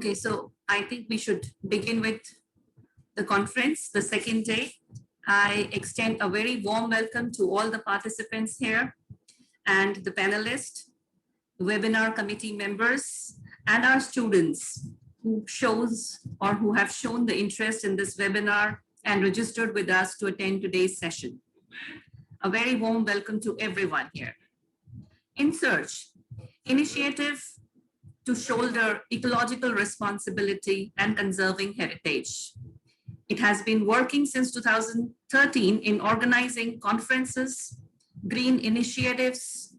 Okay, so I think we should begin with the conference, the second day. I extend a very warm welcome to all the participants here and the panelists, webinar committee members, and our students who have shown the interest in this webinar and registered with us to attend today's session. A very warm welcome to everyone here. In Search, initiative to shoulder ecological responsibility and conserving heritage. It has been working since 2013 in organizing conferences, green initiatives,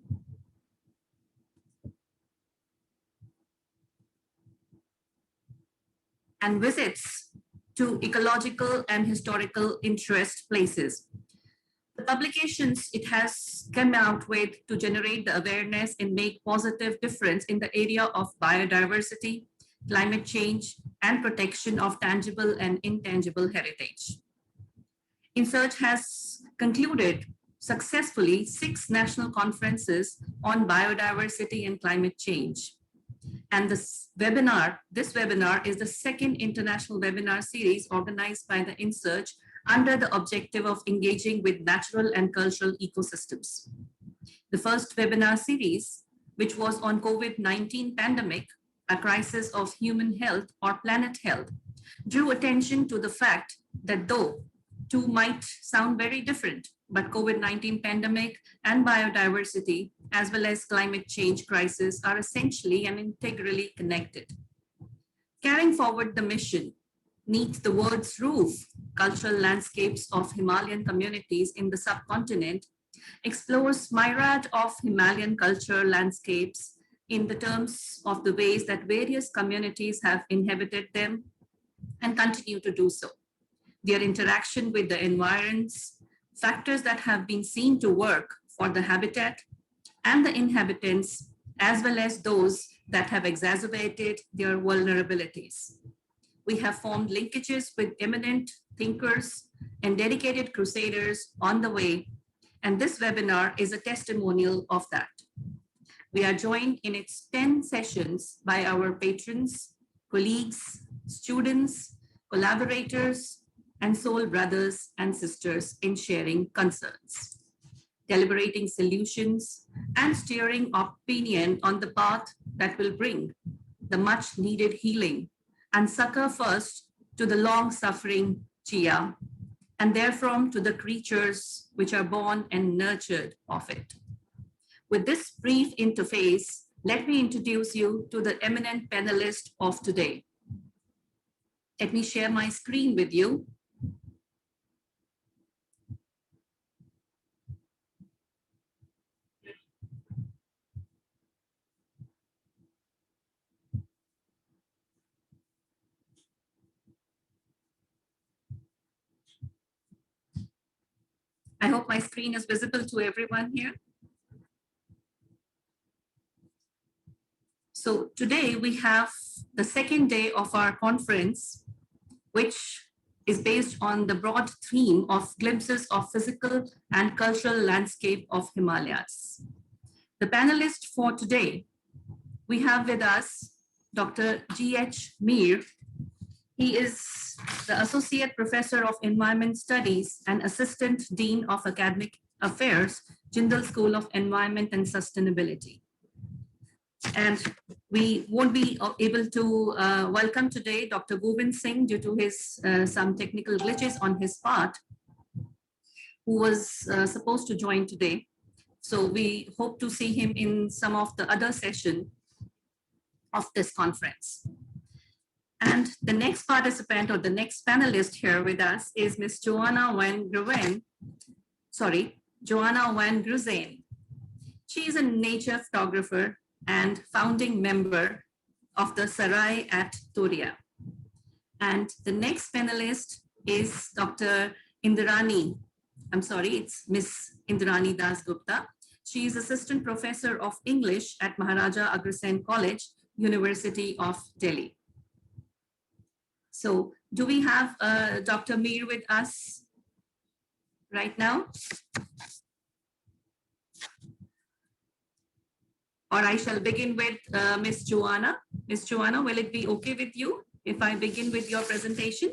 and visits to ecological and historical interest places. The publications it has come out with to generate the awareness and make positive difference in the area of biodiversity, climate change, and protection of tangible and intangible heritage. InSearch has concluded successfully 6 national conferences on biodiversity and climate change. And this webinar is the second international webinar series organized by the InSearch under the objective of engaging with natural and cultural ecosystems. The first webinar series, which was on COVID-19 pandemic, a crisis of human health or planet health, drew attention to the fact that though two might sound very different, but COVID-19 pandemic and biodiversity, as well as climate change crisis, are essentially and integrally connected. Carrying forward the mission, neath the words roof, cultural landscapes of Himalayan communities in the subcontinent, explores myriad of Himalayan cultural landscapes in the terms of the ways that various communities have inhabited them and continue to do so. Their interaction with the environs, factors that have been seen to work for the habitat and the inhabitants, as well as those that have exacerbated their vulnerabilities. We have formed linkages with eminent thinkers and dedicated crusaders on the way, and this webinar is a testimonial of that. We are joined in its 10 sessions by our patrons, colleagues, students, collaborators, and soul brothers and sisters in sharing concerns, deliberating solutions, and steering opinion on the path that will bring the much needed healing and succor first to the long-suffering Chia, and therefrom to the creatures which are born and nurtured of it. With this brief interface, let me introduce you to the eminent panelist of today. Let me share my screen with you. I hope my screen is visible to everyone here. So today we have the second day of our conference, which is based on the broad theme of glimpses of physical and cultural landscape of Himalayas. The panelist for today, we have with us Dr. G.H. Mir. He is the Associate Professor of Environment Studies and Assistant Dean of Academic Affairs, Jindal School of Environment and Sustainability. And we won't be able to welcome today Dr. Govind Singh due to his some technical glitches on his part, who was supposed to join today. So we hope to see him in some of the other session of this conference. And the next participant or the next panelist here with us is Ms. Joanna Van Gruisen. She is a nature photographer and founding member of the Sarai at Toria. And the next panelist is Dr. it's Ms. Indrani Dasgupta. She is Assistant Professor of English at Maharaja Agrasen College, University of Delhi. So do we have Dr. Mir with us right now? or I shall begin with Ms. Joanna. Ms. Joanna, will it be okay with you if I begin with your presentation?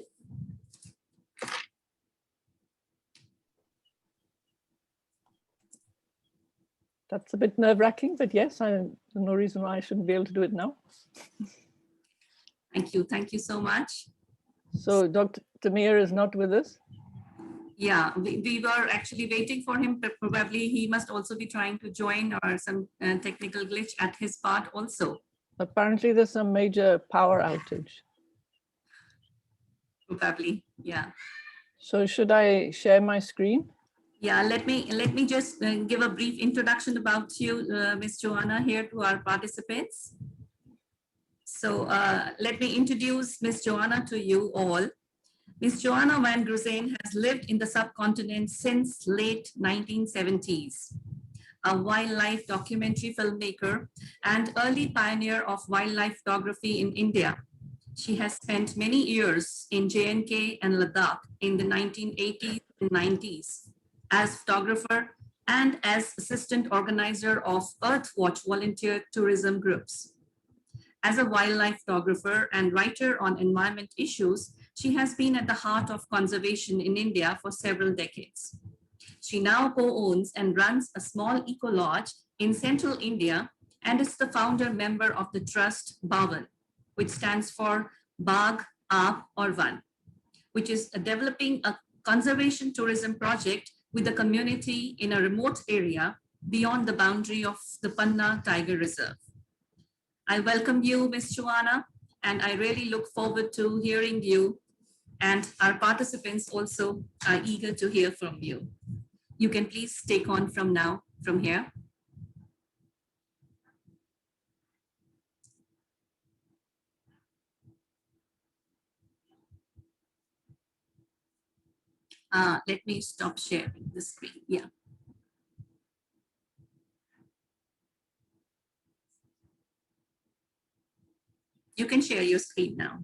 That's a bit nerve-wracking, but yes, there's no reason why I shouldn't be able to do it now. Thank you. Thank you so much. So Dr. Tamir is not with us? Yeah, we were actually waiting for him, but probably he must also be trying to join, or some technical glitch at his part also. Apparently there's some major power outage. Probably, yeah. So should I share my screen? Yeah, let me just give a brief introduction about you, Ms. Joanna, here to our participants. So let me introduce Ms. Joanna to you all. Ms. Joanna Van Gruisen has lived in the subcontinent since late 1970s. A wildlife documentary filmmaker and early pioneer of wildlife photography in India. She has spent many years in J&K and Ladakh in the 1980s and 90s as photographer and as assistant organizer of Earthwatch volunteer tourism groups. As a wildlife photographer and writer on environment issues, she has been at the heart of conservation in India for several decades. She now co-owns and runs a small eco-lodge in central India and is the founder member of the trust Bhavan, which stands for Bagh, Aap or Van, which is developing a conservation tourism project with the community in a remote area beyond the boundary of the Panna Tiger Reserve. I welcome you, Ms. Joanna, and I really look forward to hearing you, and our participants also are eager to hear from you. You can please take on from here. Let me stop sharing the screen. Yeah. You can share your screen now.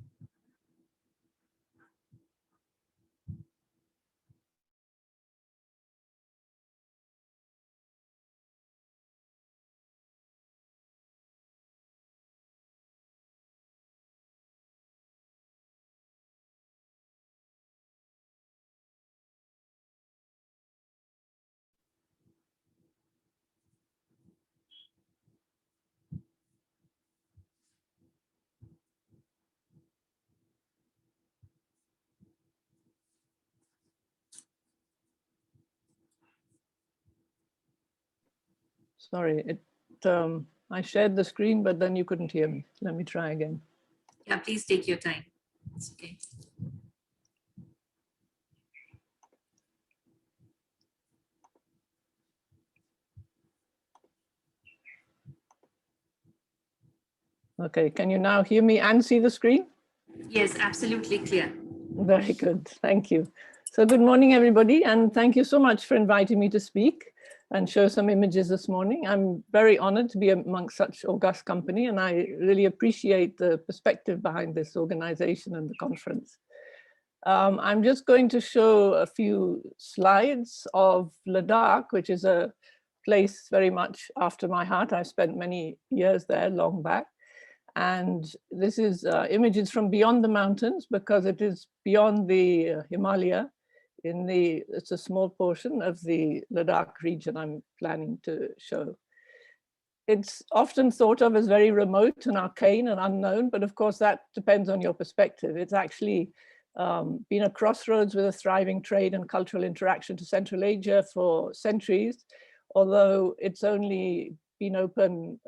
Sorry, I shared the screen, but then you couldn't hear me. Let me try again. Yeah, please take your time. It's okay. Okay, can you now hear me and see the screen? Yes, absolutely clear. Very good, thank you. So good morning, everybody, and thank you so much for inviting me to speak and show some images this morning. I'm very honored to be amongst such august company, and I really appreciate the perspective behind this organization and the conference. I'm just going to show a few slides of Ladakh, which is a place very much after my heart. I've spent many years there, long back. And this is images from beyond the mountains, because it is beyond the Himalaya. It's a small portion of the Ladakh region I'm planning to show. It's often thought of as very remote and arcane and unknown, but of course that depends on your perspective. It's actually been a crossroads with a thriving trade and cultural interaction to Central Asia for centuries, although it's only been open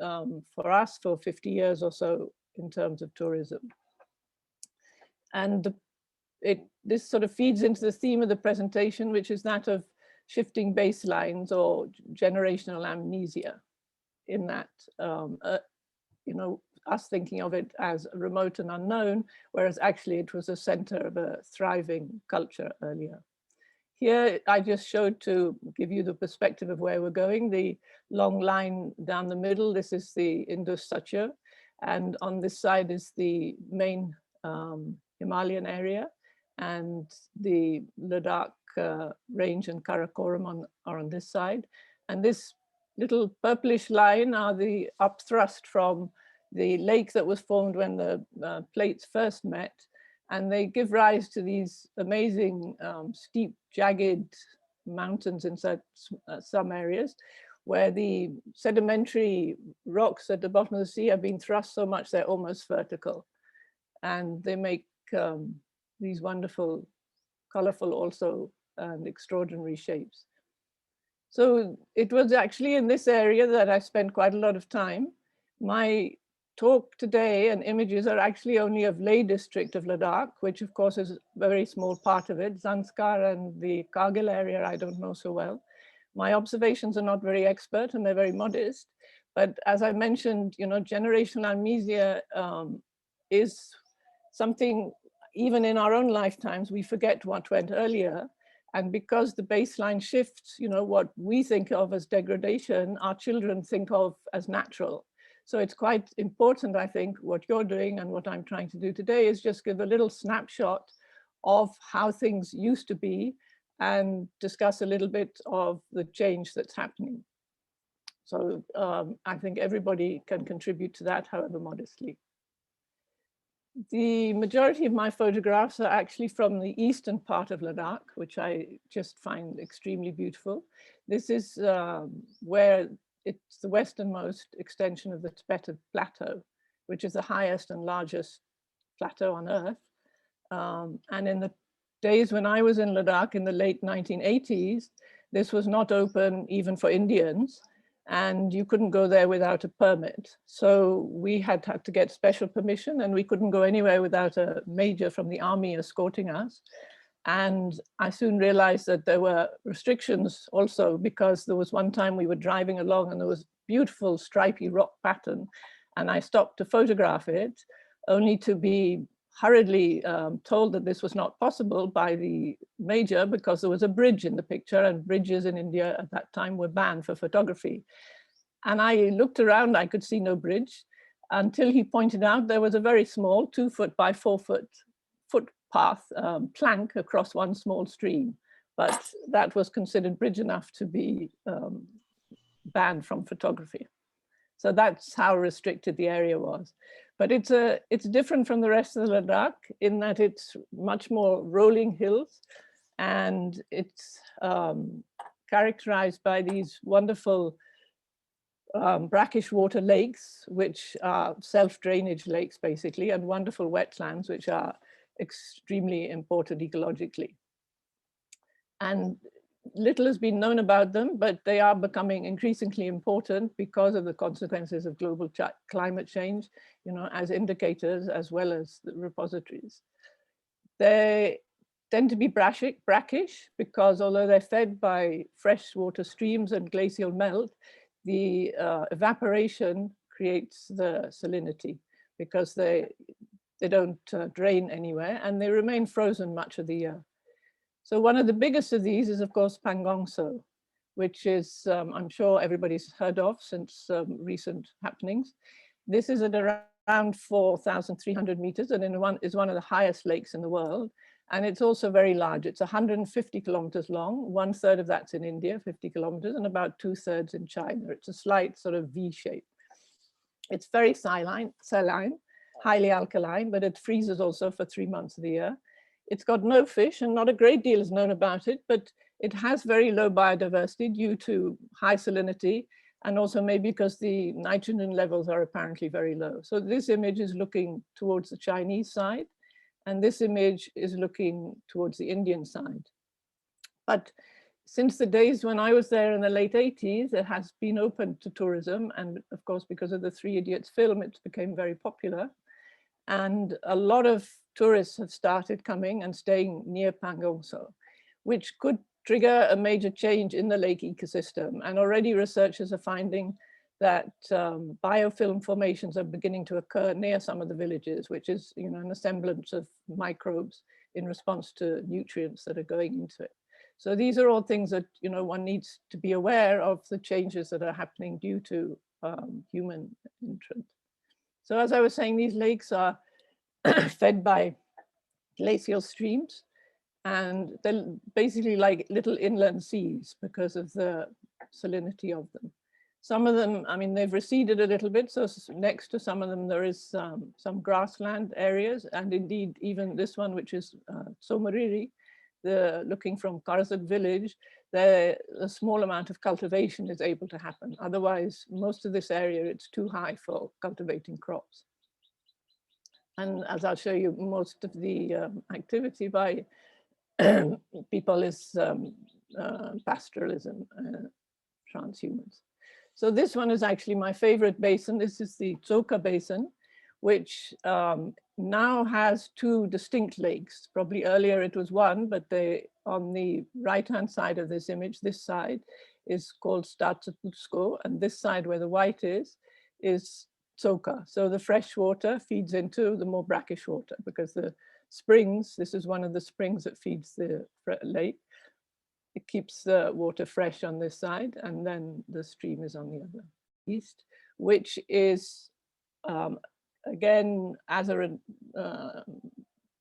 for us for 50 years or so in terms of tourism. And this sort of feeds into the theme of the presentation, which is that of shifting baselines or generational amnesia, in that, you know, us thinking of it as remote and unknown, whereas actually it was a center of a thriving culture earlier. Here, I just showed to give you the perspective of where we're going. The long line down the middle, this is the Indus Sachar, and on this side is the main Himalayan area, and the Ladakh range and Karakoram are on this side. And this little purplish line are the upthrust from the lake that was formed when the plates first met. And they give rise to these amazing steep, jagged mountains in some areas where the sedimentary rocks at the bottom of the sea have been thrust so much they're almost vertical. And they make these wonderful, colorful also, and extraordinary shapes. So it was actually in this area that I spent quite a lot of time. My talk today and images are actually only of Leh district of Ladakh, which of course is a very small part of it. Zanskar and the Kargil area I don't know so well. My observations are not very expert and they're very modest. But as I mentioned, you know, generational amnesia is something, even in our own lifetimes, we forget what went earlier. And because the baseline shifts, you know, what we think of as degradation, our children think of as natural. So it's quite important, I think, what you're doing and what I'm trying to do today is just give a little snapshot of how things used to be and discuss a little bit of the change that's happening. So I think everybody can contribute to that, however modestly. The majority of my photographs are actually from the eastern part of Ladakh, which I just find extremely beautiful. This is where it's the westernmost extension of the Tibetan Plateau, which is the highest and largest plateau on Earth. And in the days when I was in Ladakh in the late 1980s, this was not open even for Indians. And you couldn't go there without a permit. So we had to get special permission and we couldn't go anywhere without a major from the army escorting us. And I soon realized that there were restrictions also because there was one time we were driving along and there was beautiful stripy rock pattern. And I stopped to photograph it only to be hurriedly told that this was not possible by the major because there was a bridge in the picture and bridges in India at that time were banned for photography. And I looked around, I could see no bridge until he pointed out there was a very small 2 foot by 4 foot footpath plank across one small stream. But that was considered bridge enough to be banned from photography. So that's how restricted the area was. But it's different from the rest of the Ladakh in that it's much more rolling hills and it's characterized by these wonderful brackish water lakes, which are self-drainage lakes basically, and wonderful wetlands, which are extremely important ecologically. And little has been known about them, but they are becoming increasingly important because of the consequences of global climate change, you know, as indicators as well as the repositories. They tend to be brackish because although they're fed by freshwater streams and glacial melt, the evaporation creates the salinity because they don't drain anywhere and they remain frozen much of the year. So one of the biggest of these is, of course, Pangongso, which is, I'm sure everybody's heard of since recent happenings. This is at around 4,300 meters and is one of the highest lakes in the world. And it's also very large. It's 150 kilometers long. 1/3 of that's in India, 50 kilometers, and about 2/3 in China. It's a slight sort of V shape. It's very saline, highly alkaline, but it freezes also for 3 months of the year. It's got no fish and not a great deal is known about it, but it has very low biodiversity due to high salinity and also maybe because the nitrogen levels are apparently very low. So this image is looking towards the Chinese side and this image is looking towards the Indian side. But since the days when I was there in the late 80s, it has been open to tourism. And of course, because of the Three Idiots film, it became very popular. And a lot of tourists have started coming and staying near Pangongso, which could trigger a major change in the lake ecosystem. And already researchers are finding that biofilm formations are beginning to occur near some of the villages, which is, you know, an assemblage of microbes in response to nutrients that are going into it. So these are all things that, you know, one needs to be aware of the changes that are happening due to human entrant. So as I was saying, these lakes are fed by glacial streams and they're basically like little inland seas because of the salinity of them. Some of them, I mean, they've receded a little bit. So next to some of them, there is some grassland areas. And indeed, even this one, which is Somariri, looking from Karzak village, a small amount of cultivation is able to happen. Otherwise, most of this area, it's too high for cultivating crops. And as I'll show you, most of the activity by people is pastoralism, transhumance. So this one is actually my favorite basin. This is the Tsoka Basin, which now has two distinct lakes. Probably earlier it was one, but on the right-hand side of this image, this side is called Statsaputsko, and this side where the white is Tsoka. So the fresh water feeds into the more brackish water because the springs, this is one of the springs that feeds the lake. It keeps the water fresh on this side, and then the stream is on the other east, which is, again, as a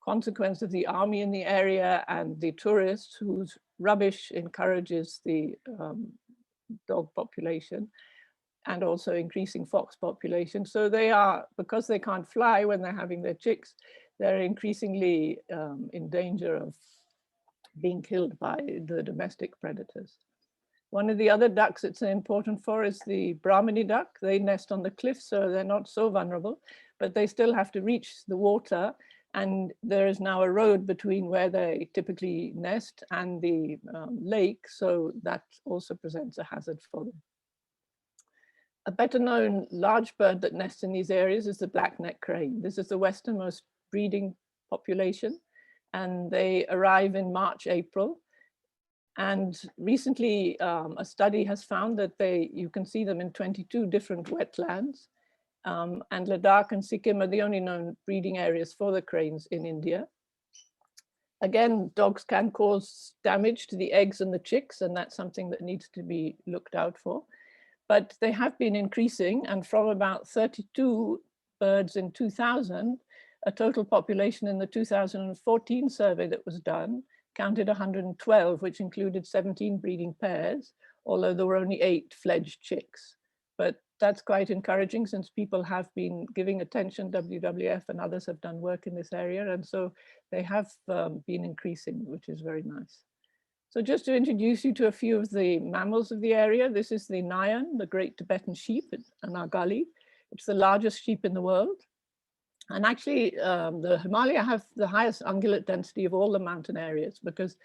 consequence of the army in the area and the tourists whose rubbish encourages the dog population and also increasing fox population. So they are, because they can't fly when they're having their chicks, they're increasingly in danger of being killed by the domestic predators. One of the other ducks it's important for is the Brahmini duck. They nest on the cliffs, so they're not so vulnerable, but they still have to reach the water. And there is now a road between where they typically nest and the lake, so that also presents a hazard for them. A better known large bird that nests in these areas is the black-necked crane. This is the westernmost breeding population, and they arrive in March, April. And recently a study has found that you can see them in 22 different wetlands. And Ladakh and Sikkim are the only known breeding areas for the cranes in India. Again, dogs can cause damage to the eggs and the chicks, and that's something that needs to be looked out for. But they have been increasing, and from about 32 birds in 2000, a total population in the 2014 survey that was done counted 112, which included 17 breeding pairs, although there were only 8 fledged chicks. But that's quite encouraging since people have been giving attention, WWF and others have done work in this area, and so they have been increasing, which is very nice. So just to introduce you to a few of the mammals of the area, this is the Nayan, the great Tibetan sheep, an Agali. It's the largest sheep in the world. And actually, the Himalaya have the highest ungulate density of all the mountain areas because,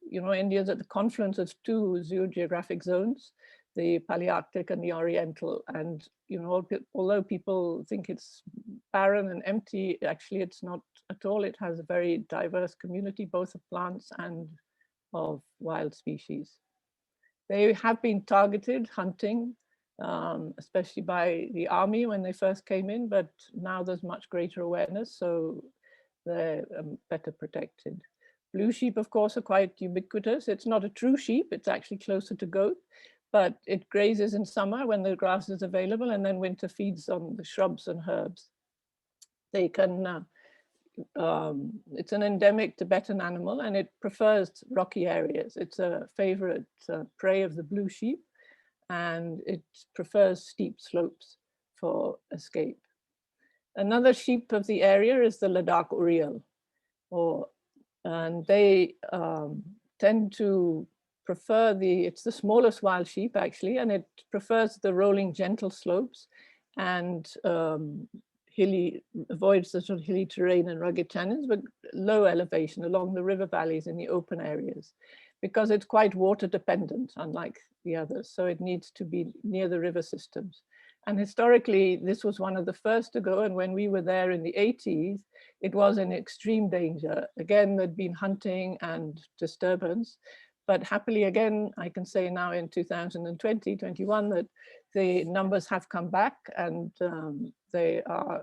you know, India is at the confluence of 2 geographic zones, the Palearctic and the Oriental. And, you know, although people think it's barren and empty, actually it's not at all. It has a very diverse community, both of plants and of wild species. They have been targeted hunting, especially by the army when they first came in, but now there's much greater awareness, so they're better protected. Blue sheep, of course, are quite ubiquitous. It's not a true sheep, it's actually closer to goat, but it grazes in summer when the grass is available, and then winter feeds on the shrubs and herbs. They can, it's an endemic Tibetan animal, and it prefers rocky areas. It's a favorite prey of the blue sheep, and it prefers steep slopes for escape. Another sheep of the area is the Ladakh Urial, and they tend to prefer it's the smallest wild sheep actually, and it prefers the rolling gentle slopes and avoids the sort of hilly terrain and rugged canyons, but low elevation along the river valleys in the open areas, because it's quite water dependent, unlike the others. So it needs to be near the river systems. And historically, this was one of the first to go. And when we were there in the 80s, it was in extreme danger. Again, there'd been hunting and disturbance. But happily, again, I can say now in 2020, 21, that the numbers have come back, and they are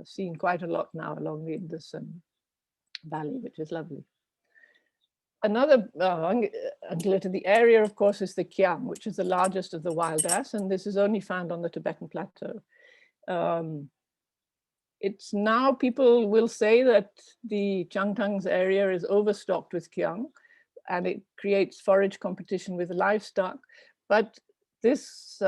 seen quite a lot now along the Indus Valley, which is lovely. Another ungulate in the area, of course, is the Kyang, which is the largest of the wild ass, and this is only found on the Tibetan plateau. It's now, people will say that the Changtang's area is overstocked with Kyang, and it creates forage competition with livestock. But this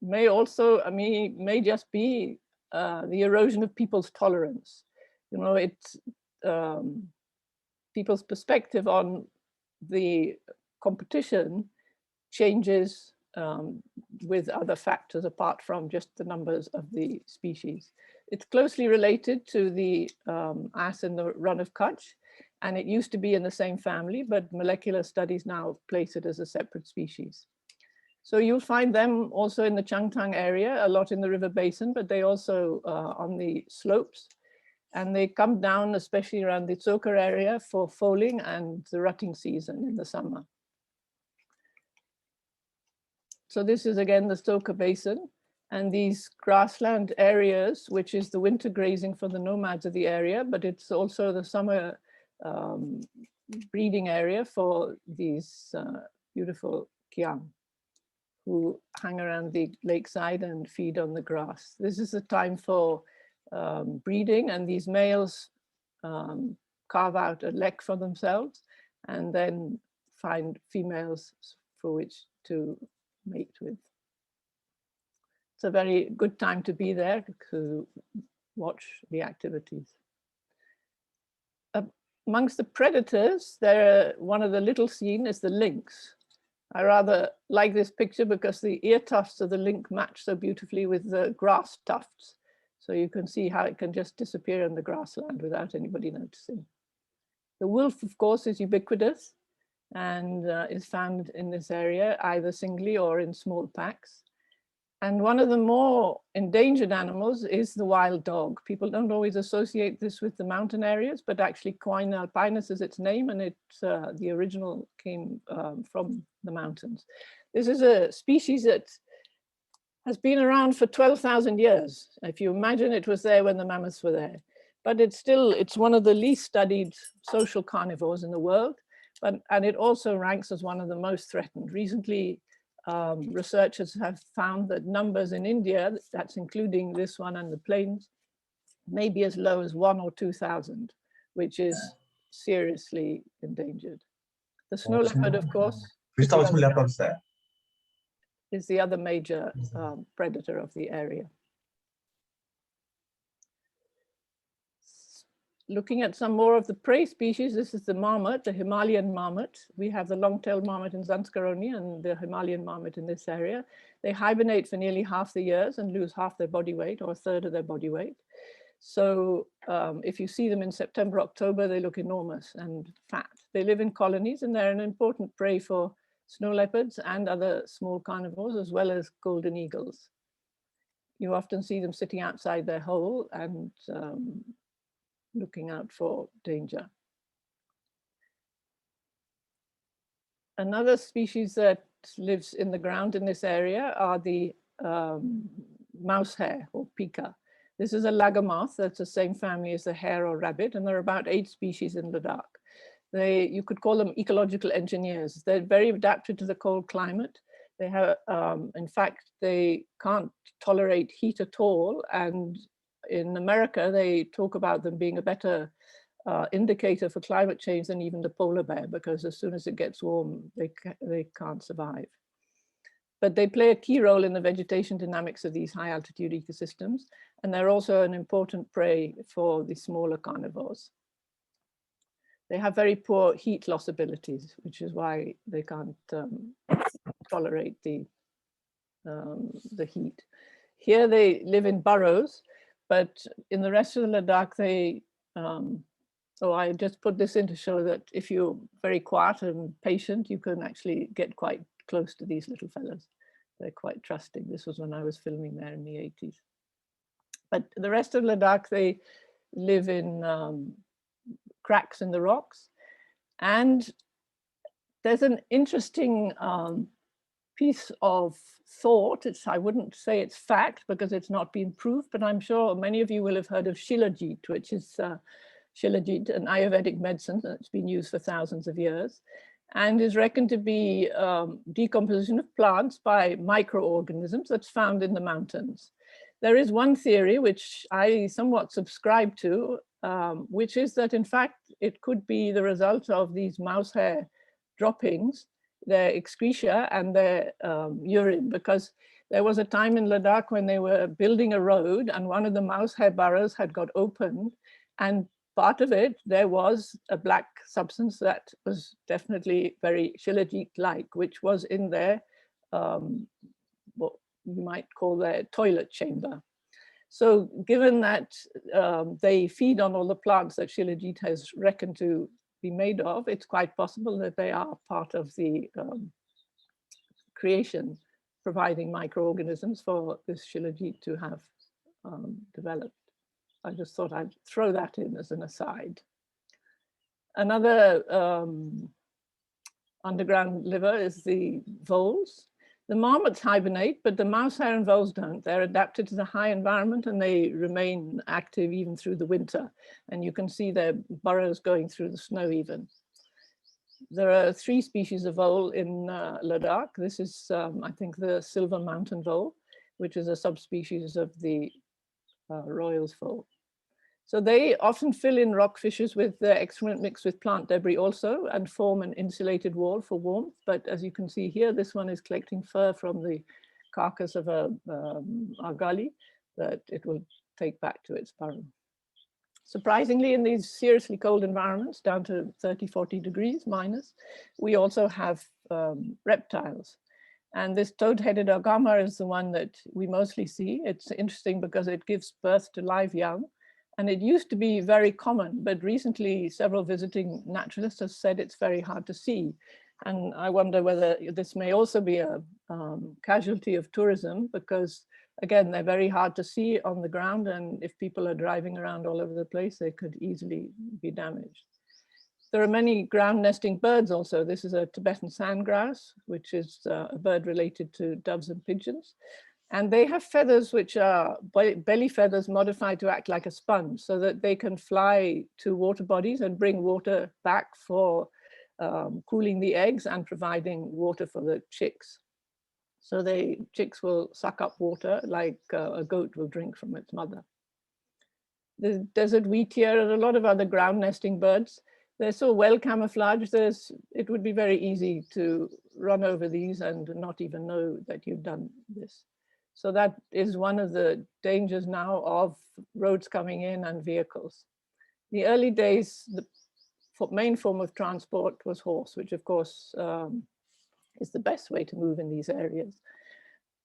may also, may just be the erosion of people's tolerance. You know, it's people's perspective on the competition changes with other factors apart from just the numbers of the species. It's closely related to the ass in the run of Kutch, and it used to be in the same family, but molecular studies now place it as a separate species. So you'll find them also in the Changtang area, a lot in the river basin, but they also on the slopes. And they come down, especially around the Tsokar area, for foaling and the rutting season in the summer. So this is again the Tsokar Basin, and these grassland areas, which is the winter grazing for the nomads of the area, but it's also the summer breeding area for these beautiful Kiang, who hang around the lakeside and feed on the grass. This is the time for breeding, and these males carve out a lek for themselves and then find females for which to mate with. It's a very good time to be there to watch the activities. Amongst the predators, one of the little seen is the lynx. I rather like this picture because the ear tufts of the lynx match so beautifully with the grass tufts. So you can see how it can just disappear in the grassland without anybody noticing. The wolf, of course, is ubiquitous and is found in this area either singly or in small packs. And one of the more endangered animals is the wild dog. People don't always associate this with the mountain areas, but actually Quine alpinus is its name, and the original came from the mountains. This is a species that has been around for 12,000 years. If you imagine it was there when the mammoths were there. But it's one of the least studied social carnivores in the world, and it also ranks as one of the most threatened. Recently, researchers have found that numbers in India, that's including this one and the plains, may be as low as 1,000 or 2,000, which is seriously endangered. The snow leopard, of course, is the other major predator of the area. Looking at some more of the prey species, this is the marmot, the Himalayan marmot. We have the long-tailed marmot in Zanskaroni and the Himalayan marmot in this area. They hibernate for nearly half the years and lose half their body weight or a third of their body weight. So if you see them in September, October, they look enormous and fat. They live in colonies and they're an important prey for snow leopards and other small carnivores, as well as golden eagles. You often see them sitting outside their hole and looking out for danger. Another species that lives in the ground in this area are the mouse hare or pika. This is a lagomorph, that's the same family as the hare or rabbit, and there are about 8 species in Ladakh. You could call them ecological engineers. They're very adapted to the cold climate. They have, in fact, they can't tolerate heat at all, and in America, they talk about them being a better indicator for climate change than even the polar bear, because as soon as it gets warm, they can't survive. But they play a key role in the vegetation dynamics of these high altitude ecosystems, and they're also an important prey for the smaller carnivores. They have very poor heat loss abilities, which is why they can't tolerate the heat. Here they live in burrows, but in the rest of the Ladakh, so I just put this in to show that if you're very quiet and patient, you can actually get quite close to these little fellas. They're quite trusting. This was when I was filming there in the 80s. But the rest of Ladakh, they live in cracks in the rocks. And there's an interesting piece of thought. I wouldn't say it's fact because it's not been proved, but I'm sure many of you will have heard of Shilajit, which is Shilajit, an Ayurvedic medicine that's been used for thousands of years and is reckoned to be decomposition of plants by microorganisms that's found in the mountains. There is one theory which I somewhat subscribe to, which is that in fact it could be the result of these mouse hair droppings their excreta and their urine, because there was a time in Ladakh when they were building a road and one of the mouse hair burrows had got opened, and part of it, there was a black substance that was definitely very shilajit-like, which was in their, what you might call their toilet chamber. So given that they feed on all the plants that shilajit has reckoned to be made of, it's quite possible that they are part of the creation, providing microorganisms for this shilajit to have developed. I just thought I'd throw that in as an aside. Another underground liver is the voles. The marmots hibernate, but the mouse hare and voles don't. They're adapted to the high environment and they remain active even through the winter. And you can see their burrows going through the snow even. There are 3 species of vole in Ladakh. This is, I think, the silver mountain vole, which is a subspecies of the Royals vole. So they often fill in rock fissures with their excrement mixed with plant debris also and form an insulated wall for warmth. But as you can see here, this one is collecting fur from the carcass of a argali that it will take back to its burrow. Surprisingly, in these seriously cold environments, down to 30, 40 degrees minus, we also have reptiles. And this toad-headed agama is the one that we mostly see. It's interesting because it gives birth to live young. And it used to be very common, but recently several visiting naturalists have said it's very hard to see. And I wonder whether this may also be a casualty of tourism, because again, they're very hard to see on the ground. And if people are driving around all over the place, they could easily be damaged. There are many ground nesting birds also. This is a Tibetan sandgrouse, which is a bird related to doves and pigeons. And they have feathers which are belly feathers modified to act like a sponge so that they can fly to water bodies and bring water back for cooling the eggs and providing water for the chicks. So the chicks will suck up water like a goat will drink from its mother. The desert wheatear and a lot of other ground nesting birds, they're so well camouflaged, it would be very easy to run over these and not even know that you've done this. So that is one of the dangers now of roads coming in and vehicles. The early days, the main form of transport was horse, which of course is the best way to move in these areas.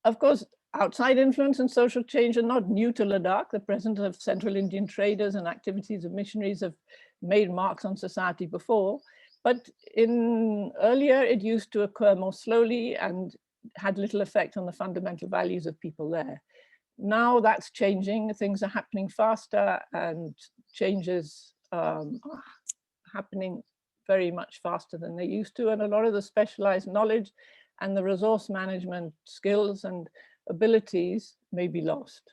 Of course, outside influence and social change are not new to Ladakh. The presence of Central Indian traders and activities of missionaries have made marks on society before, but earlier it used to occur more slowly and had little effect on the fundamental values of people there. Now that's changing, things are happening faster and changes are happening very much faster than they used to, and a lot of the specialized knowledge and the resource management skills and abilities may be lost.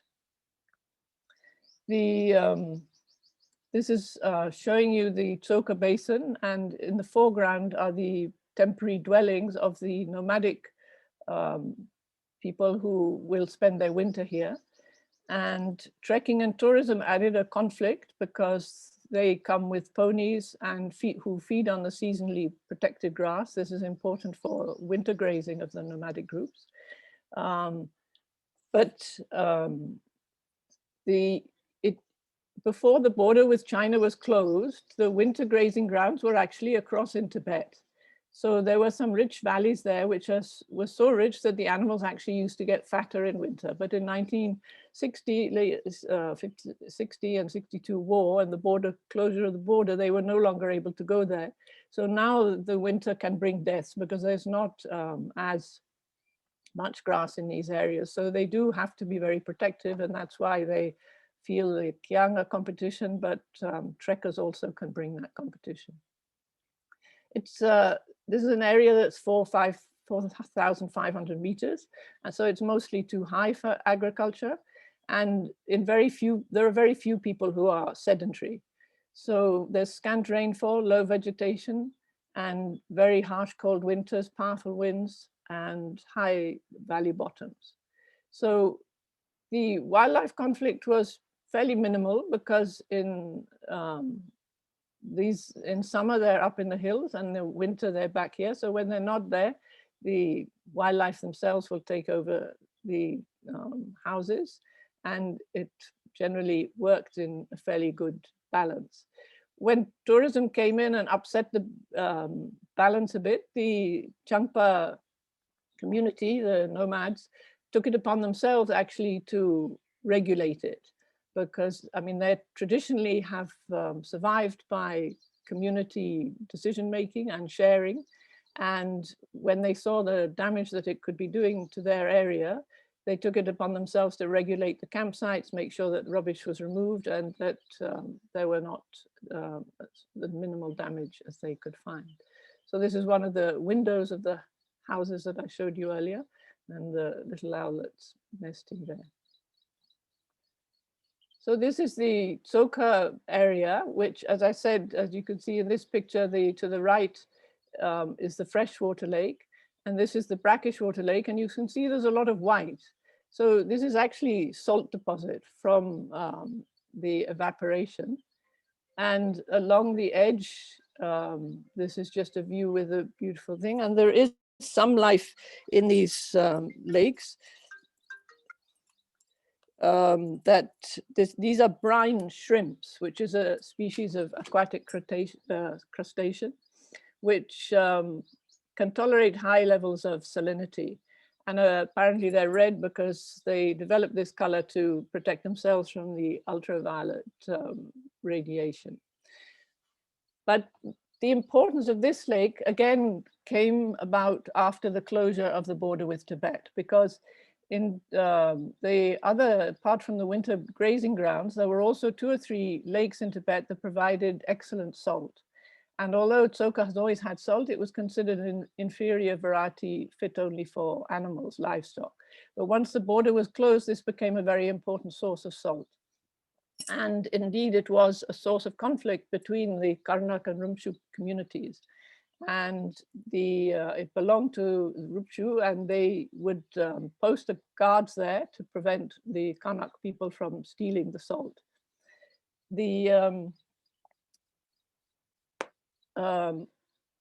This is showing you the Tsoka Basin, and in the foreground are the temporary dwellings of the nomadic people who will spend their winter here. And trekking and tourism added a conflict because they come with ponies and who feed on the seasonally protected grass. This is important for winter grazing of the nomadic groups. Before the border with China was closed, the winter grazing grounds were actually across in Tibet. So there were some rich valleys there, which were so rich that the animals actually used to get fatter in winter. But in 1960 and 62 war and the closure of the border, they were no longer able to go there. So now the winter can bring deaths because there's not as much grass in these areas. So they do have to be very protective, and that's why they feel like young a competition, but trekkers also can bring that competition. This is an area that's 4,500 meters, and so it's mostly too high for agriculture. And there are very few people who are sedentary. So there's scant rainfall, low vegetation, and very harsh cold winters, powerful winds, and high valley bottoms. So the wildlife conflict was fairly minimal because in these, in summer, they're up in the hills, and in winter, they're back here. So when they're not there, the wildlife themselves will take over the houses, and it generally worked in a fairly good balance. When tourism came in and upset the balance a bit, the Changpa community, the nomads, took it upon themselves actually to regulate it, because I mean they traditionally have survived by community decision making and sharing, and when they saw the damage that it could be doing to their area, they took it upon themselves to regulate the campsites, make sure that rubbish was removed, and that there were not the minimal damage as they could find. So this is one of the windows of the houses that I showed you earlier, and the little owlets nesting there. So this is the Tsoka area, which, as I said, as you can see in this picture, to the right is the freshwater lake, and this is the brackish water lake, and you can see there's a lot of white. So this is actually salt deposit from the evaporation. And along the edge, this is just a view with a beautiful thing. And there is some life in these lakes. These are brine shrimps, which is a species of aquatic crustacean, which can tolerate high levels of salinity. And apparently they're red because they develop this color to protect themselves from the ultraviolet radiation. But the importance of this lake, again, came about after the closure of the border with Tibet, because in the other, apart from the winter grazing grounds, there were also 2 or 3 lakes in Tibet that provided excellent salt. And although Tsoka has always had salt, it was considered an inferior variety fit only for animals, livestock. But once the border was closed, this became a very important source of salt. And indeed, it was a source of conflict between the Karnak and Rumshu communities. And it belonged to Rumshu, and they would post the guards there to prevent the Karnak people from stealing the salt.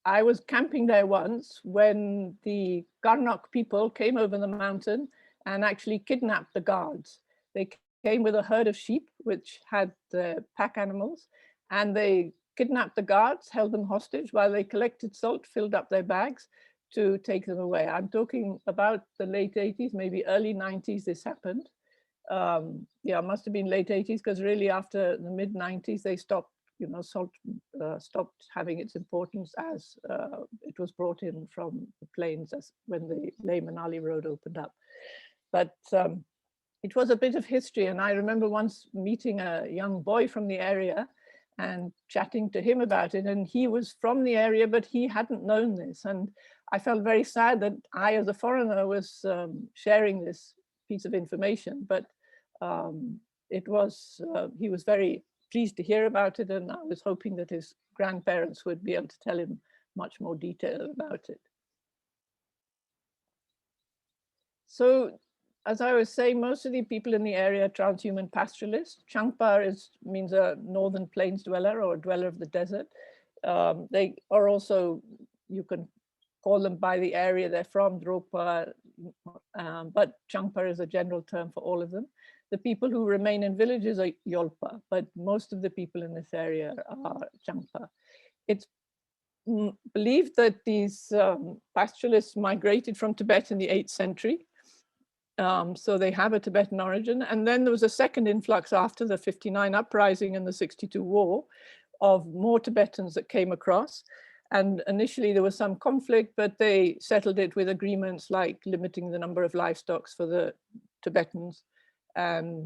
I was camping there once when the Karnak people came over the mountain and actually kidnapped the guards. They came with a herd of sheep, which had pack animals, and they kidnapped the guards, held them hostage while they collected salt, filled up their bags to take them away. I'm talking about the late 80s, maybe early 90s this happened. Yeah, it must have been late 80s, because really after the mid 90s, they stopped, salt stopped having its importance as it was brought in from the plains as when the Leh Manali road opened up. But it was a bit of history, and I remember once meeting a young boy from the area and chatting to him about it, and he was from the area, but he hadn't known this, and I felt very sad that I, as a foreigner, was sharing this piece of information, but he was very pleased to hear about it, and I was hoping that his grandparents would be able to tell him much more detail about it. So, as I was saying, most of the people in the area are transhuman pastoralists. Changpa means a northern plains dweller or a dweller of the desert. They are also, you can call them by the area they're from, Drokpa, but Changpa is a general term for all of them. The people who remain in villages are Yolpa, but most of the people in this area are Changpa. It's believed that these pastoralists migrated from Tibet in the 8th century. So they have a Tibetan origin. And then there was a second influx after the 59 uprising and the 62 war of more Tibetans that came across. And initially there was some conflict, but they settled it with agreements like limiting the number of livestock for the Tibetans. And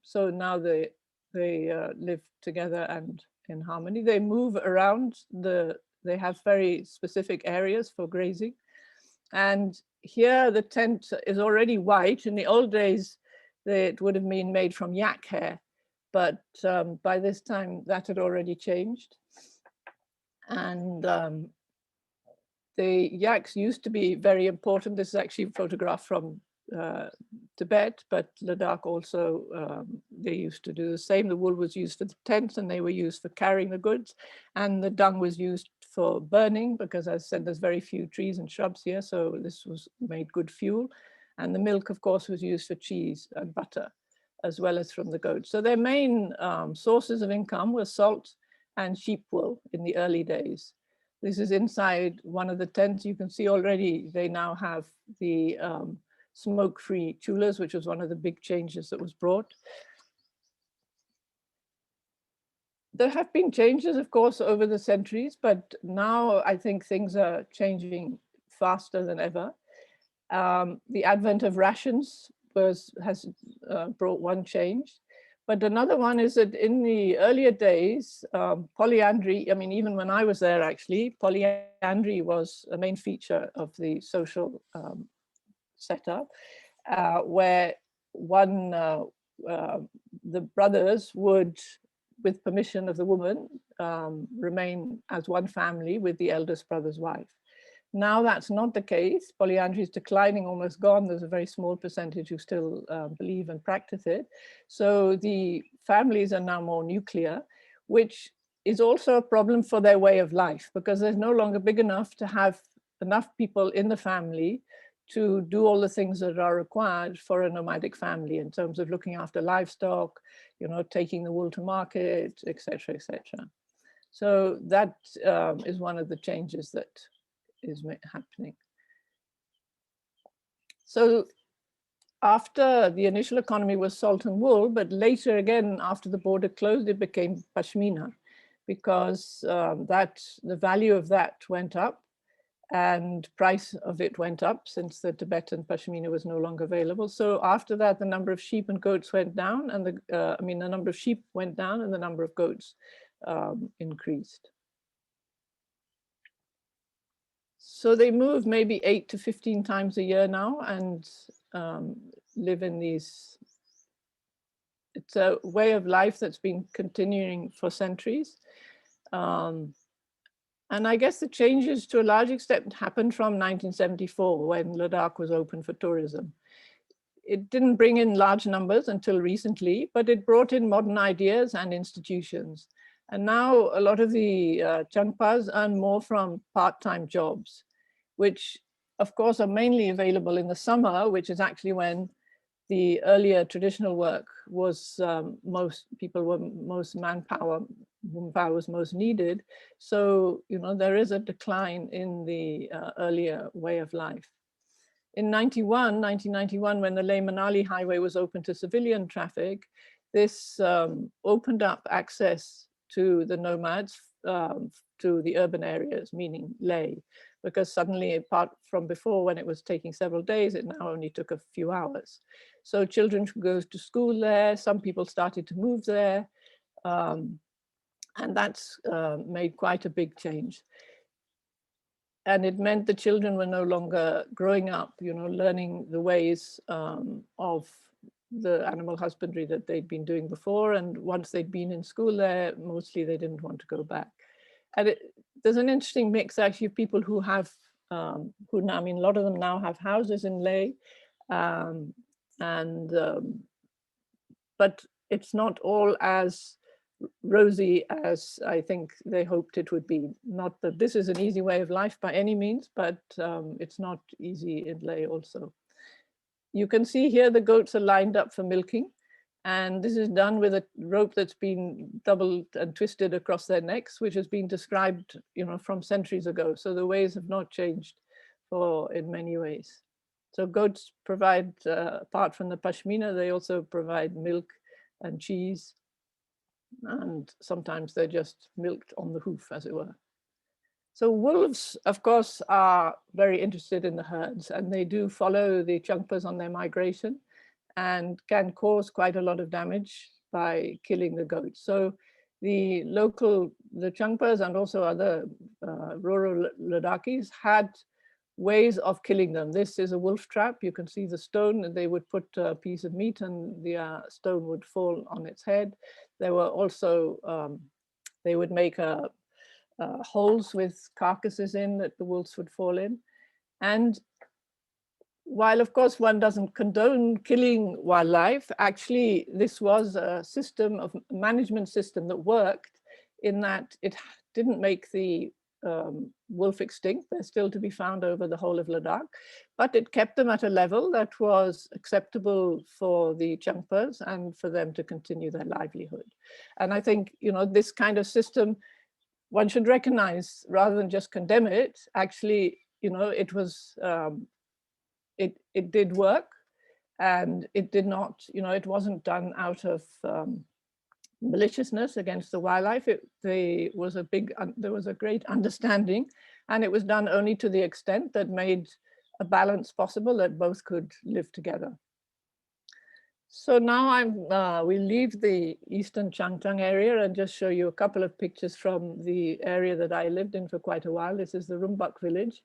so now they live together and in harmony. They move around, they have very specific areas for grazing. And here the tent is already white. In the old days, it would have been made from yak hair, but by this time that had already changed. And the yaks used to be very important. This is actually a photograph from Tibet, but Ladakh also, they used to do the same. The wool was used for the tents and they were used for carrying the goods, and the dung was used for burning because, as I said, there's very few trees and shrubs here, so this was made good fuel. And the milk, of course, was used for cheese and butter, as well as from the goats. So their main sources of income were salt and sheep wool in the early days. This is inside one of the tents. You can see already they now have the smoke-free chulas, which was one of the big changes that was brought. There have been changes, of course, over the centuries, but now I think things are changing faster than ever. The advent of rations has brought one change. But another one is that in the earlier days, polyandry, I mean, even when I was there, actually, polyandry was a main feature of the social setup, where the brothers would, with permission of the woman, remain as one family with the eldest brother's wife. Now that's not the case. Polyandry is declining, almost gone. There's a very small percentage who still believe and practice it. So the families are now more nuclear, which is also a problem for their way of life, because there's no longer big enough to have enough people in the family to do all the things that are required for a nomadic family in terms of looking after livestock, you know, taking the wool to market, etc., etc. So that is one of the changes that is happening. So after the initial economy was salt and wool, but later again, after the border closed, it became pashmina, because the value of that went up and price of it went up since the Tibetan pashmina was no longer available. So after that, the number of sheep and goats went down, and the number of sheep went down and the number of goats increased. So they move maybe 8 to 15 times a year now and live in these, it's a way of life that's been continuing for centuries. And I guess the changes to a large extent happened from 1974 when Ladakh was open for tourism. It didn't bring in large numbers until recently, but it brought in modern ideas and institutions. And now a lot of the Changpas earn more from part-time jobs, which of course are mainly available in the summer, which is actually when the earlier traditional work was most manpower was most needed. So, you know, there is a decline in the earlier way of life. In 1991, when the Leh-Manali highway was open to civilian traffic, this opened up access to the nomads to the urban areas, meaning Leh, because suddenly, apart from before when it was taking several days, it now only took a few hours. So children could go to school there, some people started to move there, and that's made quite a big change. And it meant the children were no longer growing up, you know, learning the ways of the animal husbandry that they'd been doing before. And once they'd been in school there, mostly they didn't want to go back. And there's an interesting mix actually of people who have, who now, I mean, a lot of them now have houses in Leh, but it's not all as rosy as I think they hoped it would be. Not that this is an easy way of life by any means, but it's not easy in Leh also. You can see here the goats are lined up for milking, and this is done with a rope that's been doubled and twisted across their necks, which has been described, you know, from centuries ago. So the ways have not changed in many ways. So goats provide, apart from the pashmina, they also provide milk and cheese, and sometimes they're just milked on the hoof, as it were. So wolves, of course, are very interested in the herds, and they do follow the Changpas on their migration and can cause quite a lot of damage by killing the goats. So the Changpas and also other rural Ladakhis had ways of killing them. This is a wolf trap. You can see the stone, and they would put a piece of meat and the stone would fall on its head. There were also, they would make holes with carcasses in that the wolves would fall in. And while of course one doesn't condone killing wildlife, actually this was a system of management system that worked in that it didn't make the wolf extinct. They're still to be found over the whole of Ladakh, but it kept them at a level that was acceptable for the Changpas and for them to continue their livelihood. And I think, you know, this kind of system, one should recognize rather than just condemn it. Actually, you know, it was, it did work, and it did not, you know, it wasn't done out of maliciousness against the wildlife. There was a great understanding, and it was done only to the extent that made a balance possible, that both could live together. So now we leave the eastern Changchang area and just show you a couple of pictures from the area that I lived in for quite a while. This is the Rumbak village,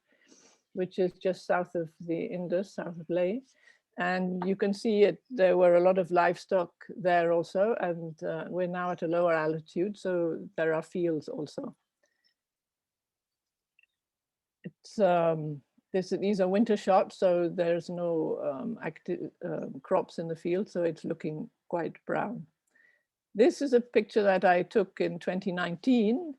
which is just south of the Indus, south of Leh. And you can see it, there were a lot of livestock there also, and we're now at a lower altitude, so there are fields also. It's, these are winter shots, so there's no active crops in the field, so it's looking quite brown. This is a picture that I took in 2019,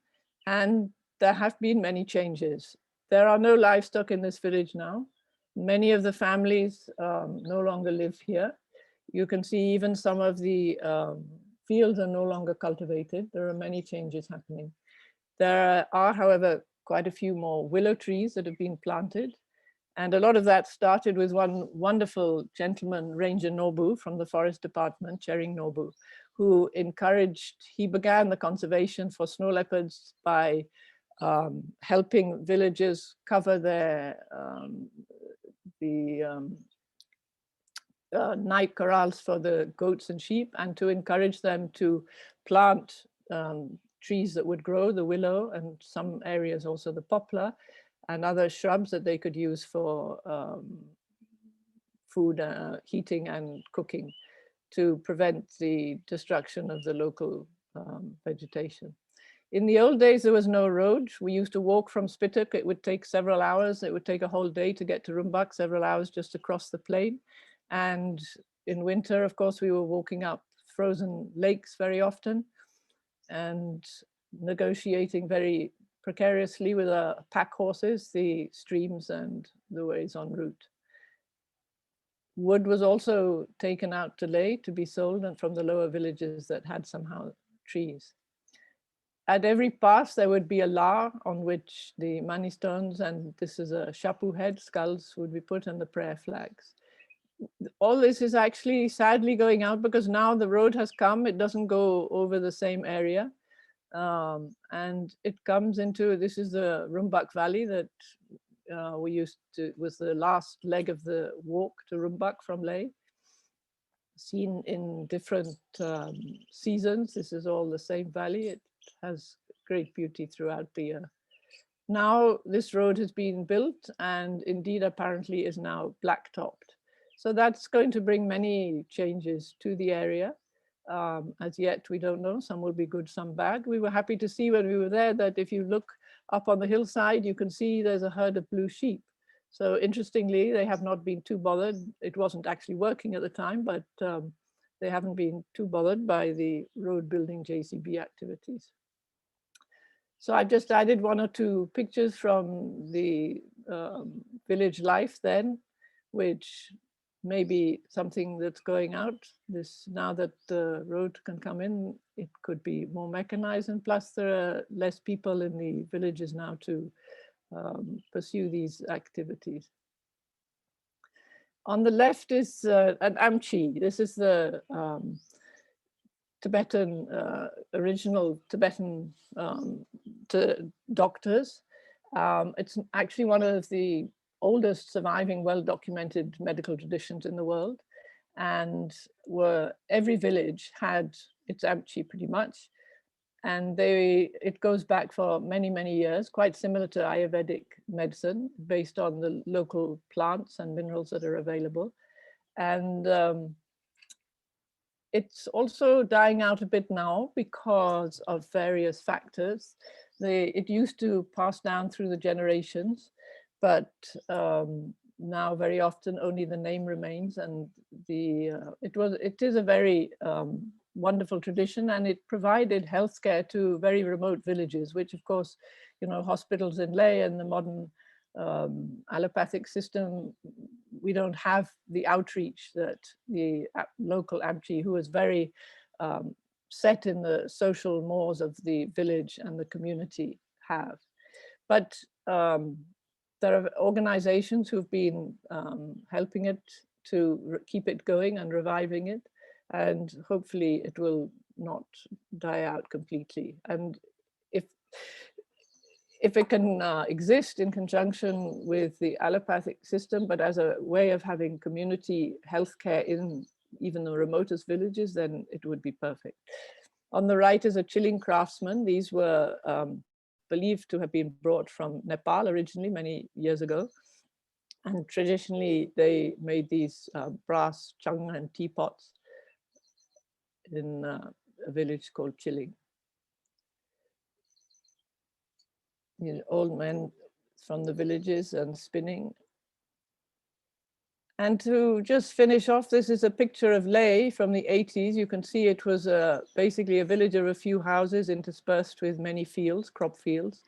and there have been many changes. There are no livestock in this village now. Many of the families no longer live here. You can see even some of the fields are no longer cultivated. There are many changes happening. There are, however, quite a few more willow trees that have been planted. And a lot of that started with one wonderful gentleman, Ranger Nobu from the Forest Department, Chering Nobu, who encouraged, he began the conservation for snow leopards by helping villagers cover their night corrals for the goats and sheep, and to encourage them to plant trees that would grow, the willow, and some areas also the poplar, and other shrubs that they could use for food, heating and cooking, to prevent the destruction of the local vegetation. In the old days, there was no road. We used to walk from Spitak. It would take several hours. It would take a whole day to get to Rumbak, several hours just to cross the plain. And in winter, of course, we were walking up frozen lakes very often and negotiating very precariously with our pack horses, the streams and the ways en route. Wood was also taken out to Leh to be sold, and from the lower villages that had somehow trees. At every pass, there would be a la on which the money stones, and this is a shapu head, skulls would be put, and the prayer flags. All this is actually sadly going out because now the road has come. It doesn't go over the same area. And it comes into, this is the Rumbak Valley that we used to, was the last leg of the walk to Rumbak from Leh. Seen in different seasons. This is all the same valley. It has great beauty throughout the year. Now this road has been built and indeed apparently is now black-topped. So that's going to bring many changes to the area. As yet, we don't know, some will be good, some bad. We were happy to see when we were there that if you look up on the hillside, you can see there's a herd of blue sheep. So interestingly, they have not been too bothered. It wasn't actually working at the time, but they haven't been too bothered by the road building JCB activities. So I just added one or two pictures from the village life then, which may be something that's going out. This, now that the road can come in, it could be more mechanized, and plus there are less people in the villages now to pursue these activities. On the left is an Amchi. This is the Tibetan, original Tibetan doctors. It's actually one of the oldest surviving well-documented medical traditions in the world, and every village had its Amchi pretty much. And it goes back for many, many years, quite similar to Ayurvedic medicine, based on the local plants and minerals that are available. And it's also dying out a bit now because of various factors. It used to pass down through the generations, but now very often only the name remains, and it is a very wonderful tradition, and it provided healthcare to very remote villages, which of course, hospitals in Leh and the modern allopathic system, we don't have the outreach that the local AMCHI, who is very set in the social mores of the village and the community, have. But there are organizations who've been helping it to keep it going and reviving it, and hopefully it will not die out completely. And if it can exist in conjunction with the allopathic system, but as a way of having community healthcare in even the remotest villages, then it would be perfect. On the right is a chilling craftsman. These were believed to have been brought from Nepal originally, many years ago. And traditionally, they made these brass chung and teapots in a village called Chilling. Old men from the villages and spinning. And to just finish off, this is a picture of Leh from the 80s. You can see it was basically a village of a few houses interspersed with many fields, crop fields.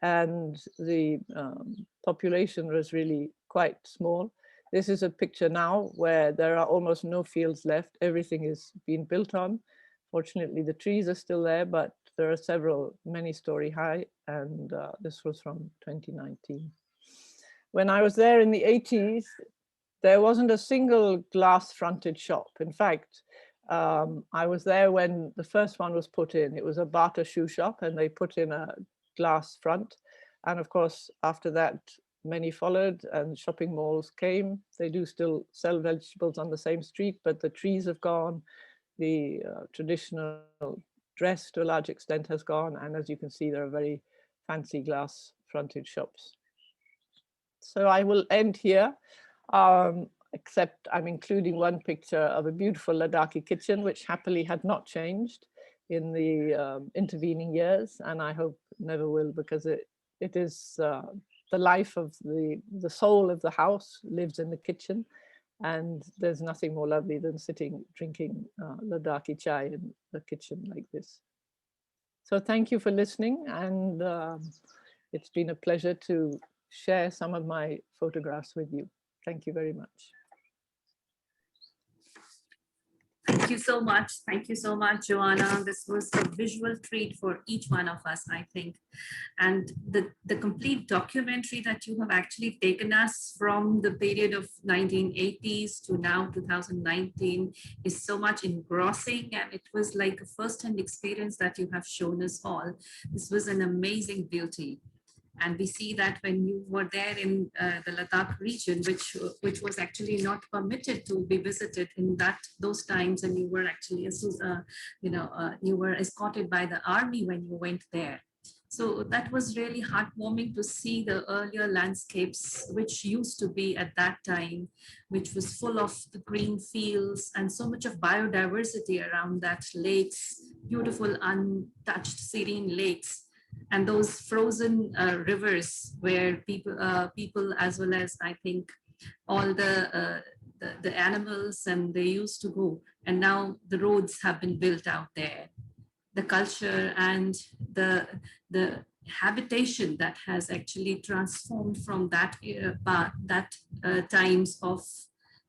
And the population was really quite small. This is a picture now where there are almost no fields left. Everything is being built on. Fortunately, the trees are still there, but there are several many-story high, and this was from 2019. When I was there in the 80s, there wasn't a single glass-fronted shop. In fact, I was there when the first one was put in. It was a Bata shoe shop, and they put in a glass front. And of course, after that, many followed and shopping malls came. They do still sell vegetables on the same street, but the trees have gone. The traditional dress to a large extent has gone. And as you can see, there are very fancy glass fronted shops. So I will end here, except I'm including one picture of a beautiful Ladakhi kitchen, which happily had not changed in the intervening years. And I hope never will, because it is the life of the soul of the house lives in the kitchen. And there's nothing more lovely than sitting, drinking Ladakhi chai in the kitchen like this. So thank you for listening. And it's been a pleasure to share some of my photographs with you. Thank you very much. Thank you so much. Thank you so much, Joanna. This was a visual treat for each one of us, I think. And the complete documentary that you have actually taken us from the period of 1980s to now 2019 is so much engrossing. And it was like a first-hand experience that you have shown us all. This was an amazing beauty. And we see that when you were there in the Ladakh region, which was actually not permitted to be visited in those times, and you were actually, you were escorted by the army when you went there. So that was really heartwarming to see the earlier landscapes, which used to be at that time, which was full of the green fields and so much of biodiversity around that, lakes, beautiful, untouched, serene lakes. And those frozen rivers where people as well as, I think, all the animals, and they used to go. And now the roads have been built out there. The culture and the habitation that has actually transformed from that times of,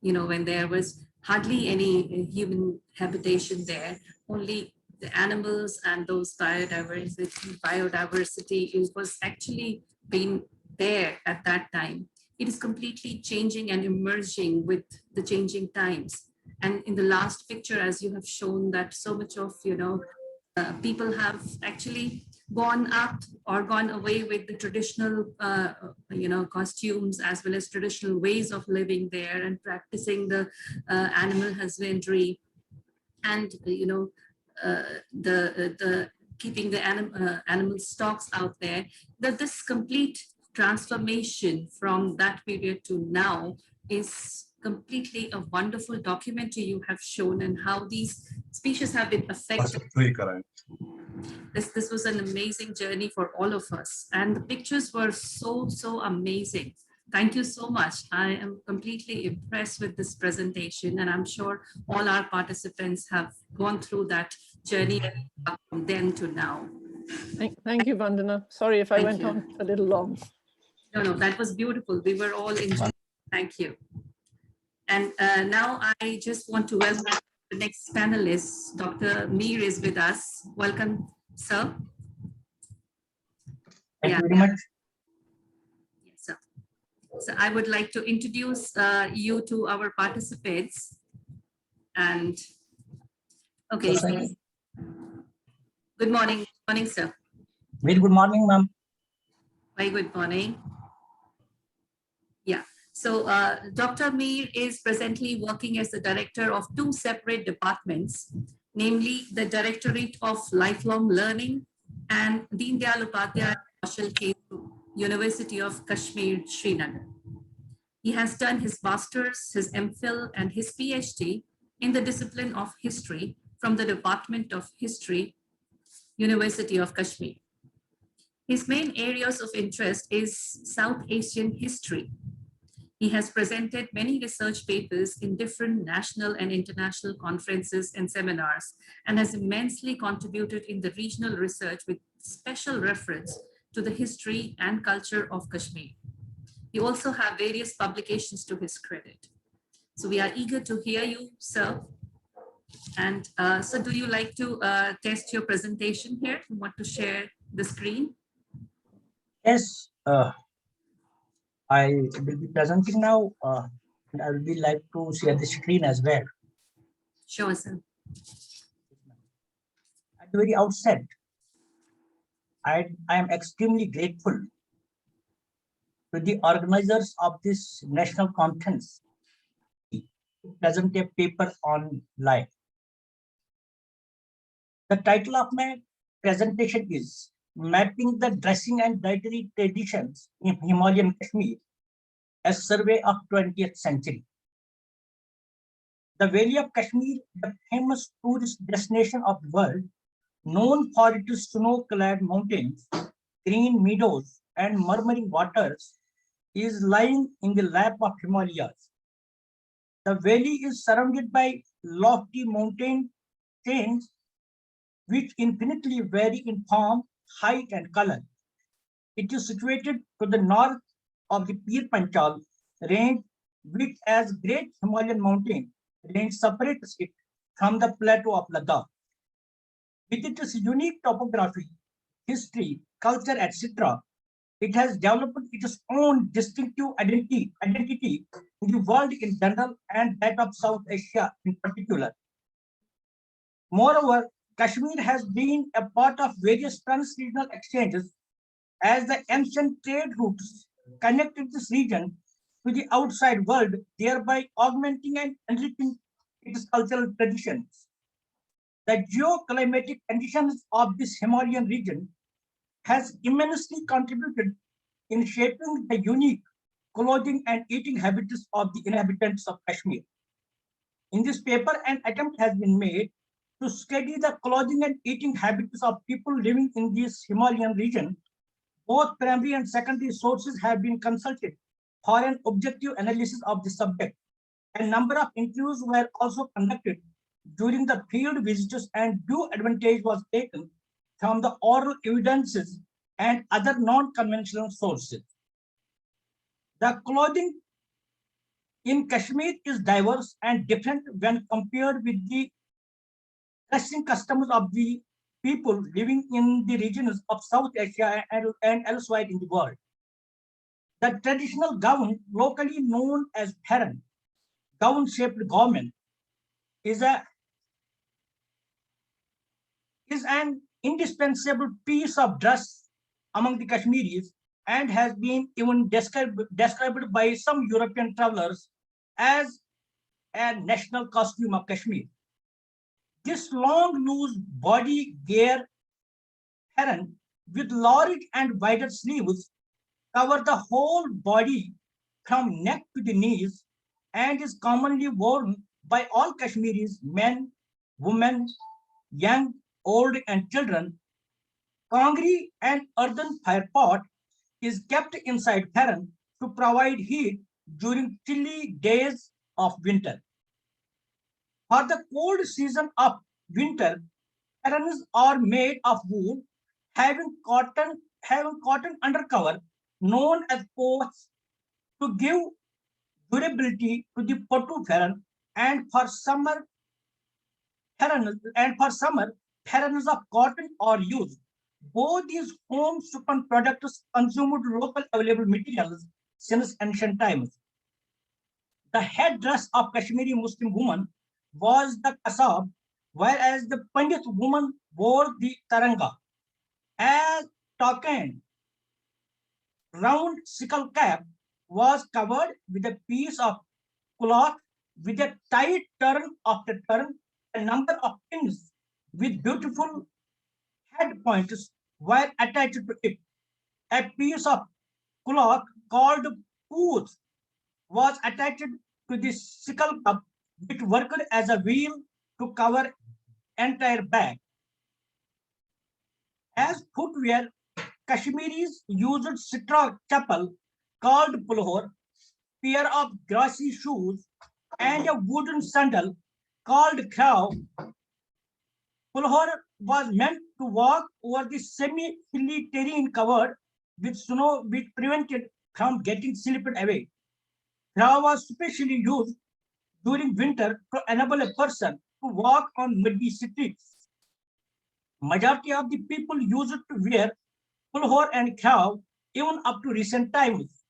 when there was hardly any human habitation there, only the animals and those biodiversity was actually being there at that time. It is completely changing and emerging with the changing times. And in the last picture, as you have shown, that so much of, people have actually gone up or gone away with the traditional, costumes, as well as traditional ways of living there and practicing the animal husbandry. And, the keeping the animal stocks out there, that this complete transformation from that period to now is completely a wonderful documentary you have shown, and how these species have been affected. This was an amazing journey for all of us, and the pictures were so amazing. Thank you so much. I am completely impressed with this presentation, and I'm sure all our participants have gone through that journey from then to now. Thank you, Vandana. Sorry if I Thank went you. on a little long. No, that was beautiful. We were all enjoying. Thank you. And now I just want to welcome the next panelist. Dr. Mir is with us. Welcome, sir. Thank you very much. Yes, sir. So I would like to introduce you to our participants. And okay, good morning. Morning, sir. Very good morning, ma'am. Very good morning. Yeah. So Dr. Mir is presently working as the director of two separate departments, namely the Directorate of Lifelong Learning and Deen Dayal Upadhyaya Kaushal Kendra, University of Kashmir, Srinagar. He has done his master's, his MPhil, and his PhD in the discipline of history from the Department of History, University of Kashmir. His main areas of interest is South Asian history. He has presented many research papers in different national and international conferences and seminars, and has immensely contributed in the regional research with special reference to the history and culture of Kashmir. He also has various publications to his credit. So we are eager to hear you, sir. And so do you like to test your presentation here? You want to share the screen? Yes, I will be presenting now, and I will be like to share the screen as well. Sure, sir. At the very outset, I am extremely grateful to the organizers of this national conference to present a paper on life. The title of my presentation is Mapping the Dressing and Dietary Traditions in Himalayan Kashmir, a survey of 20th century. The Valley of Kashmir, the famous tourist destination of the world, known for its snow-clad mountains, green meadows, and murmuring waters, is lying in the lap of Himalayas. The valley is surrounded by lofty mountain chains which infinitely vary in form, height, and color. It is situated to the north of the Pir Panchal range, which as Great Himalayan Mountain range separates it from the plateau of Ladakh. With its unique topography, history, culture, etc., it has developed its own distinctive identity in the world in general and that of South Asia in particular. Moreover, Kashmir has been a part of various trans-regional exchanges as the ancient trade routes connected this region to the outside world, thereby augmenting and enriching its cultural traditions. The geoclimatic conditions of this Himalayan region has immensely contributed in shaping the unique clothing and eating habits of the inhabitants of Kashmir. In this paper, an attempt has been made to study the clothing and eating habits of people living in this Himalayan region. Both primary and secondary sources have been consulted for an objective analysis of the subject. A number of interviews were also conducted during the field visits, and due advantage was taken from the oral evidences and other non-conventional sources. The clothing in Kashmir is diverse and different when compared with the dressing customs of the people living in the regions of South Asia and elsewhere in the world. The traditional gown, locally known as pharan, gown-shaped garment, is an indispensable piece of dress among the Kashmiris and has been even described by some European travelers as a national costume of Kashmir. This long, loose body gear pharan with large and wider sleeves cover the whole body from neck to the knees and is commonly worn by all Kashmiris, men, women, young, old, and children. Kangri and earthen fire pot is kept inside pharan to provide heat during chilly days of winter. For the cold season of winter, paranus are made of wool having cotton undercover known as coats to give durability to the potu farron, and for summer paranus of cotton are used. Both these homespun products consumed local available materials since ancient times. The headdress of Kashmiri Muslim woman was the kasab, whereas the Pandit woman wore the taranga. As token, round sickle cap was covered with a piece of cloth with a tight turn after turn. A number of pins with beautiful head points were attached to it. A piece of cloth called pooth was attached to the sickle cup, which worked as a wheel to cover entire bag. As footwear, Kashmiris used straw chappal called pulhor, pair of grassy shoes, and a wooden sandal called krav. Pulhor was meant to walk over the semi-hilly terrain covered with snow, which prevented from getting slipped away. Krav was specially used during winter to enable a person to walk on muddy streets. Majority of the people used to wear pulhor and krav even up to recent times.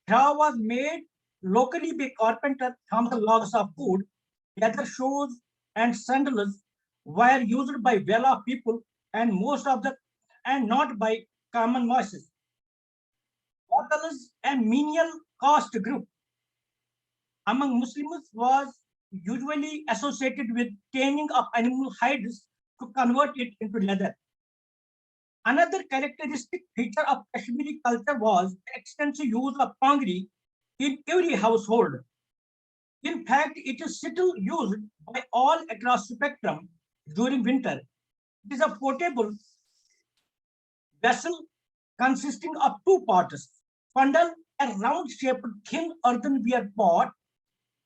Krav was made locally by carpenter from the logs of wood. Leather shoes and sandals were used by well-off people and not by common masses. Waters and menial caste group among Muslims was usually associated with tanning of animal hides to convert it into leather. Another characteristic feature of Kashmiri culture was the extensive use of pangri in every household. In fact, it is still used by all across spectrum during winter. It is a portable vessel consisting of two parts. Pandal, a round-shaped thin earthenware pot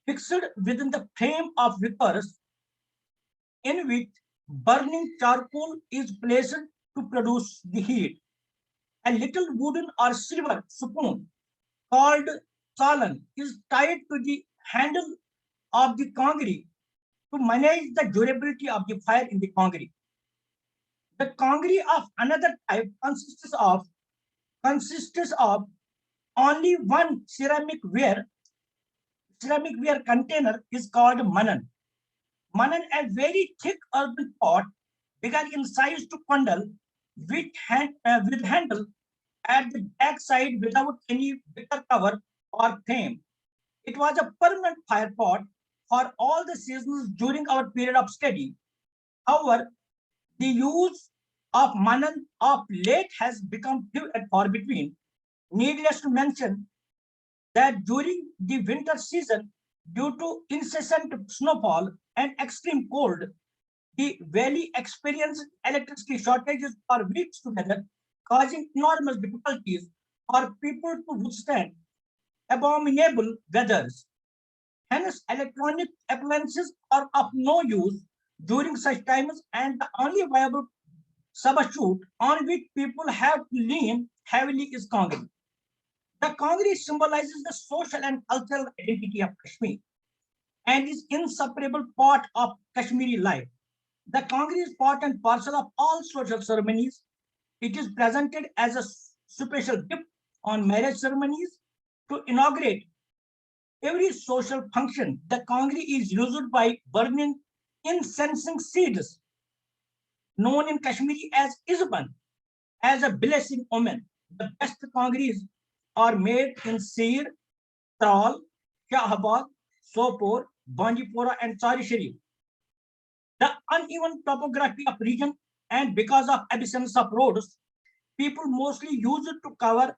fixed within the frame of wickers, in which burning charcoal is placed to produce the heat. A little wooden or silver spoon called salan is tied to the handle of the kangri to manage the durability of the fire in the kangri. The kangri of another type consists of only one ceramic ware container is called manan. Manan, a very thick earthen pot, bigger in size to pandal, with handle at the back side without any wicker cover or frame. It was a permanent fire pot for all the seasons during our period of study. However, the use of manan of late has become few and far between. Needless to mention that during the winter season, due to incessant snowfall and extreme cold, the valley experienced electricity shortages for weeks together, causing enormous difficulties for people to withstand abominable weathers. Hence, electronic appliances are of no use during such times, and the only viable substitute on which people have to lean heavily is Kangri. The Kangri symbolizes the social and cultural identity of Kashmir and is inseparable part of Kashmiri life. The Kangri is part and parcel of all social ceremonies. It is presented as a special gift on marriage ceremonies to inaugurate every social function. The Kangri is used by burning incensing seeds, known in Kashmiri as Izban, as a blessing omen. The best Kangris are made in Sir, Tral, Shahabad, Sopor, Bandipora, and Chari Sharif. The uneven topography of region and because of absence of roads, people mostly use it to cover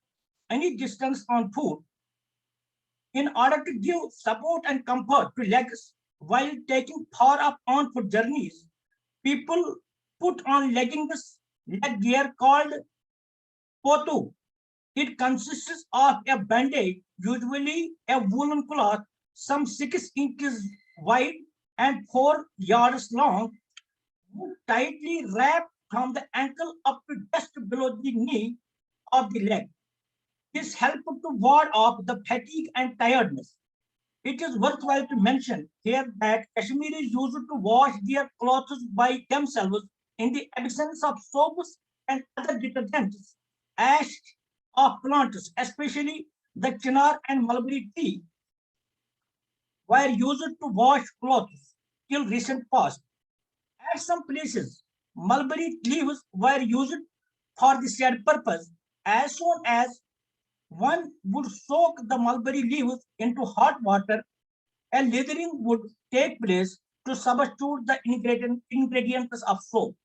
any distance on foot. In order to give support and comfort to legs while taking far up on foot journeys, people put on leg gear called potu. It consists of a bandage, usually a woolen cloth, some 6 inches wide and 4 yards long, tightly wrapped from the ankle up to just below the knee of the leg. This helps to ward off the fatigue and tiredness. It is worthwhile to mention here that Kashmiris used to wash their clothes by themselves in the absence of soaps and other detergents. Ash of plants, especially the chinar and mulberry tea, were used to wash clothes till recent past. At some places, mulberry leaves were used for the said purpose. As soon as one would soak the mulberry leaves into hot water, a lathering would take place to substitute the ingredients of soap.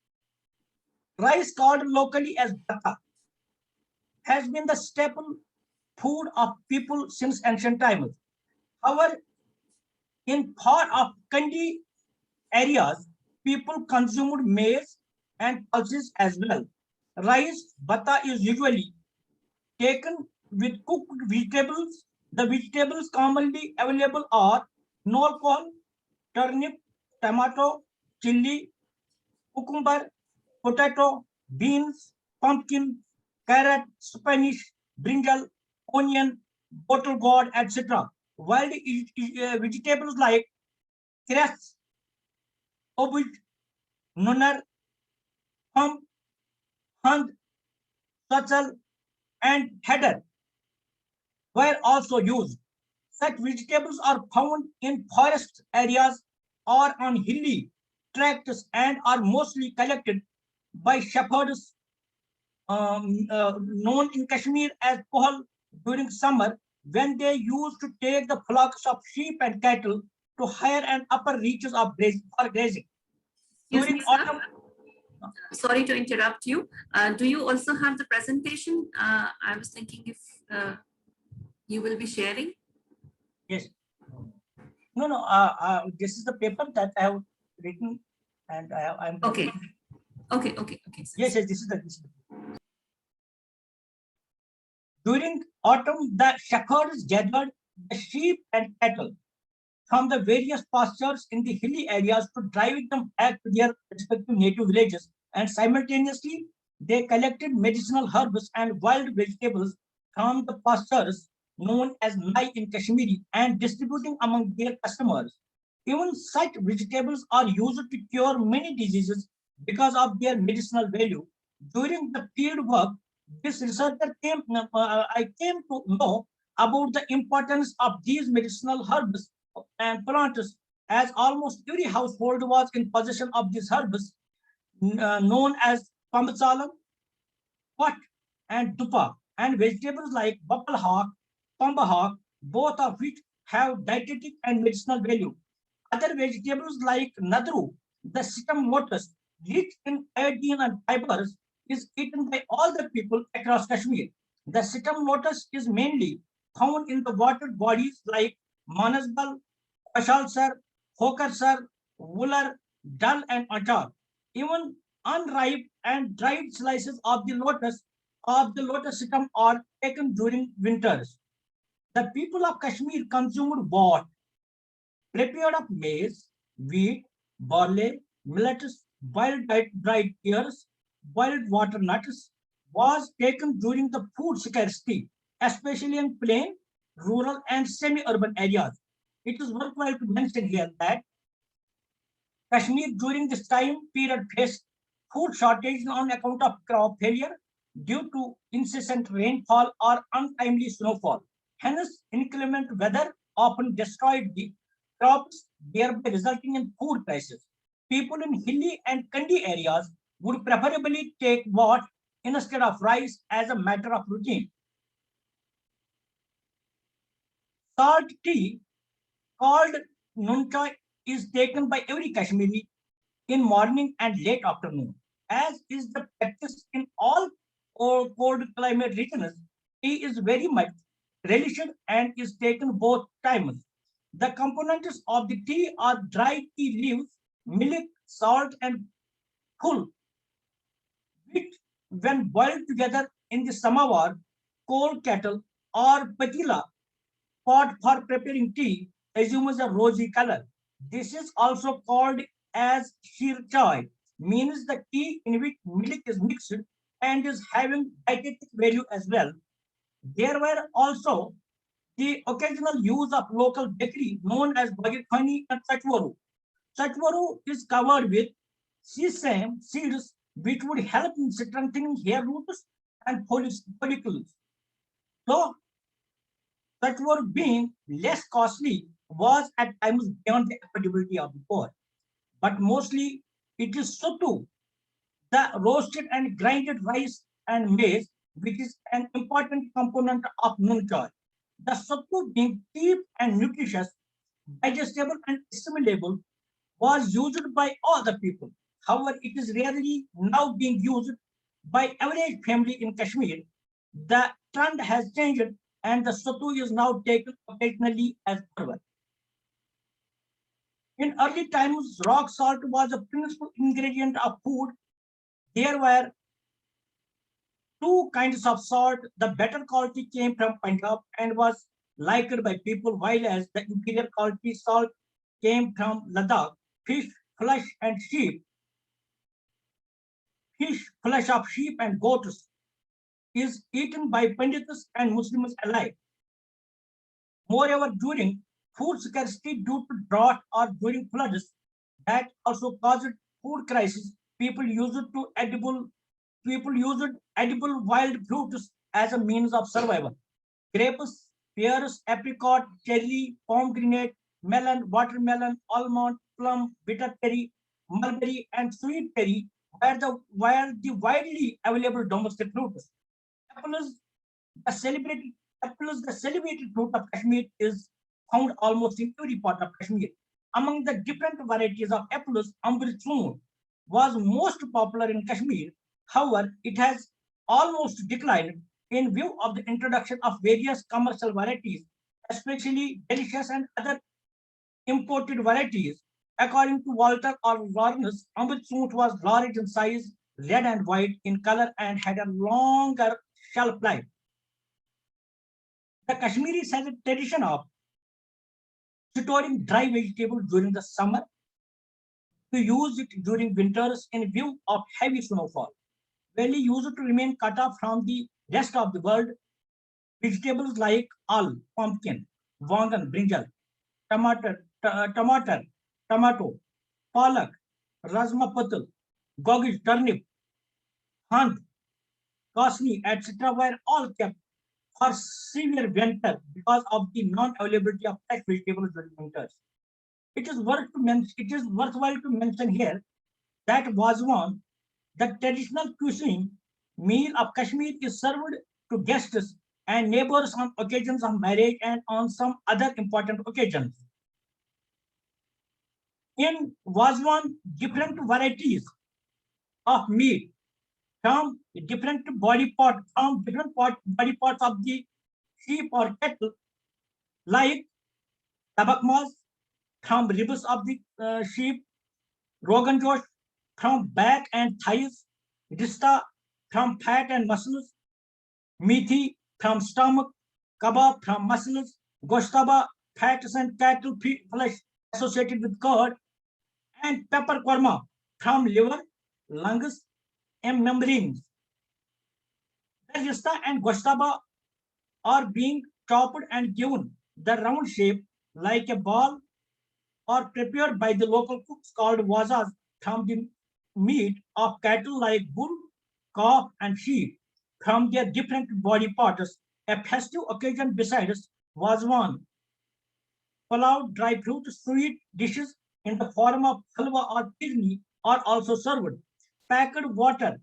Rice, called locally as bata, has been the staple food of people since ancient times. However, in part of Kandi areas, people consumed maize and pulses as well. Rice, bata is usually taken with cooked vegetables. The vegetables commonly available are nor turnip, tomato, chili, cucumber, potato, beans, pumpkin, carrot, spinach, brinjal, onion, bottle gourd, etc. Wild vegetables like cress, obij, nunner, hum, hund, sachal, and header were also used. Such vegetables are found in forest areas or on hilly tracts and are mostly collected by shepherds known in Kashmir as kohal during summer, when they used to take the flocks of sheep and cattle to higher and upper reaches of grazing. Excuse During me, autumn, sir. Sorry to interrupt you. Do you also have the presentation? I was thinking if you will be sharing. yes. No. This is the paper that I have written, and I'm Okay. Okay. Yes, this is the. During autumn, the shepherds gathered the sheep and cattle from the various pastures in the hilly areas to drive them back to their respective native villages, and simultaneously they collected medicinal herbs and wild vegetables from the pastures known as Nai in Kashmiri and distributing among their customers. Even such vegetables are used to cure many diseases because of their medicinal value. During the field work, this researcher I came to know about the importance of these medicinal herbs and plants, as almost every household was in possession of these herbs known as pambasalam, pot, and dupa, and vegetables like buffalo hawk, pamba hawk, both of which have dietetic and medicinal value. Other vegetables like nadru, the sitam lotus, rich in iodine and fibers, is eaten by all the people across Kashmir. The sitam lotus is mainly found in the watered bodies like Manasbal, Kashalsar, Hokarsar, Wooler, Dal, and Achar. Even unripe and dried slices of the lotus sitam are taken during winters. The people of Kashmir consumed what? Prepared of maize, wheat, barley, millets, boiled dried ears, boiled water nuts, was taken during the food scarcity, especially in plain, rural, and semi-urban areas. It is worthwhile to mention here that Kashmir during this time period faced food shortage on account of crop failure due to incessant rainfall or untimely snowfall. Hence, inclement weather often destroyed the crops, thereby resulting in food crisis. People in hilly and kandi areas would preferably take what instead of rice as a matter of routine. Salt tea, called nuncha, is taken by every Kashmiri in morning and late afternoon. As is the practice in all cold climate regions, tea is very much relished and is taken both times. The components of the tea are dried tea leaves, milk, salt, and khul, which, when boiled together in the samovar, coal kettle or patila pot for preparing tea assumes a rosy color. This is also called as sheer chai, means the tea in which milk is mixed and is having dietetic value as well. There were also the occasional use of local bakery known as bagirkhani and sachwaru. Sachwaru is covered with sesame seeds, which would help in strengthening hair roots and follicles. So, sachwaru being less costly was at times beyond the affordability of the poor. But mostly it is sotu, the roasted and grinded rice and maize, which is an important component of noon choy. The sattu being cheap and nutritious, digestible and assimilable, was used by all the people. However, it is rarely now being used by average family in Kashmir. The trend has changed and the sattu is now taken occasionally as herbal. In early times, rock salt was a principal ingredient of food. There were two kinds of salt. The better quality came from Punjab and was liked by people, while as the inferior quality salt came from Ladakh. Fish, flesh, and sheep, fish, flesh of sheep and goats is eaten by Pandits and Muslims alike. Moreover, during food scarcity due to drought or during floods, that also caused food crisis. People used edible wild fruits as a means of survival. Grapes, pears, apricot, cherry, pomegranate, melon, watermelon, almond, plum, bitter cherry, mulberry, and sweet cherry were the widely available domestic fruits. Apple is the celebrated the celebrated fruit of Kashmir is found almost in every part of Kashmir. Among the different varieties of apples, Amritsur was most popular in Kashmir. However, it has almost declined in view of the introduction of various commercial varieties, especially delicious and other imported varieties. According to Walter or Warnes, Amritsur was large in size, red and white in color, and had a longer shelf life. The Kashmiris has a tradition of storing dry vegetables during the summer to use it during winters in view of heavy snowfall. Valley used to remain cut off from the rest of the world. Vegetables like al, pumpkin, wangan, brinjal, tomato, palak, rajma patal, gogish, turnip, hant, kasni, etc. were all kept for severe winter because of the non-availability of fresh vegetables during winters. It is worthwhile to mention here that wazwan, the traditional cuisine meal of Kashmir, is served to guests and neighbors on occasions of marriage and on some other important occasions. In wazwan, different varieties of meat from different body parts body parts of the sheep or cattle, like tabakmas from ribs of the sheep, rogan josh from back and thighs, rista from fat and muscles, methi from stomach, kebab from muscles, goshtaba, fats and cattle flesh associated with curd, and pepper korma from liver, lungs, and membranes. The rista and goshtaba are being chopped and given the round shape like a ball, or prepared by the local cooks called wazas from the meat of cattle like bull, calf, and sheep from their different body parts. A festive occasion besides wazwan, pulao, dry fruit, sweet dishes in the form of halwa or pirni are also served. Packed water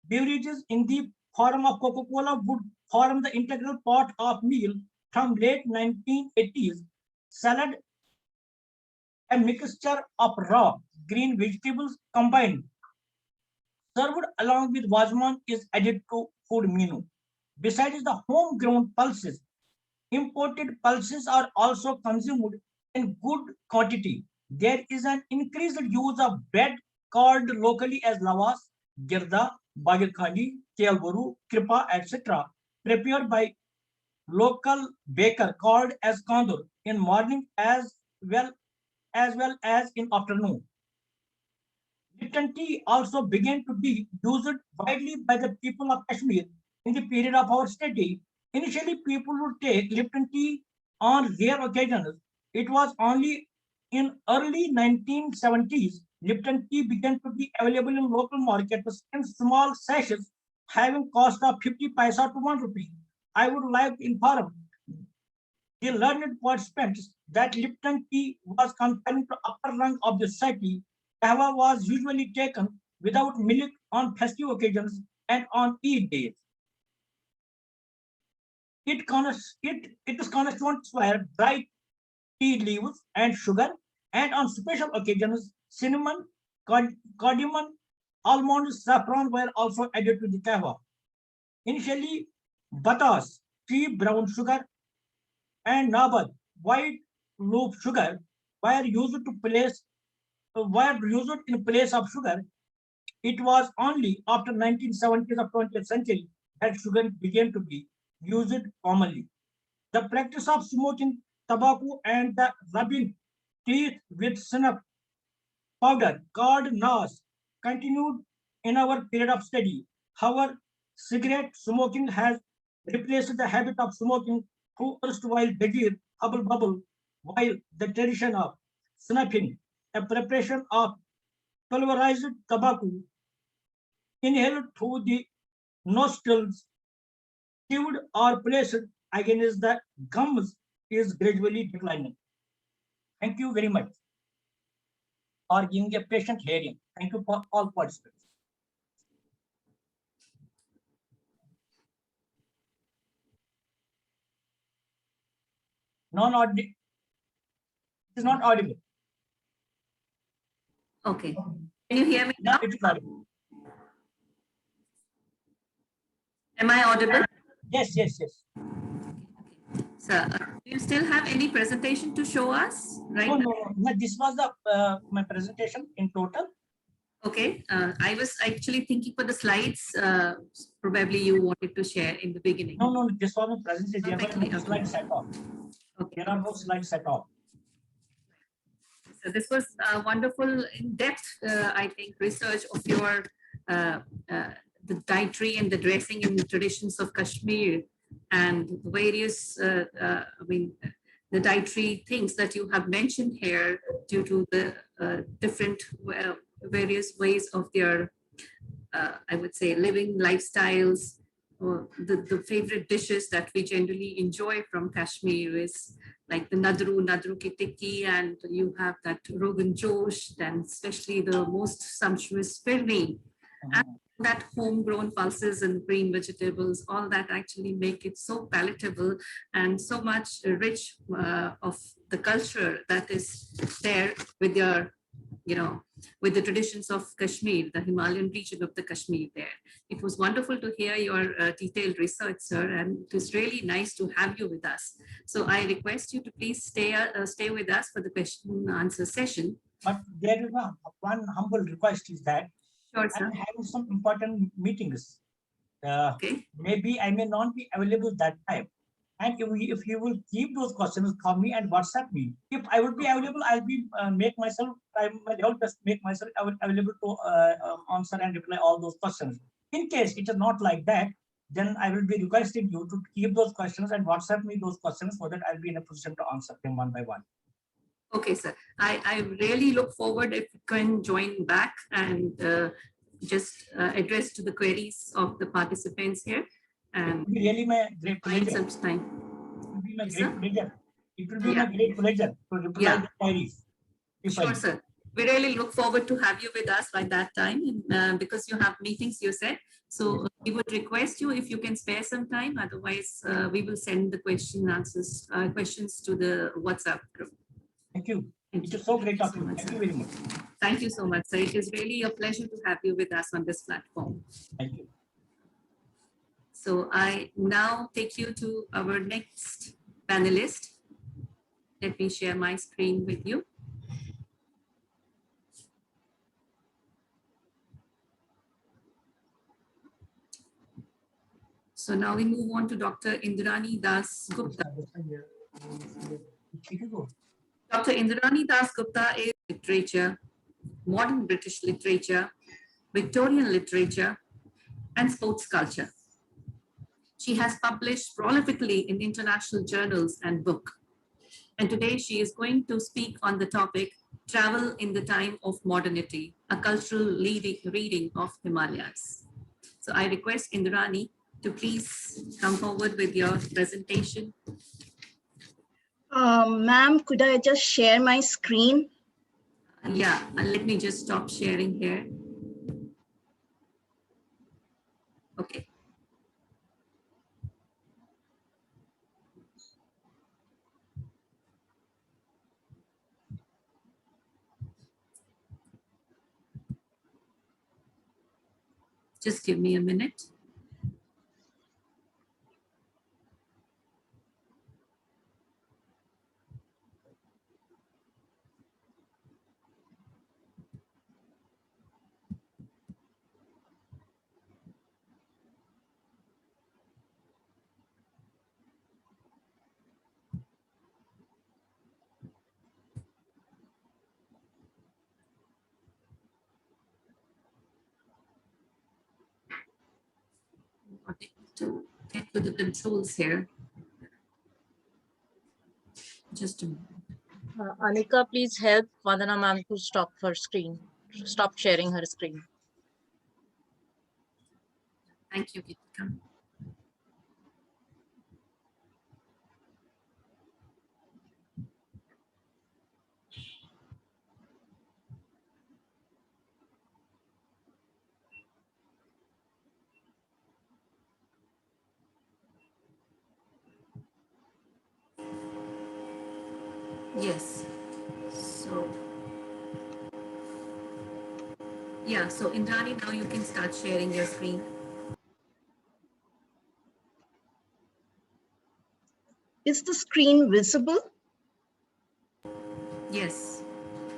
beverages in the form of Coca-Cola would form the integral part of meal from late 1980s. Salad, a mixture of raw green vegetables combined, served along with wazwan, is added to food menu. Besides the homegrown pulses, imported pulses are also consumed in good quantity. There is an increased use of bread called locally as lawas, girda, bagirkhani, kelburu, kripa, etc. prepared by local baker called as kandur in morning well as in afternoon. Lipton tea also began to be used widely by the people of Kashmir in the period of our study. Initially, people would take Lipton tea on rare occasions. It was only in early 1970s Lipton tea began to be available in local markets in small sachets having cost of 50 paisa to 1 rupee. I would like to inform the learned participants that Lipton tea was confined to upper rung of the society. Kahwa was usually taken without milk on festive occasions and on Eid days. Its constituents were dried tea leaves and sugar, and on special occasions, cinnamon, cardamom, almonds, saffron were also added to the kahwa. Initially, batas, tea brown sugar, and nabad, white loaf sugar, were used to place were used in place of sugar. It was only after 1970s of 20th century that sugar began to be used commonly. The practice of smoking tobacco and the rubbing teeth with snuff powder called nas continued in our period of study. However, cigarette smoking has replaced the habit of smoking through erstwhile Bajir hubble bubble, while the tradition of snuffing, a preparation of pulverized tobacco inhaled through the nostrils, chewed or placed against the gums is gradually declining. Thank you very much for giving a patient hearing. Thank you for all participants. Non-audible. It is not audible. Okay. Can you hear me Now now? it is audible. Am I audible? Yes, yes, yes. Sir, do you still have any presentation to show us right No, now? no, no, no. This was the my presentation in total. Okay. I was actually thinking for the slides, probably you wanted to share in the beginning. No, no, this was my presentation. There were Perfectly, no okay. slides at all. Okay. There are no slides at all. So this was wonderful, in-depth, I think, research of your the dietary and the dressing and the traditions of Kashmir and the various, the dietary things that you have mentioned here due to the different various ways of their, I would say, living lifestyles. Or the favorite dishes that we generally enjoy from Kashmir is like the nadru ki tikki, and you have that rogan josh, and especially the most sumptuous firni, and that homegrown pulses and green vegetables, all that actually make it so palatable and so much rich of the culture that is there with your, with the traditions of Kashmir, the Himalayan region of the Kashmir there. It was wonderful to hear your detailed research, sir, and it was really nice to have you with us. So I request you to please stay with us for the question and answer session. But there is one humble request is that Sure, sir. I'm having some important meetings. Okay. Maybe I may not be available that time. And if you will keep those questions, call me and WhatsApp me. If I would be available, I'll be I will just make myself available to answer and reply all those questions. In case it is not like that, then I will be requesting you to keep those questions and WhatsApp me those questions so that I'll be in a position to answer them one by one. Okay, sir. I really look forward if you can join back and just address to the queries of the participants here. And it will be really my great pleasure. Some time. It will be my Yes, great sir? pleasure. It will be my great pleasure to reply the queries. Sure, sir. We really look forward to have you with us by that time, because you have meetings, you said. So we would request you if you can spare some time. Otherwise, we will send the questions to the WhatsApp group. Thank you. Thank It you. is so great Thank talking. you so much, Thank sir. you very much. Thank you so much, sir. It is really a pleasure to have you with us on this platform. Thank you. So I now take you to our next panelist. Let me share my screen with you. So now we move on to Dr. Indrani Dasgupta. Dr. Indrani Dasgupta is literature, modern British literature, Victorian literature, and sports culture. She has published prolifically in international journals and books. And today she is going to speak on the topic, Travel in the Time of Modernity, a cultural reading of Himalayas. So I request Indrani to please come forward with your presentation. Ma'am, could I just share my screen? Yeah, and let me just stop sharing here. Okay. Just give me a minute. To get to the controls here. Just a moment. Anika, please help Vandana ma'am to stop her screen, stop sharing her screen. Thank you, Gitika. Yes. So, yeah, so Indrani, now you can start sharing your screen. Is the screen visible? Yes.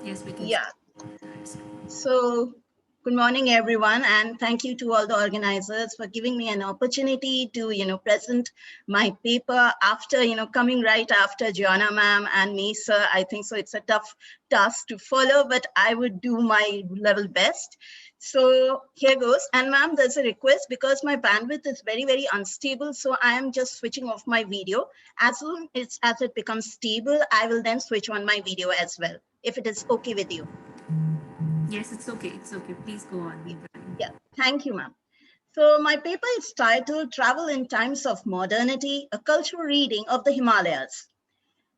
Yes, we can. Yeah. So, good morning, everyone, and thank you to all the organizers for giving me an opportunity to, present my paper after, coming right after Joanna ma'am and me, sir. I think so. It's a tough task to follow, but I would do my level best. So here goes. And ma'am, there's a request because my bandwidth is very, very unstable. So I am just switching off my video. As soon as it becomes stable, I will then switch on my video as well, if it is okay with you. Yes, it's okay. It's okay. Please go on, Indrani. Yeah, thank you, ma'am. So my paper is titled Travel in Times of Modernity, a cultural reading of the Himalayas.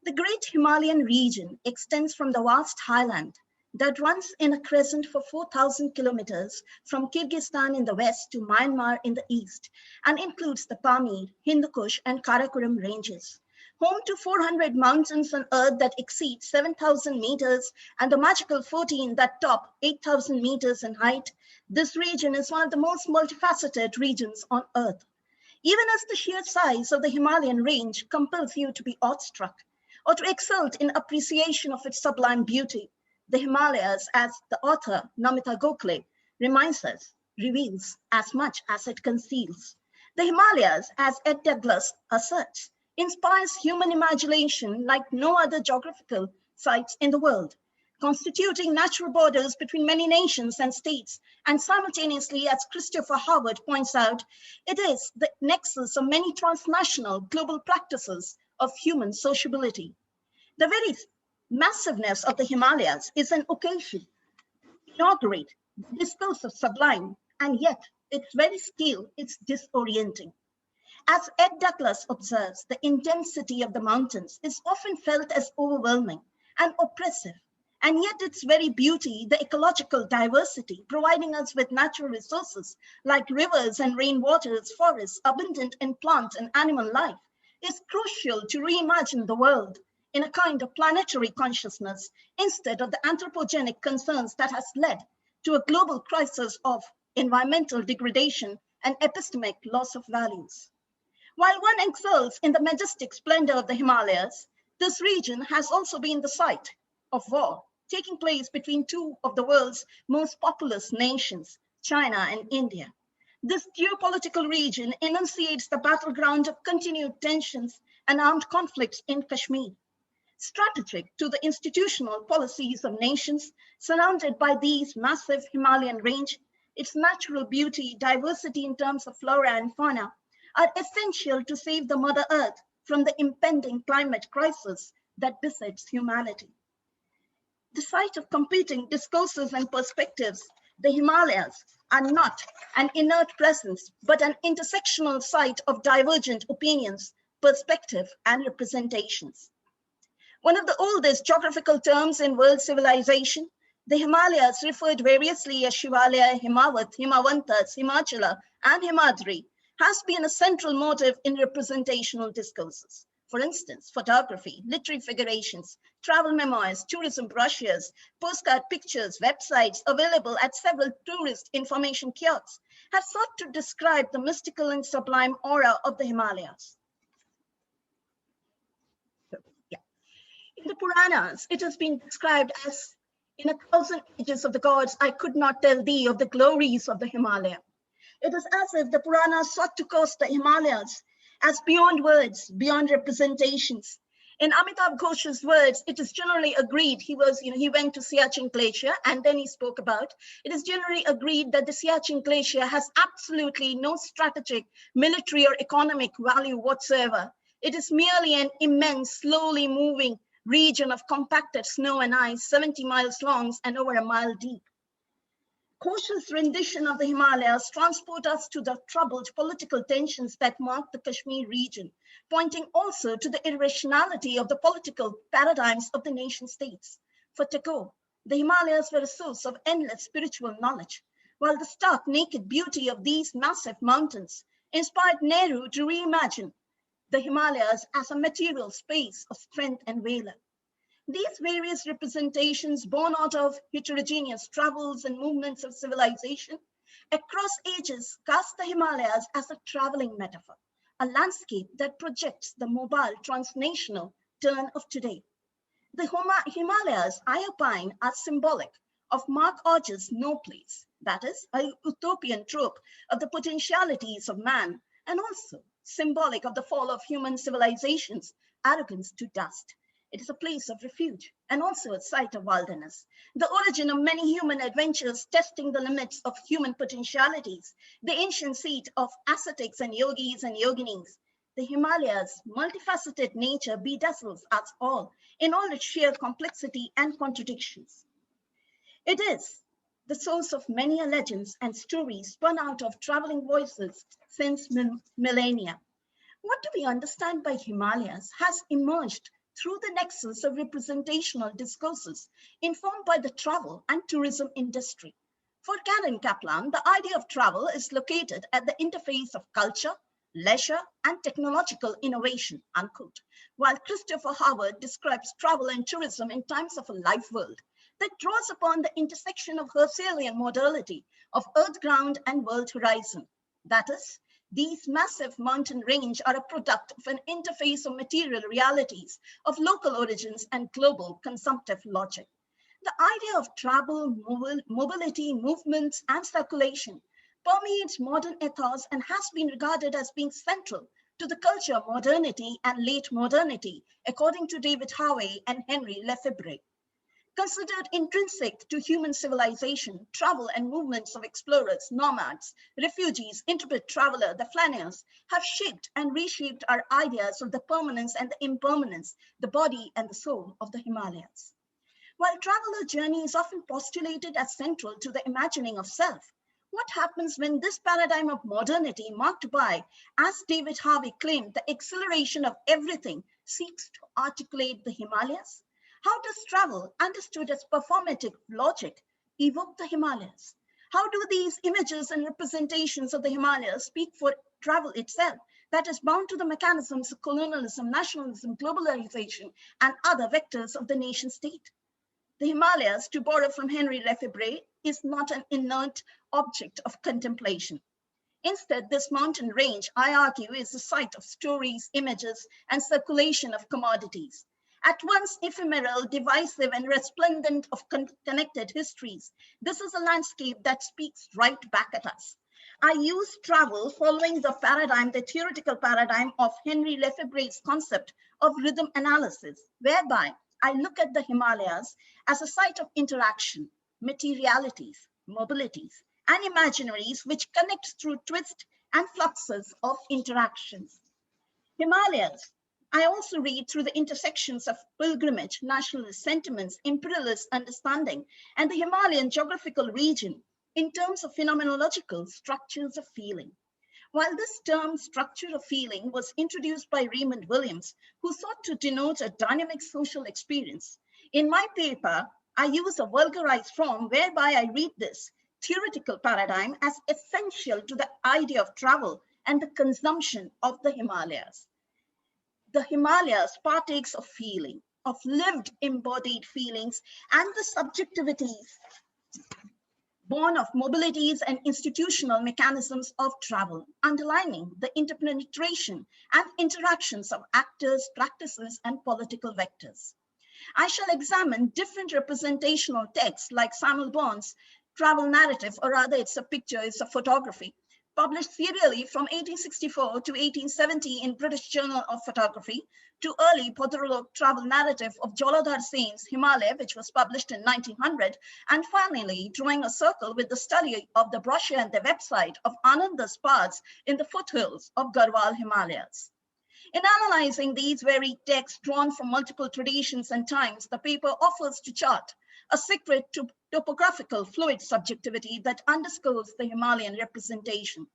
The great Himalayan region extends from the vast highland that runs in a crescent for 4,000 kilometers from Kyrgyzstan in the west to Myanmar in the east, and includes the Pamir, Hindu Kush, and Karakoram ranges. Home to 400 mountains on earth that exceed 7,000 meters and the magical 14 that top 8,000 meters in height, this region is one of the most multifaceted regions on earth. Even as the sheer size of the Himalayan range compels you to be awestruck or to exult in appreciation of its sublime beauty, the Himalayas, as the author Namita Gokhale reminds us, reveals as much as it conceals. The Himalayas, as Ed Douglas asserts, inspires human imagination like no other geographical sites in the world, constituting natural borders between many nations and states, and simultaneously, as Christopher Howard points out, it is the nexus of many transnational global practices of human sociability. The very massiveness of the Himalayas is an occasion to inaugurate the discourse of sublime, and yet its very scale is disorienting. As Ed Douglas observes, the intensity of the mountains is often felt as overwhelming and oppressive, and yet its very beauty, the ecological diversity, providing us with natural resources like rivers and rainwaters, forests, abundant in plant and animal life, is crucial to reimagine the world in a kind of planetary consciousness instead of the anthropogenic concerns that has led to a global crisis of environmental degradation and epistemic loss of values. While one exults in the majestic splendor of the Himalayas, this region has also been the site of war taking place between two of the world's most populous nations, China and India. This geopolitical region enunciates the battleground of continued tensions and armed conflicts in Kashmir. Strategic to the institutional policies of nations surrounded by these massive Himalayan range, its natural beauty, diversity in terms of flora and fauna are essential to save the Mother Earth from the impending climate crisis that besets humanity. The site of competing discourses and perspectives, the Himalayas are not an inert presence, but an intersectional site of divergent opinions, perspective, and representations. One of the oldest geographical terms in world civilization, the Himalayas, referred variously as Shivalaya, Himawat, Himavantas, Himachala, and Himadri, has been a central motive in representational discourses. For instance, photography, literary figurations, travel memoirs, tourism brochures, postcard pictures, websites available at several tourist information kiosks have sought to describe the mystical and sublime aura of the Himalayas. In the Puranas, it has been described as, in 1,000 pages of the gods, I could not tell thee of the glories of the Himalaya. It is as if the Puranas sought to cast the Himalayas as beyond words, beyond representations. In Amitabh Ghosh's words, it is generally agreed, he went to Siachen Glacier and then he spoke about, it is generally agreed that the Siachen Glacier has absolutely no strategic, military or economic value whatsoever. It is merely an immense, slowly moving region of compacted snow and ice, 70 miles long and over a mile deep. Ghosh's rendition of the Himalayas transport us to the troubled political tensions that mark the Kashmir region, pointing also to the irrationality of the political paradigms of the nation states. For Tagore, the Himalayas were a source of endless spiritual knowledge, while the stark naked beauty of these massive mountains inspired Nehru to reimagine the Himalayas as a material space of strength and valor. These various representations born out of heterogeneous travels and movements of civilization across ages cast the Himalayas as a traveling metaphor, a landscape that projects the mobile transnational turn of today. The Himalayas I opine are symbolic of Mark August's no place, that is, a utopian trope of the potentialities of man, and also symbolic of the fall of human civilization's arrogance to dust. It is a place of refuge and also a site of wilderness, the origin of many human adventures testing the limits of human potentialities, the ancient seat of ascetics and yogis and yoginis. The Himalayas' multifaceted nature bedazzles us all in all its sheer complexity and contradictions. It is the source of many legends and stories spun out of traveling voices since millennia. What do we understand by Himalayas has emerged through the nexus of representational discourses informed by the travel and tourism industry. For Karen Kaplan, the idea of travel is located at the interface of culture, leisure, and technological innovation, unquote, while Christopher Howard describes travel and tourism in times of a life world that draws upon the intersection of Herschelian modality of earth ground and world horizon. That is, these massive mountain range are a product of an interface of material realities of local origins and global consumptive logic. The idea of travel, mobility, movements, and circulation permeates modern ethos and has been regarded as being central to the culture of modernity and late modernity, according to David Harvey and Henry Lefebvre. Considered intrinsic to human civilization, travel and movements of explorers, nomads, refugees, intrepid traveler, the flaneurs, have shaped and reshaped our ideas of the permanence and the impermanence, the body and the soul of the Himalayas. While traveler journey is often postulated as central to the imagining of self, what happens when this paradigm of modernity marked by, as David Harvey claimed, the acceleration of everything seeks to articulate the Himalayas? How does travel, understood as performative logic, evoke the Himalayas? How do these images and representations of the Himalayas speak for travel itself that is bound to the mechanisms of colonialism, nationalism, globalization, and other vectors of the nation state? The Himalayas, to borrow from Henry Lefebvre, is not an inert object of contemplation. Instead, this mountain range, I argue, is the site of stories, images, and circulation of commodities. At once ephemeral, divisive, and resplendent of connected histories, this is a landscape that speaks right back at us. I use travel following the paradigm, the theoretical paradigm of Henry Lefebvre's concept of rhythm analysis, whereby I look at the Himalayas as a site of interaction, materialities, mobilities, and imaginaries which connect through twists and fluxes of interactions. Himalayas, I also read through the intersections of pilgrimage, nationalist sentiments, imperialist understanding, and the Himalayan geographical region in terms of phenomenological structures of feeling. While this term structure of feeling was introduced by Raymond Williams, who sought to denote a dynamic social experience, in my paper, I use a vulgarized form whereby I read this theoretical paradigm as essential to the idea of travel and the consumption of the Himalayas. The Himalayas partakes of feeling, of lived embodied feelings, and the subjectivities born of mobilities and institutional mechanisms of travel, underlining the interpenetration and interactions of actors, practices, and political vectors. I shall examine different representational texts like Samuel Bond's travel narrative, or rather it's a picture, it's a photography, published serially from 1864 to 1870 in British Journal of Photography, to early Podrolog travel narrative of Joladhar Sen's Himalaya, which was published in 1900, and finally drawing a circle with the study of the brochure and the website of Ananda's paths in the foothills of Garhwal Himalayas. In analyzing these varied texts drawn from multiple traditions and times, the paper offers to chart a secret to topographical fluid subjectivity that underscores the Himalayan representation.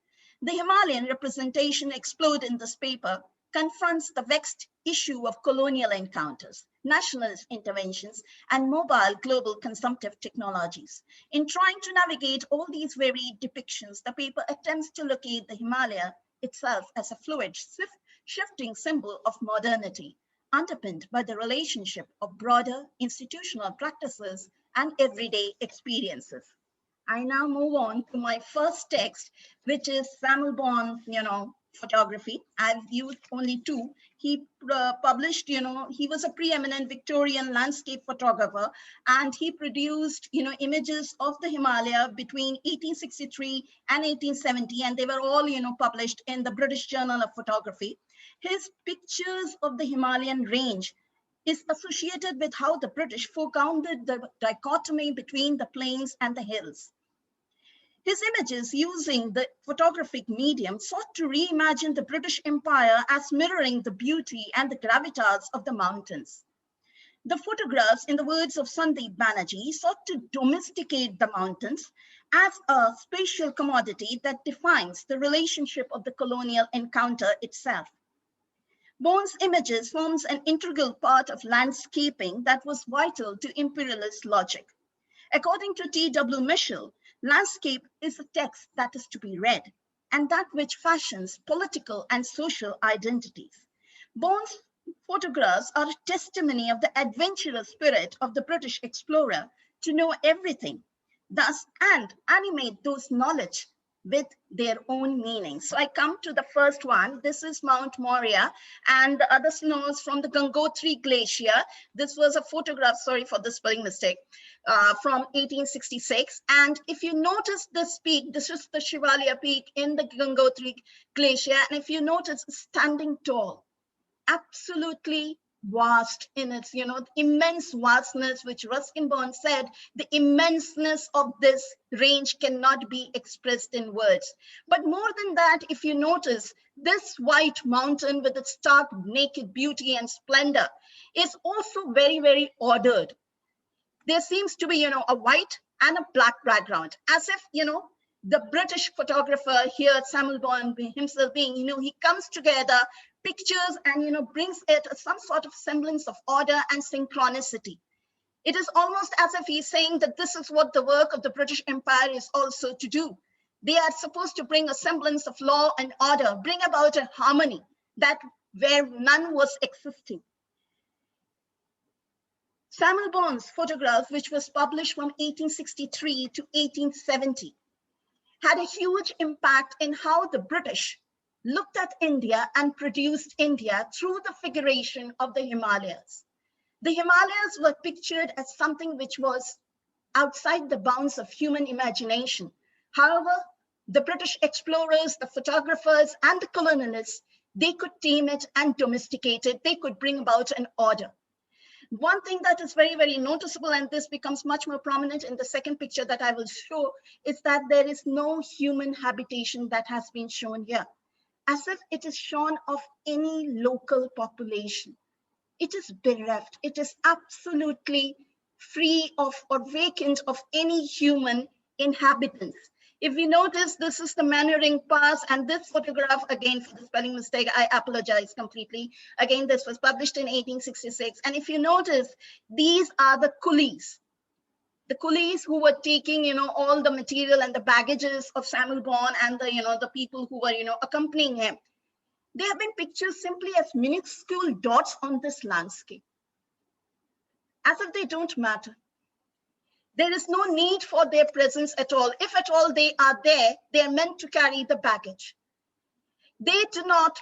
The Himalayan representation explored in this paper confronts the vexed issue of colonial encounters, nationalist interventions, and mobile global consumptive technologies. In trying to navigate all these varied depictions, the paper attempts to locate the Himalaya itself as a fluid, shifting symbol of modernity, underpinned by the relationship of broader institutional practices and everyday experiences. I now move on to my first text, which is Samuel Bond's, photography. I've used only two. He published, he was a preeminent Victorian landscape photographer, and he produced, images of the Himalaya between 1863 and 1870, and they were all, published in the British Journal of Photography. His pictures of the Himalayan range is associated with how the British foregrounded the dichotomy between the plains and the hills. His images using the photographic medium sought to reimagine the British Empire as mirroring the beauty and the gravitas of the mountains. The photographs, in the words of Sandeep Banerjee, sought to domesticate the mountains as a spatial commodity that defines the relationship of the colonial encounter itself. Bond's images forms an integral part of landscaping that was vital to imperialist logic. According to T.W. Mitchell, landscape is a text that is to be read, and that which fashions political and social identities. Bond's photographs are a testimony of the adventurous spirit of the British explorer to know everything, thus, and animate those knowledge with their own meaning. So I come to the first one. This is Mount Moria and the other snows from the Gangotri Glacier. This was a photograph, sorry for the spelling mistake, from 1866. And if you notice this peak, this is the Shivalaya peak in the Gangotri Glacier. And if you notice, standing tall, absolutely vast in its, immense vastness, which Ruskin Bond said, the immenseness of this range cannot be expressed in words. But more than that, if you notice, this white mountain with its stark naked beauty and splendor is also very, very ordered. There seems to be, a white and a black background, as if, the British photographer here, Samuel Bond himself being, he comes together, pictures and, brings it some sort of semblance of order and synchronicity. It is almost as if he's saying that this is what the work of the British Empire is also to do. They are supposed to bring a semblance of law and order, bring about a harmony that where none was existing. Samuel Bond's photograph, which was published from 1863 to 1870, had a huge impact in how the British looked at India and produced India through the figuration of the Himalayas. The Himalayas were pictured as something which was outside the bounds of human imagination. However, the British explorers, the photographers, and the colonialists, they could tame it and domesticate it. They could bring about an order. One thing that is very, very noticeable, and this becomes much more prominent in the second picture that I will show, is that there is no human habitation that has been shown here, as if it is shown of any local population. It is bereft. It is absolutely free of or vacant of any human inhabitants. If we notice, this is the Mannering Pass, and this photograph, again, for the spelling mistake, I apologize completely. Again, this was published in 1866. And if you notice, these are the coolies. The coolies who were taking, all the material and the baggages of Samuel Bond and the people who were, accompanying him. They have been pictured simply as minuscule dots on this landscape, as if they don't matter. There is no need for their presence at all. If at all they are there, they are meant to carry the baggage. They do not,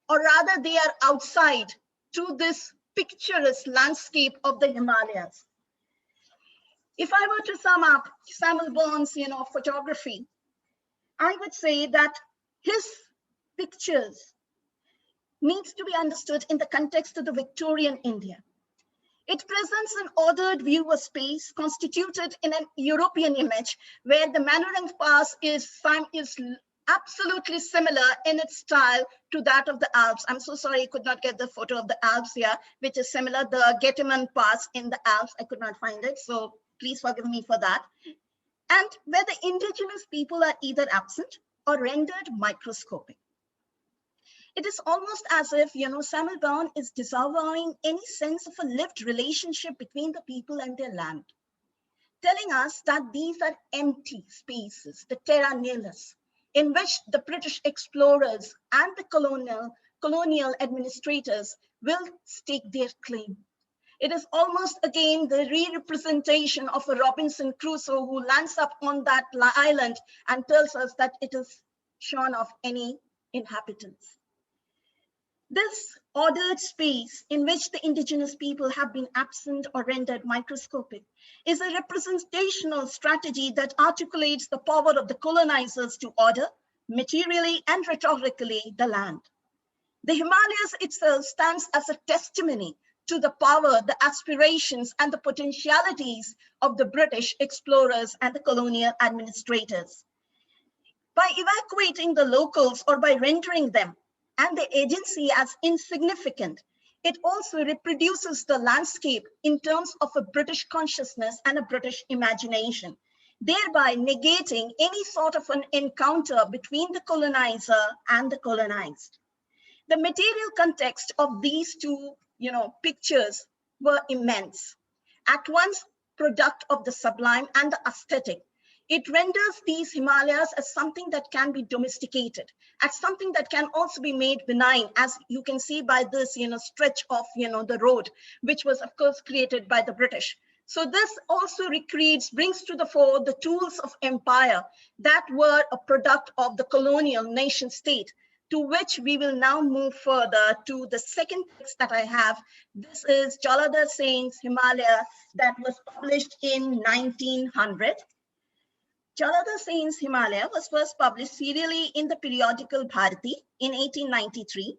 or rather they are outside to this picturesque landscape of the Himalayas. If I were to sum up Samuel Bond's, photography, I would say that his pictures needs to be understood in the context of the Victorian India. It presents an ordered view of space constituted in an European image where the Mannering Pass is absolutely similar in its style to that of the Alps. I'm so sorry I could not get the photo of the Alps here, which is similar. The Getiman Pass in the Alps, I could not find it, so please forgive me for that. And where the indigenous people are either absent or rendered microscopic. It is almost as if, Samuel Bond is disavowing any sense of a lived relationship between the people and their land, telling us that these are empty spaces, the terra nullius, in which the British explorers and the colonial administrators will stake their claim. It is almost again the re-representation of a Robinson Crusoe who lands up on that island and tells us that it is shorn of any inhabitants. This ordered space in which the indigenous people have been absent or rendered microscopic is a representational strategy that articulates the power of the colonizers to order, materially and rhetorically, the land. The Himalayas itself stands as a testimony to the power, the aspirations, and the potentialities of the British explorers and the colonial administrators. By evacuating the locals or by rendering them and the agency as insignificant, it also reproduces the landscape in terms of a British consciousness and a British imagination, thereby negating any sort of an encounter between the colonizer and the colonized. The material context of these two, pictures were immense. At once product of the sublime and the aesthetic, it renders these Himalayas as something that can be domesticated, as something that can also be made benign, as you can see by this, stretch of, the road, which was of course created by the British. So this also brings to the fore the tools of empire that were a product of the colonial nation state, to which we will now move further to the second text that I have. This is Jalada Sain's Himalaya that was published in 1900. Jalada Sain's Himalaya was first published serially in the periodical Bharati in 1893.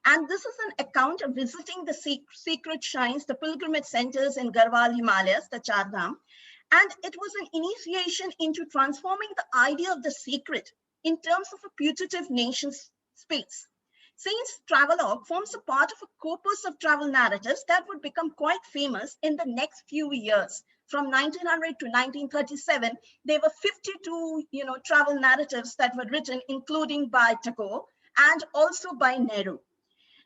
And this is an account of visiting the sacred shrines, the pilgrimage centers in Garhwal Himalayas, the Char Dham. And it was an initiation into transforming the idea of the sacred in terms of a putative nation's space. Saint's travelogue forms a part of a corpus of travel narratives that would become quite famous in the next few years. From 1900 to 1937, there were 52, travel narratives that were written, including by Tagore and also by Nehru.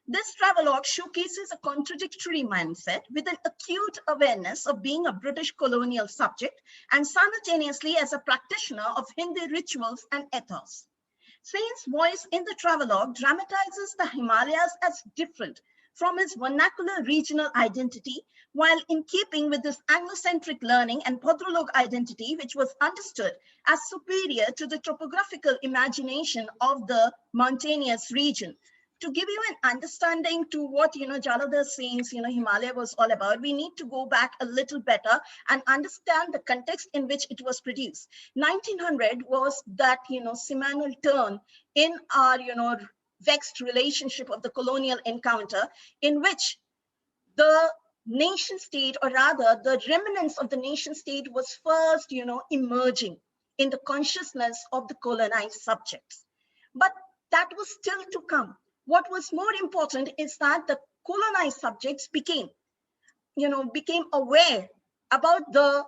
This travelogue showcases a contradictory mindset with an acute awareness of being a British colonial subject and simultaneously as a practitioner of Hindu rituals and ethos. Saint's voice in the travelogue dramatizes the Himalayas as different from his vernacular regional identity, while in keeping with this Anglocentric learning and Bhadralok identity, which was understood as superior to the topographical imagination of the mountainous region. To give you an understanding to what, Jalada Singh's, Himalaya was all about, we need to go back a little better and understand the context in which it was produced. 1900 was that, seminal turn in our, vexed relationship of the colonial encounter, in which the nation state, or rather the remnants of the nation state, was first, emerging in the consciousness of the colonized subjects. But that was still to come. What was more important is that the colonized subjects became aware about the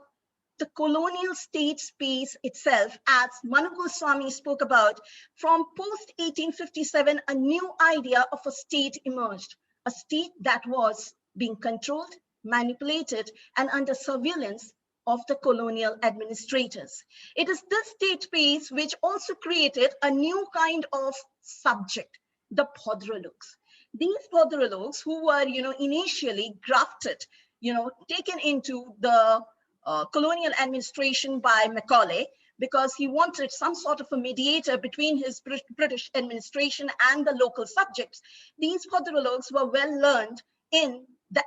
colonial state space itself, as Manu Goswami spoke about. From post 1857, a new idea of a state emerged, a state that was being controlled, manipulated, and under surveillance of the colonial administrators. It is this state space which also created a new kind of subject, the Podrologs. These Podrologs, who were, initially grafted, taken into the colonial administration by Macaulay, because he wanted some sort of a mediator between his British administration and the local subjects. These Podrologs were well learned in the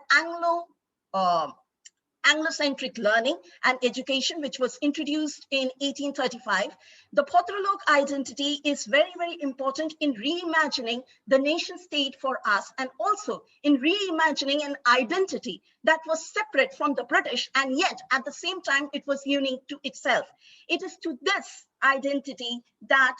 Anglo-centric learning and education, which was introduced in 1835. The Podrolog identity is very, very important in reimagining the nation state for us, and also in reimagining an identity that was separate from the British, and yet at the same time it was unique to itself. It is to this identity that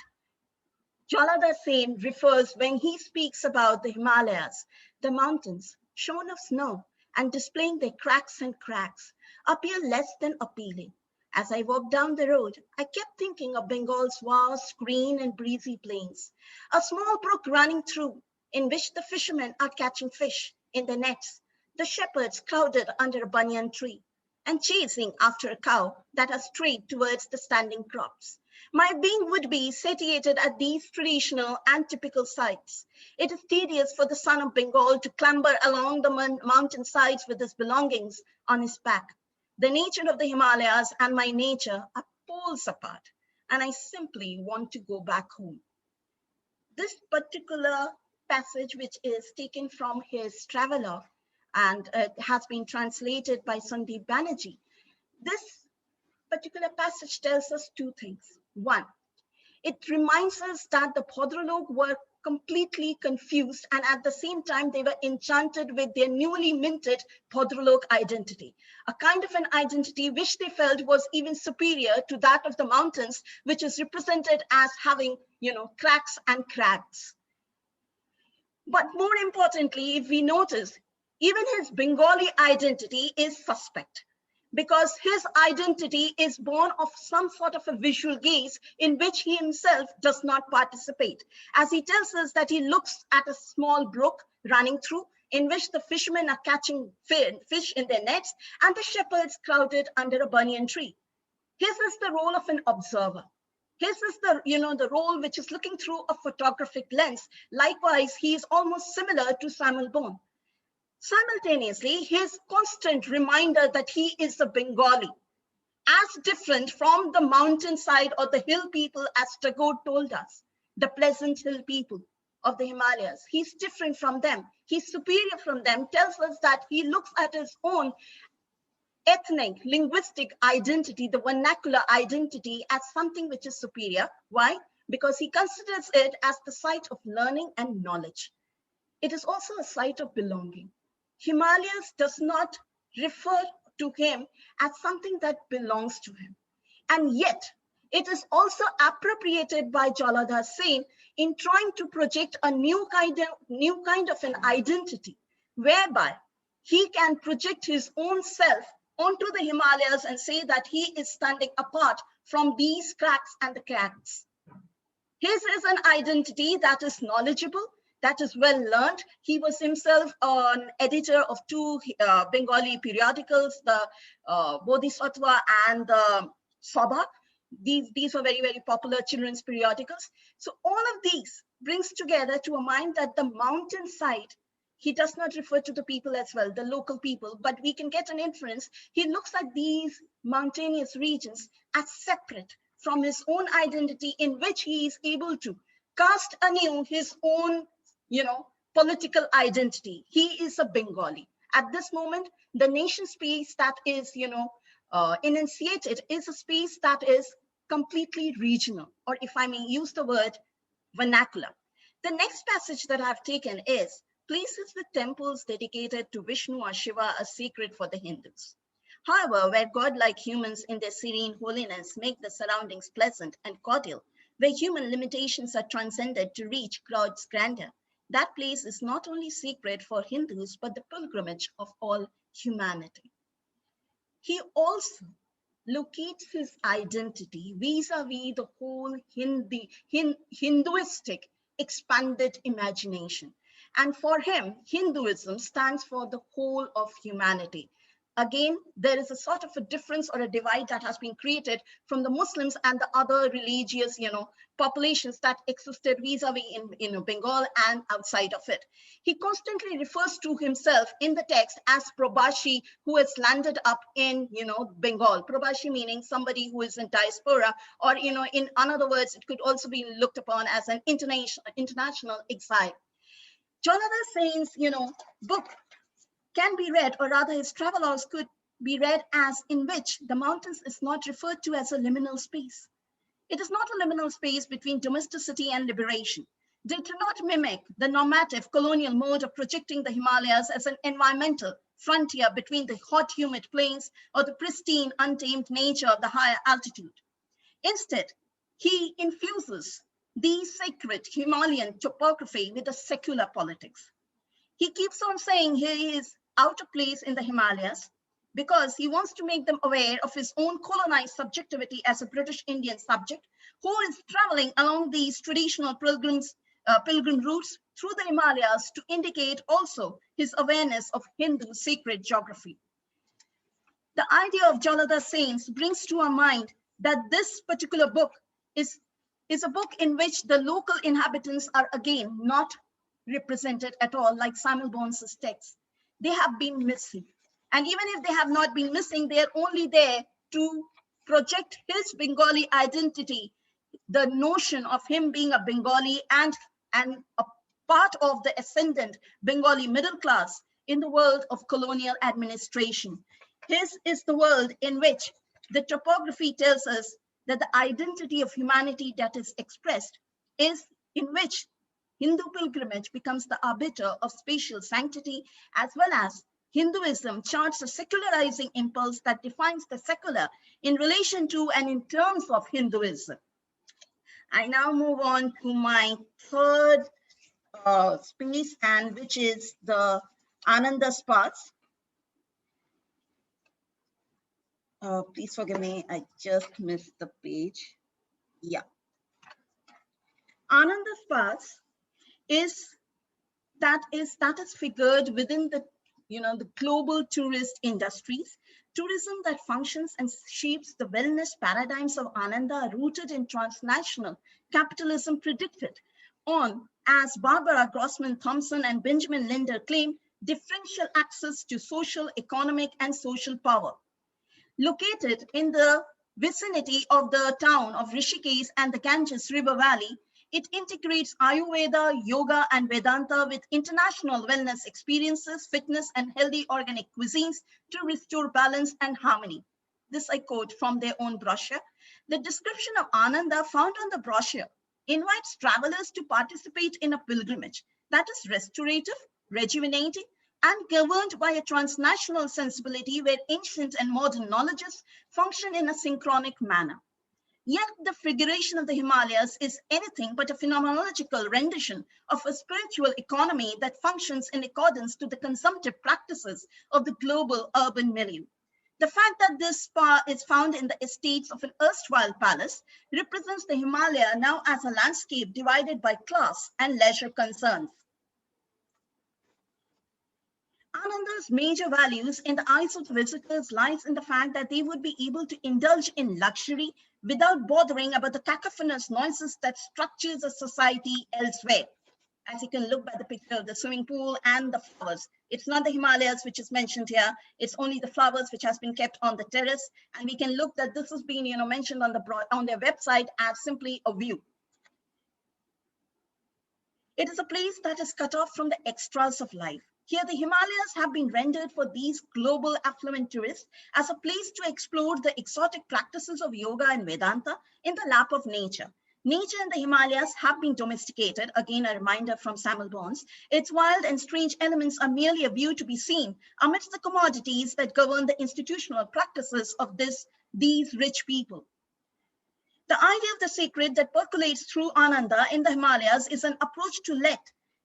Jalada Sen refers when he speaks about the Himalayas, the mountains shorn of snow and displaying their cracks and cracks, appear less than appealing. As I walked down the road, I kept thinking of Bengal's vast, green and breezy plains, a small brook running through, in which the fishermen are catching fish in their nets, the shepherds crowded under a banyan tree, and chasing after a cow that has strayed towards the standing crops. My being would be satiated at these traditional and typical sights. It is tedious for the son of Bengal to clamber along the mountain sides with his belongings on his back. The nature of the Himalayas and my nature are poles apart, and I simply want to go back home. This particular passage, which is taken from his travelogue and has been translated by Sandeep Banerjee, this particular passage tells us two things. One, it reminds us that the Podrolog were completely confused, and at the same time they were enchanted with their newly minted Podrolog identity, a kind of an identity which they felt was even superior to that of the mountains, which is represented as having, cracks and crags. But more importantly, if we notice, even his Bengali identity is suspect, because his identity is born of some sort of a visual gaze in which he himself does not participate. As he tells us that he looks at a small brook running through, in which the fishermen are catching fish in their nets and the shepherds crowded under a banyan tree. His is the role of an observer. His is the role which is looking through a photographic lens. Likewise, he is almost similar to Samuel Bone. Simultaneously, his constant reminder that he is a Bengali, as different from the mountainside or the hill people as Tagore told us, the pleasant hill people of the Himalayas. He's different from them. He's superior from them, tells us that he looks at his own ethnic, linguistic identity, the vernacular identity, as something which is superior. Why? Because he considers it as the site of learning and knowledge. It is also a site of belonging. Himalayas does not refer to him as something that belongs to him. And yet, it is also appropriated by Jalada Sen in trying to project a new kind of an identity, whereby he can project his own self onto the Himalayas and say that he is standing apart from these cracks and the cracks. His is an identity that is knowledgeable, that is well learned. He was himself an editor of two Bengali periodicals, the Bodhisattva and the Sabha. These were very, very popular children's periodicals. So all of these brings together to a mind that the mountainside, he does not refer to the people as well, the local people, but we can get an inference. He looks at these mountainous regions as separate from his own identity, in which he is able to cast anew his own political identity. He is a Bengali. At this moment, the nation space that is, enunciated is a space that is completely regional, or if I may use the word, vernacular. The next passage that I've taken is, places with temples dedicated to Vishnu or Shiva are sacred for the Hindus. However, where godlike humans in their serene holiness make the surroundings pleasant and cordial, where human limitations are transcended to reach God's grandeur, that place is not only sacred for Hindus, but the pilgrimage of all humanity. He also locates his identity vis-a-vis the whole Hinduistic expanded imagination. And for him, Hinduism stands for the whole of humanity. Again, there is a sort of a difference or a divide that has been created from the Muslims and the other religious, populations that existed vis-a-vis in Bengal and outside of it. He constantly refers to himself in the text as Prabashi, who has landed up in, Bengal. Prabashi meaning somebody who is in diaspora, or, in other words, it could also be looked upon as an international exile. Jonathan Saint's, book can be read, or rather his travelogues could be read as in which the mountains is not referred to as a liminal space. It is not a liminal space between domesticity and liberation. They do not mimic the normative colonial mode of projecting the Himalayas as an environmental frontier between the hot, humid plains or the pristine, untamed nature of the higher altitude. Instead, he infuses the sacred Himalayan topography with a secular politics. He keeps on saying he is out of place in the Himalayas because he wants to make them aware of his own colonized subjectivity as a British Indian subject who is traveling along these traditional pilgrim routes through the Himalayas to indicate also his awareness of Hindu sacred geography. The idea of Jalada Saints brings to our mind that this particular book is a book in which the local inhabitants are again not represented at all, like Samuel Bonds' text. They have been missing. And even if they have not been missing, they are only there to project his Bengali identity, the notion of him being a Bengali and a part of the ascendant Bengali middle class in the world of colonial administration. His is the world in which the topography tells us that the identity of humanity that is expressed is in which Hindu pilgrimage becomes the arbiter of spatial sanctity, as well as Hinduism charts a secularizing impulse that defines the secular in relation to and in terms of Hinduism. I now move on to my third space, and which is the Ananda Spas. Please forgive me, I just missed the page. Yeah. Ananda Spas that is figured within the the global tourist industries. Tourism that functions and shapes the wellness paradigms of Ananda are rooted in transnational capitalism predicted on, as Barbara Grossman Thompson and Benjamin Linder claim, differential access to social, economic, and social power. Located in the vicinity of the town of Rishikesh and the Ganges River Valley, it integrates Ayurveda, yoga, and Vedanta with international wellness experiences, fitness, and healthy organic cuisines to restore balance and harmony. This I quote from their own brochure. The description of Ananda found on the brochure invites travelers to participate in a pilgrimage that is restorative, rejuvenating, and governed by a transnational sensibility where ancient and modern knowledges function in a synchronic manner. Yet the figuration of the Himalayas is anything but a phenomenological rendition of a spiritual economy that functions in accordance to the consumptive practices of the global urban milieu. The fact that this spa is found in the estates of an erstwhile palace represents the Himalaya now as a landscape divided by class and leisure concerns. Ananda's major values in the eyes of the visitors lies in the fact that they would be able to indulge in luxury without bothering about the cacophonous noises that structures a society elsewhere. As you can look by the picture of the swimming pool and the flowers. It's not the Himalayas which is mentioned here. It's only the flowers which has been kept on the terrace. And we can look that this has been mentioned on their website as simply a view. It is a place that is cut off from the extras of life. Here, the Himalayas have been rendered for these global affluent tourists as a place to explore the exotic practices of yoga and Vedanta in the lap of nature. Nature in the Himalayas have been domesticated, again a reminder from Samuel Bonds. Its wild and strange elements are merely a view to be seen amidst the commodities that govern the institutional practices of these rich people. The idea of the sacred that percolates through Ananda in the Himalayas is an approach to let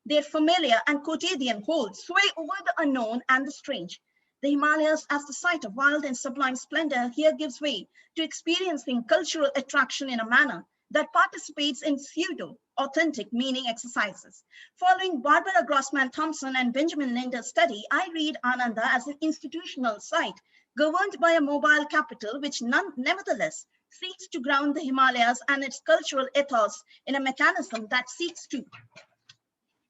their familiar and quotidian hold sway over the unknown and the strange. The Himalayas, as the site of wild and sublime splendor, here gives way to experiencing cultural attraction in a manner that participates in pseudo-authentic meaning exercises. Following Barbara Grossman-Thompson and Benjamin Linder's study, I read Ananda as an institutional site governed by a mobile capital which nevertheless seeks to ground the Himalayas and its cultural ethos in a mechanism that seeks to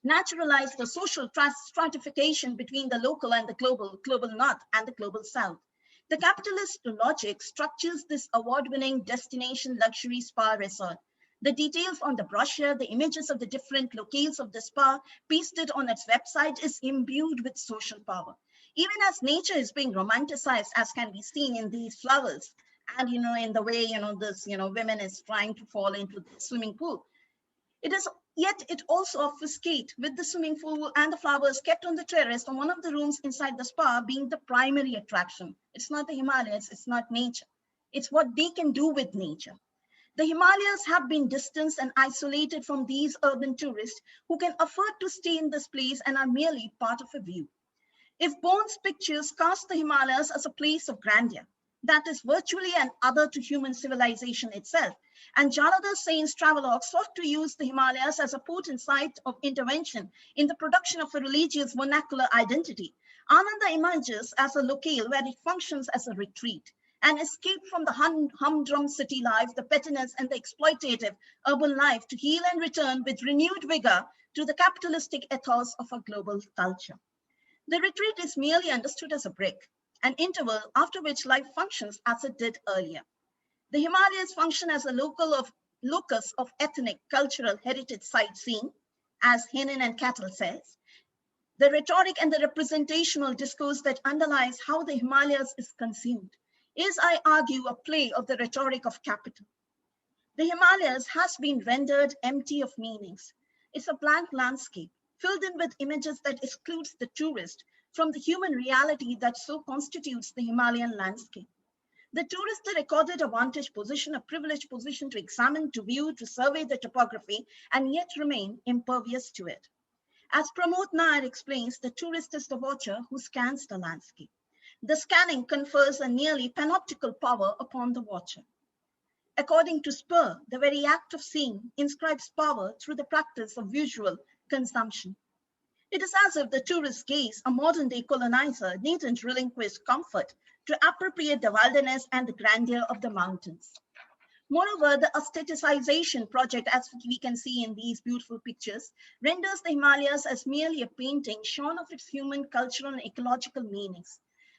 naturalize the social stratification between the local and the global north and the global south. The capitalist logic structures this award-winning destination luxury spa resort. The details on the brochure, the images of the different locales of the spa pasted on its website is imbued with social power. Even as nature is being romanticized, as can be seen in these flowers, and in the way this women is trying to fall into the swimming pool, yet it also obfuscates with the swimming pool and the flowers kept on the terrace on one of the rooms inside the spa being the primary attraction. It's not the Himalayas, it's not nature, it's what they can do with nature. The Himalayas have been distanced and isolated from these urban tourists who can afford to stay in this place and are merely part of a view. If Bones' pictures cast the Himalayas as a place of grandeur, that is virtually an other to human civilization itself, and Jaladhar Sain's travelogue sought to use the Himalayas as a potent site of intervention in the production of a religious vernacular identity, Ananda emerges as a locale where it functions as a retreat, an escape from the humdrum city life, the pettiness and the exploitative urban life to heal and return with renewed vigor to the capitalistic ethos of a global culture. The retreat is merely understood as a break, an interval after which life functions as it did earlier. The Himalayas function as a locus of ethnic, cultural heritage sightseeing, as Henin and Cattle says. The rhetoric and the representational discourse that underlies how the Himalayas is consumed is, I argue, a play of the rhetoric of capital. The Himalayas has been rendered empty of meanings. It's a blank landscape, filled in with images that excludes the tourist from the human reality that so constitutes the Himalayan landscape. The tourist recorded a vantage position, a privileged position to examine, to view, to survey the topography, and yet remain impervious to it. As Pramod Nair explains, the tourist is the watcher who scans the landscape. The scanning confers a nearly panoptical power upon the watcher. According to Spur, the very act of seeing inscribes power through the practice of visual consumption. It is as if the tourist's gaze, a modern-day colonizer, needn't relinquish comfort to appropriate the wilderness and the grandeur of the mountains. Moreover, the aestheticization project, as we can see in these beautiful pictures, renders the Himalayas as merely a painting shorn of its human, cultural, and ecological meanings.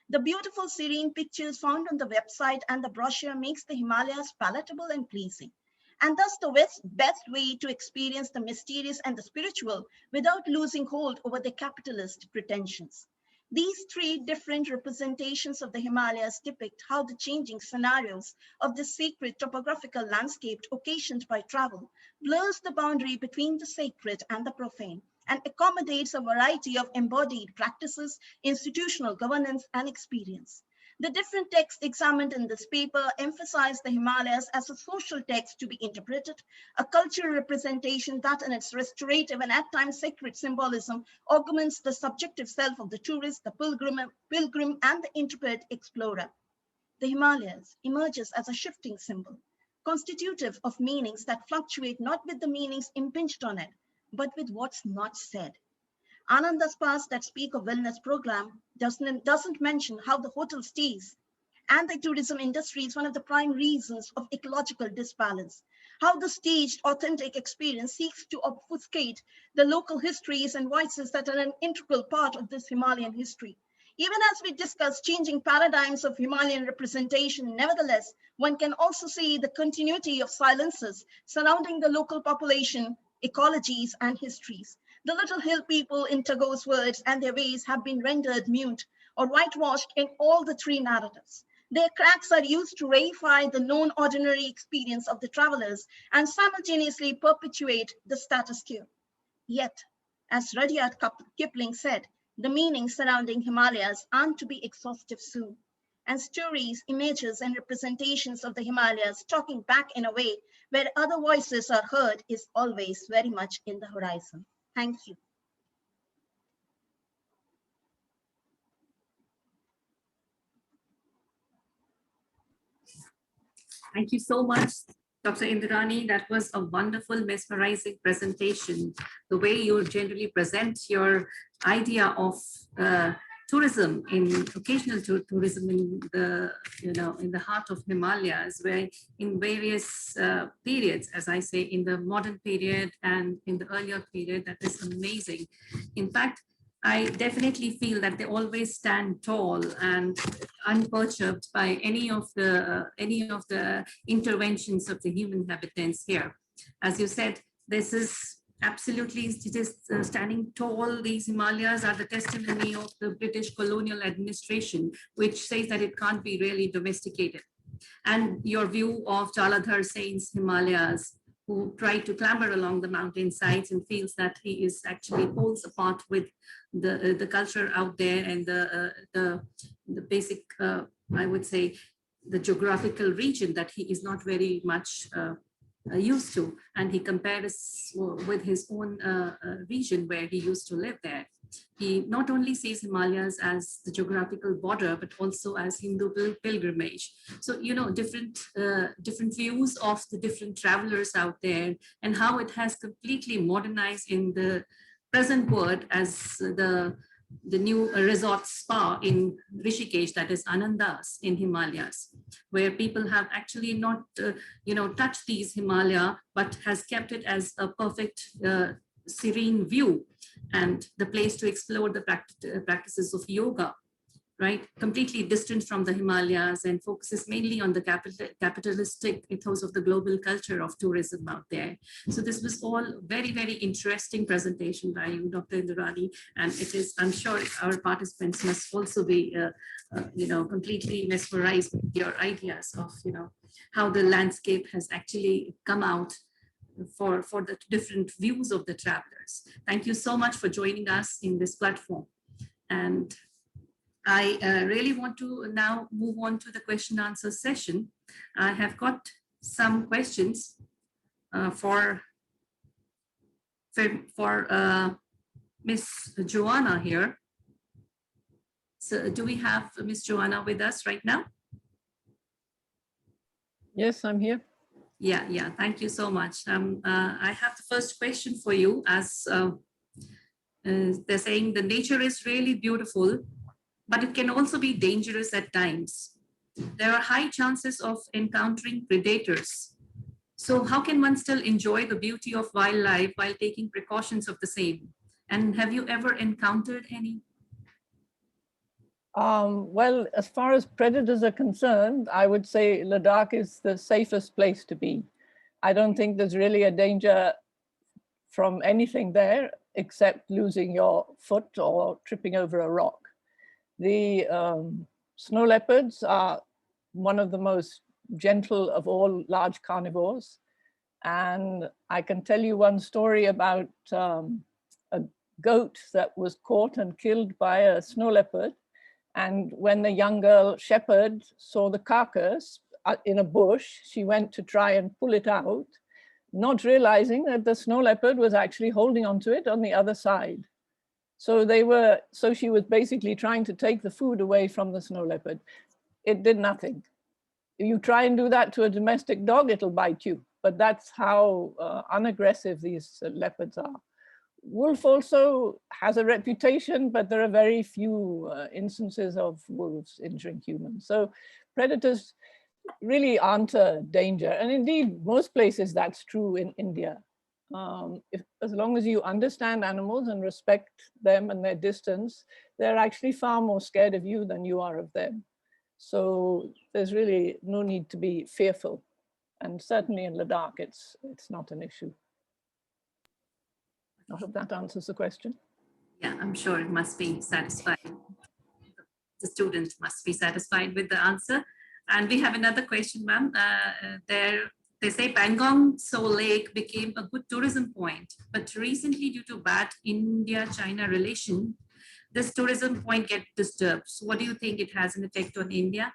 The beautiful, serene pictures found on the website and the brochure makes the Himalayas palatable and pleasing, and thus the best way to experience the mysterious and the spiritual without losing hold over the capitalist pretensions. These three different representations of the Himalayas depict how the changing scenarios of the sacred topographical landscape occasioned by travel blurs the boundary between the sacred and the profane and accommodates a variety of embodied practices, institutional governance, and experience. The different texts examined in this paper emphasize the Himalayas as a social text to be interpreted, a cultural representation that in its restorative and at times sacred symbolism augments the subjective self of the tourist, the pilgrim, and the intrepid explorer. The Himalayas emerges as a shifting symbol, constitutive of meanings that fluctuate not with the meanings impinged on it, but with what's not said. Ananda spas that speak of wellness program doesn't mention how the hotel stays and the tourism industry is one of the prime reasons of ecological disbalance, how the staged authentic experience seeks to obfuscate the local histories and voices that are an integral part of this Himalayan history. Even as we discuss changing paradigms of Himalayan representation, nevertheless, one can also see the continuity of silences surrounding the local population ecologies, and histories. The little hill people in Tagore's words and their ways have been rendered mute or whitewashed in all the three narratives. Their cracks are used to reify the known ordinary experience of the travelers and simultaneously perpetuate the status quo. Yet, as Rudyard Kipling said, the meanings surrounding Himalayas aren't to be exhaustive soon. And stories, images, and representations of the Himalayas talking back in a way where other voices are heard is always very much in the horizon. Thank you. Thank you so much, Dr. Indrani. That was a wonderful, mesmerizing presentation. The way you generally present your idea of tourism, in occasional tourism in the, in the heart of Himalayas, where in various periods, as I say, in the modern period and in the earlier period, that is amazing. In fact, I definitely feel that they always stand tall and unperturbed by any of the interventions of the human inhabitants here. As you said, this is absolutely standing tall. These Himalayas are the testimony of the British colonial administration, which says that it can't be really domesticated. And your view of Jaladhar Sain's Himalayas, who tried to clamber along the mountainsides and feels that he is actually poles apart with the culture out there and the basic, I would say, the geographical region that he is not very much used to. And he compares with his own region where he used to live there. He not only sees Himalayas as the geographical border, but also as Hindu pilgrimage. So, different views of the different travelers out there and how it has completely modernized in the present world as the new resort spa in Rishikesh, that is Anandas in Himalayas, where people have actually not, touched these Himalaya, but has kept it as a perfect serene view and the place to explore the practices of yoga, right? Completely distant from the Himalayas and focuses mainly on the capitalistic ethos of the global culture of tourism out there. So this was all very, very interesting presentation by you, Dr. Indrani, and it is, I'm sure our participants must also be, completely mesmerized with your ideas of, how the landscape has actually come out for the different views of the travelers. Thank you so much for joining us in this platform. And I really want to now move on to the question answer session. I have got some questions for Miss Joanna here. So do we have Miss Joanna with us right now? Yes, I'm here. Yeah, thank you so much. I have the first question for you, as they're saying the nature is really beautiful, but it can also be dangerous at times. There are high chances of encountering predators. So how can one still enjoy the beauty of wildlife while taking precautions of the same? And have you ever encountered any? Well, as far as predators are concerned, I would say Ladakh is the safest place to be. I don't think there's really a danger from anything there except losing your foot or tripping over a rock. The snow leopards are one of the most gentle of all large carnivores. And I can tell you one story about a goat that was caught and killed by a snow leopard. And when the young girl shepherd saw the carcass in a bush, she went to try and pull it out, not realizing that the snow leopard was actually holding onto it on the other side. So she was basically trying to take the food away from the snow leopard. It did nothing. If you try and do that to a domestic dog, it'll bite you. But that's how unaggressive these leopards are. Wolf also has a reputation, but there are very few instances of wolves injuring humans. So predators really aren't a danger. And indeed, most places that's true in India. As long as you understand animals and respect them and their distance, they're actually far more scared of you than you are of them. So there's really no need to be fearful. And certainly in Ladakh, it's not an issue. I hope that answers the question. Yeah, I'm sure it must be satisfied. The student must be satisfied with the answer. And we have another question, ma'am. They say Pangong Tso Lake became a good tourism point, but recently due to bad India-China relation, this tourism point get disturbed. So what do you think it has an effect on India?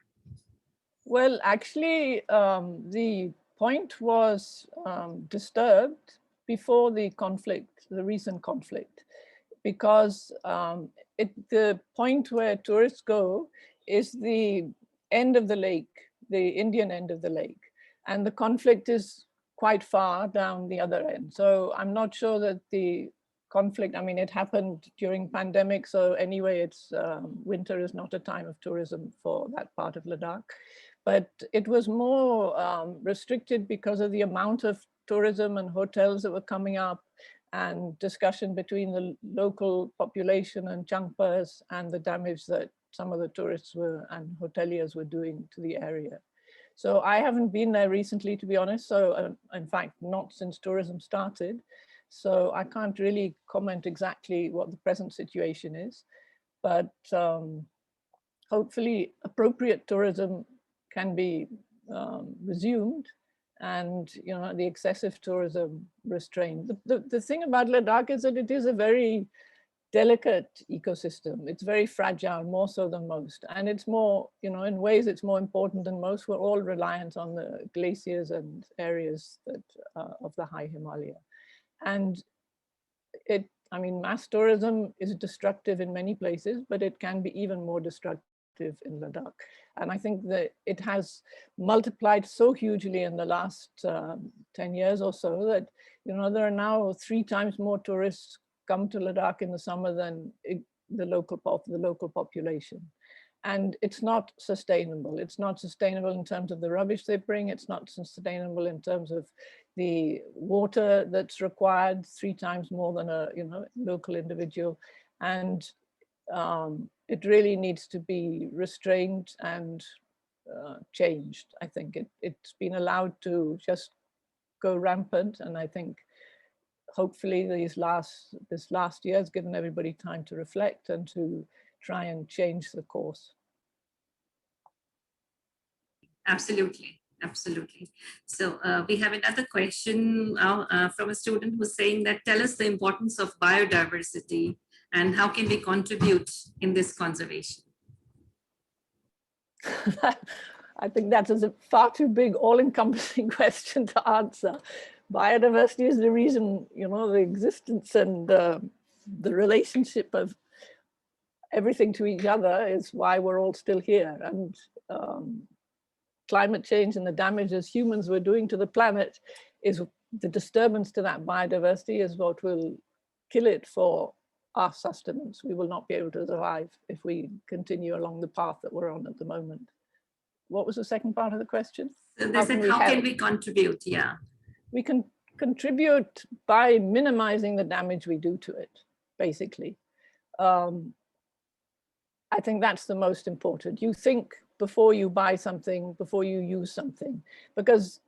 Well, actually, the point was disturbed before the conflict, the recent conflict, because the point where tourists go is the end of the lake, the Indian end of the lake, and the conflict is quite far down the other end. So I'm not sure that the conflict, I mean, it happened during pandemic, so anyway, it's winter is not a time of tourism for that part of Ladakh. But it was more restricted because of the amount of tourism and hotels that were coming up, and discussion between the local population and Changpas and the damage that some of the tourists were and hoteliers were doing to the area. So I haven't been there recently, to be honest. So in fact, not since tourism started. So I can't really comment exactly what the present situation is, but hopefully appropriate tourism can be resumed, and the excessive tourism restrained. The thing about Ladakh is that it is a very delicate ecosystem. It's very fragile, more so than most. And it's more, in ways it's more important than most. We're all reliant on the glaciers and areas that of the high Himalaya. And mass tourism is destructive in many places, but it can be even more destructive in Ladakh. And I think that it has multiplied so hugely in the last 10 years or so that, there are now 3 times more tourists come to Ladakh in the summer than the local population. And it's not sustainable. It's not sustainable in terms of the rubbish they bring. It's not sustainable in terms of the water that's required, 3 times more than a local individual. And it really needs to be restrained and changed. I think it's been allowed to just go rampant, and I think hopefully this last year has given everybody time to reflect and to try and change the course. Absolutely. Absolutely. So we have another question from a student who's saying that, tell us the importance of biodiversity and how can we contribute in this conservation? I think that is a far too big, all-encompassing question to answer. Biodiversity is the reason, the existence and the relationship of everything to each other is why we're all still here. And climate change and the damage as humans were doing to the planet is the disturbance to that biodiversity is what will kill it for our sustenance. We will not be able to survive if we continue along the path that we're on at the moment. What was the second part of the question? So they said, how can we contribute? Yeah. We can contribute by minimizing the damage we do to it, basically. I think that's the most important. You think before you buy something, before you use something, because,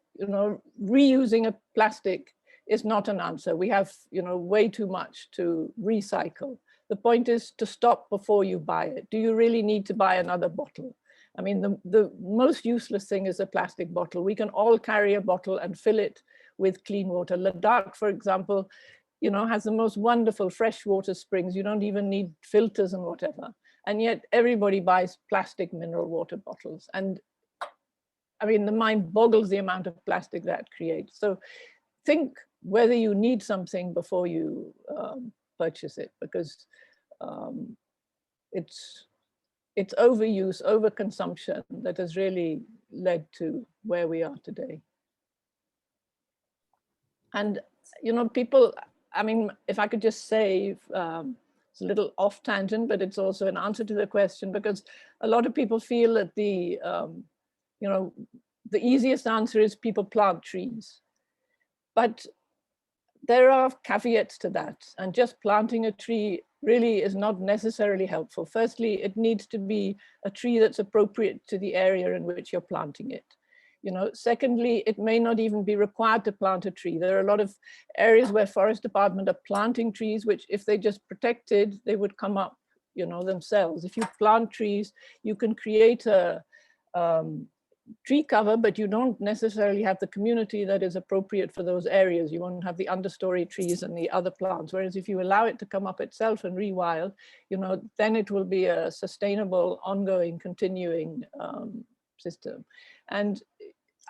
reusing a plastic is not an answer. We have, way too much to recycle. The point is to stop before you buy it. Do you really need to buy another bottle? I mean, the most useless thing is a plastic bottle. We can all carry a bottle and fill it with clean water. Ladakh, for example, has the most wonderful freshwater springs. You don't even need filters and whatever. And yet everybody buys plastic mineral water bottles. And I mean, the mind boggles the amount of plastic that creates. So think whether you need something before you purchase it, because it's overuse, overconsumption that has really led to where we are today. And, people, I mean, if I could just say, it's a little off tangent, but it's also an answer to the question, because a lot of people feel that the easiest answer is people plant trees. But there are caveats to that, and just planting a tree really is not necessarily helpful. Firstly, it needs to be a tree that's appropriate to the area in which you're planting it. You know, secondly, it may not even be required to plant a tree. There are a lot of areas where forest department are planting trees, which if they just protected, they would come up, you know, themselves. If you plant trees, you can create a tree cover, but you don't necessarily have the community that is appropriate for those areas. You won't have the understory trees and the other plants. Whereas if you allow it to come up itself and rewild, you know, then it will be a sustainable, ongoing, continuing system. And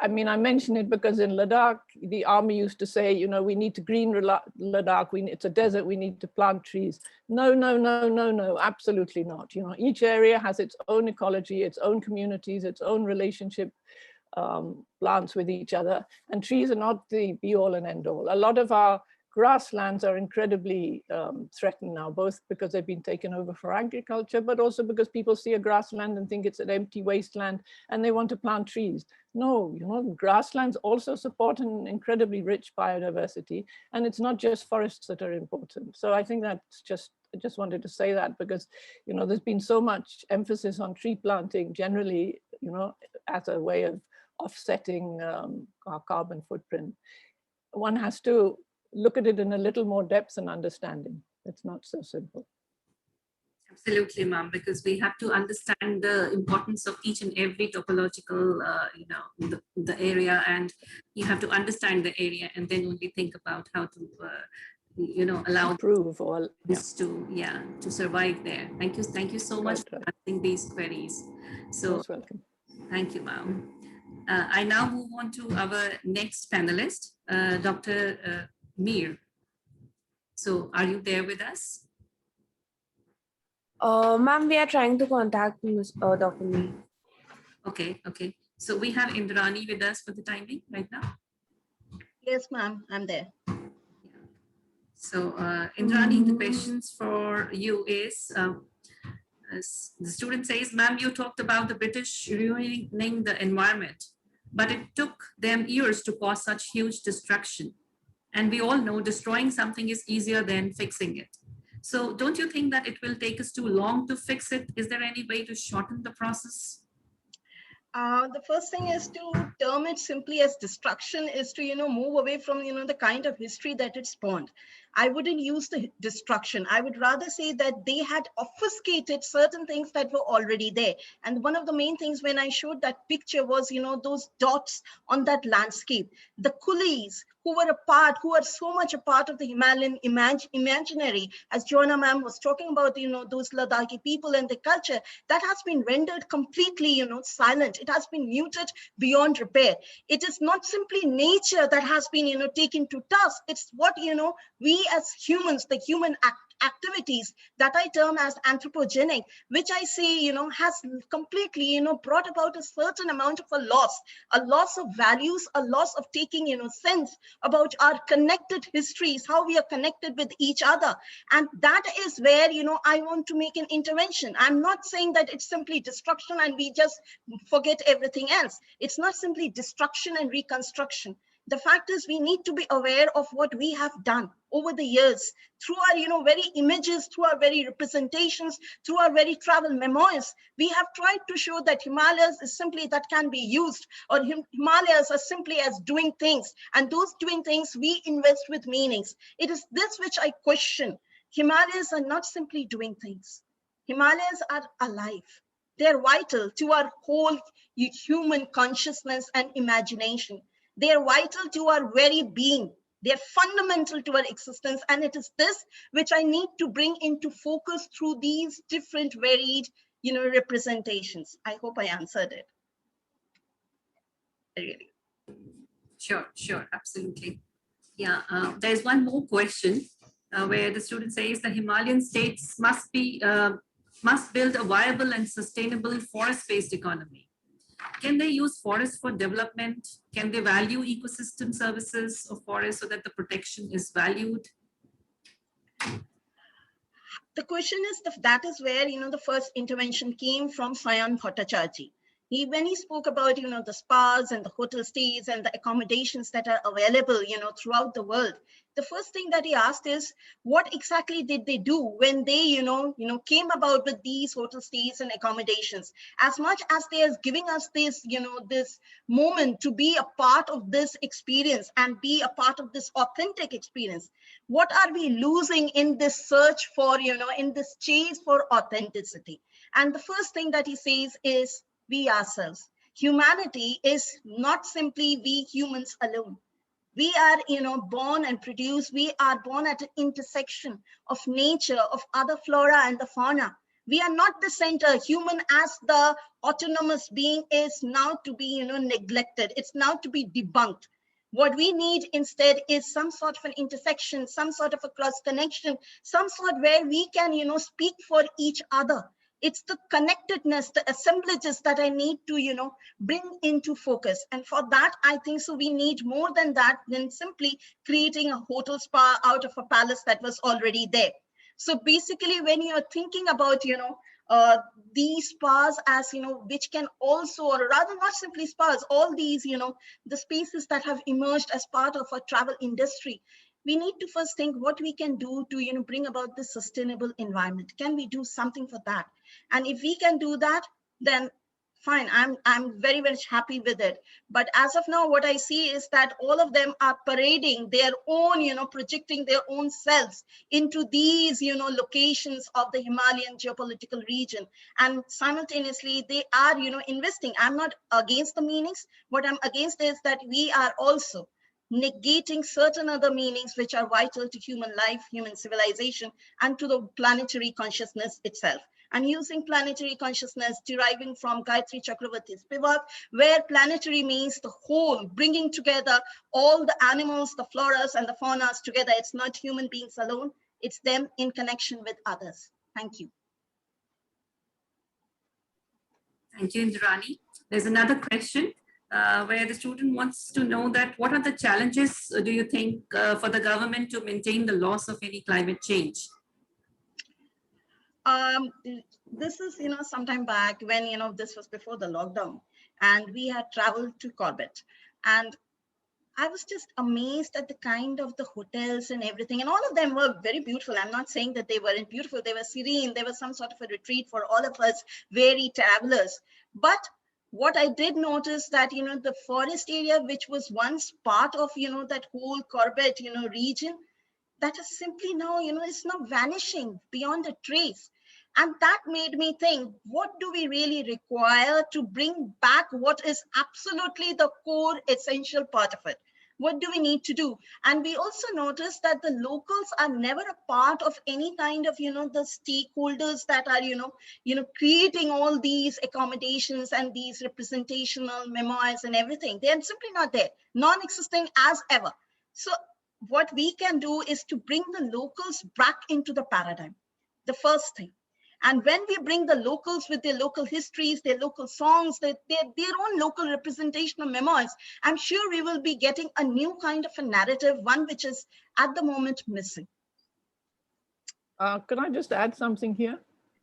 I mean, I mention it because in Ladakh, the army used to say, you know, we need to green Ladakh, it's a desert, we need to plant trees. No, no, no, no, no, absolutely not. You know, each area has its own ecology, its own communities, its own relationship plants with each other. And trees are not the be all and end all. A lot of our grasslands are incredibly threatened now, both because they've been taken over for agriculture, but also because people see a grassland and think it's an empty wasteland and they want to plant trees. No, you know, grasslands also support an incredibly rich biodiversity, and it's not just forests that are important. So I think that's just, I just wanted to say that because, you know, there's been so much emphasis on tree planting generally, you know, as a way of offsetting our carbon footprint. One has to look at it in a little more depth and understanding. It's not so simple. Absolutely, ma'am, because we have to understand the importance of each and every topological, you know, the area, and you have to understand the area and then only think about how to, you know, allow improve or this to survive there. Thank you so much for answering these queries. So, most welcome. Thank you, ma'am. I now move on to our next panelist, Dr. Mir. So are you there with us? Ma'am, we are trying to contact Dr. Mir. Okay, okay. So we have Indrani with us for the time being right now. Yes, ma'am, I'm there. So Indrani, the questions for you is, as the student says, ma'am, you talked about the British ruining the environment, but it took them years to cause such huge destruction. And we all know destroying something is easier than fixing it. So don't you think that it will take us too long to fix it? Is there any way to shorten the process? The first thing is to term it simply as destruction is to, you know, move away from, you know, the kind of history that it spawned. I wouldn't use the destruction. I would rather say that they had obfuscated certain things that were already there. And one of the main things when I showed that picture was, you know, those dots on that landscape, the coolies who are so much a part of the Himalayan imaginary, as Joanna ma'am was talking about, you know, those Ladakhi people and the culture, that has been rendered completely, you know, silent. It has been muted beyond repair. It is not simply nature that has been, you know, taken to task. It's what, you know, we as humans, the human activities that I term as anthropogenic, which I say, you know, has completely, you know, brought about a certain amount of a loss of values, a loss of taking, you know, sense about our connected histories, how we are connected with each other. And that is where, you know, I want to make an intervention. I'm not saying that it's simply destruction and we just forget everything else. It's not simply destruction and reconstruction. The fact is we need to be aware of what we have done over the years through our, you know, very images, through our very representations, through our very travel memoirs. We have tried to show that Himalayas is simply that can be used, or Himalayas are simply as doing things, and those doing things we invest with meanings. It is this which I question. Himalayas are not simply doing things. Himalayas are alive. They're vital to our whole human consciousness and imagination. They are vital to our very being. They are fundamental to our existence. And it is this which I need to bring into focus through these different varied, you know, representations. I hope I answered it. Really. Sure, absolutely. Yeah, there's one more question where the student says the Himalayan states must build a viable and sustainable forest-based economy. Can they use forests for development? Can they value ecosystem services of forests so that the protection is valued? The question is, that is where, you know, the first intervention came from Sayan Bhattacharjee. When he spoke about, the spas and the hotel stays and the accommodations that are available, throughout the world, the first thing that he asked is, what exactly did they do when they, came about with these hotel stays and accommodations? As much as they are giving us this, this moment to be a part of this experience and be a part of this authentic experience, what are we losing in this search for, in this chase for authenticity? And the first thing that he says is, we ourselves. Humanity is not simply we humans alone. We are, born and produced. We are born at an intersection of nature, of other flora and the fauna. We are not the center. Human as the autonomous being is now to be, neglected. It's now to be debunked. What we need instead is some sort of an intersection, some sort of a cross connection, some sort where we can, speak for each other. It's the connectedness, the assemblages that I need to, bring into focus. And for that, I think so we need more than that, than simply creating a hotel spa out of a palace that was already there. So basically, when you're thinking about, these spas as, which can also, or rather not simply spas, all these, the spaces that have emerged as part of our travel industry, we need to first think what we can do to, bring about this sustainable environment. Can we do something for that? And if we can do that, then fine, I'm very much happy with it. But as of now, what I see is that all of them are parading their own, projecting their own selves into these, locations of the Himalayan geopolitical region. And simultaneously, they are, investing. I'm not against the meanings. What I'm against is that we are also negating certain other meanings which are vital to human life, human civilization, and to the planetary consciousness itself. I'm using planetary consciousness deriving from Gayatri Chakravarti's Pivot, where planetary means the whole, bringing together all the animals, the floras, and the faunas together. It's not human beings alone, it's them in connection with others. Thank you. Thank you, Indrani. There's another question where the student wants to know that what are the challenges do you think for the government to maintain the loss of any climate change? This is, sometime back when, this was before the lockdown, and we had traveled to Corbett. And I was just amazed at the kind of the hotels and everything. And all of them were very beautiful. I'm not saying that they weren't beautiful. They were serene. There was some sort of a retreat for all of us weary travelers. But what I did notice that, the forest area, which was once part of, that whole Corbett, region, that is simply now, it's now vanishing beyond a trace. And that made me think, what do we really require to bring back what is absolutely the core essential part of it? What do we need to do? And we also noticed that the locals are never a part of any kind of, the stakeholders that are, creating all these accommodations and these representational memoirs and everything. They are simply not there, non-existing as ever. So what we can do is to bring the locals back into the paradigm, the first thing. And when we bring the locals with their local histories, their local songs, their own local representation of memoirs, I'm sure we will be getting a new kind of a narrative, one which is at the moment missing. Can I just add something here?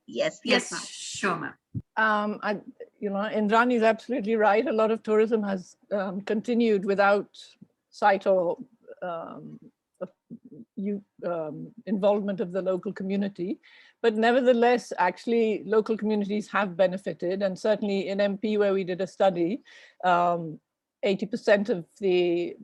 Yes, Yes, ma'am. sure, ma'am. Indrani is absolutely right. A lot of tourism has continued without sight or involvement of the local community. But nevertheless, actually, local communities have benefited. And certainly in MP, where we did a study, 80% of the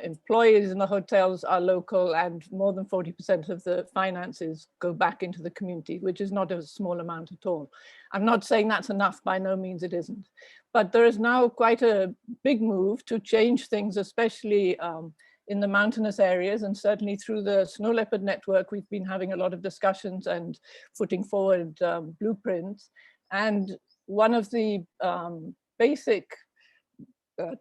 employees in the hotels are local, and more than 40% of the finances go back into the community, which is not a small amount at all. I'm not saying that's enough, by no means it isn't. But there is now quite a big move to change things, especially in the mountainous areas, and certainly through the Snow Leopard Network, we've been having a lot of discussions and putting forward blueprints. And one of the basic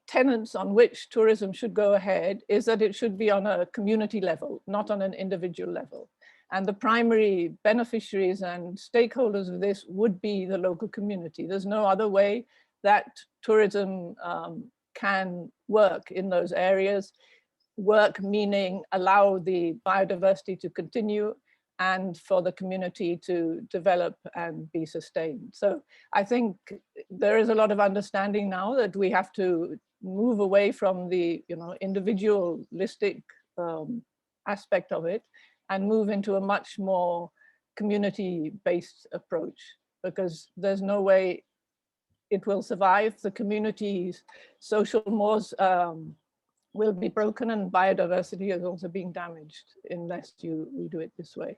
tenets on which tourism should go ahead is that it should be on a community level, not on an individual level. And the primary beneficiaries and stakeholders of this would be the local community. There's no other way that tourism can work in those areas. Work meaning allow the biodiversity to continue, and for the community to develop and be sustained. So I think there is a lot of understanding now that we have to move away from the individualistic aspect of it and move into a much more community-based approach, because there's no way it will survive. The community's social mores will be broken, and biodiversity is also being damaged unless we do it this way.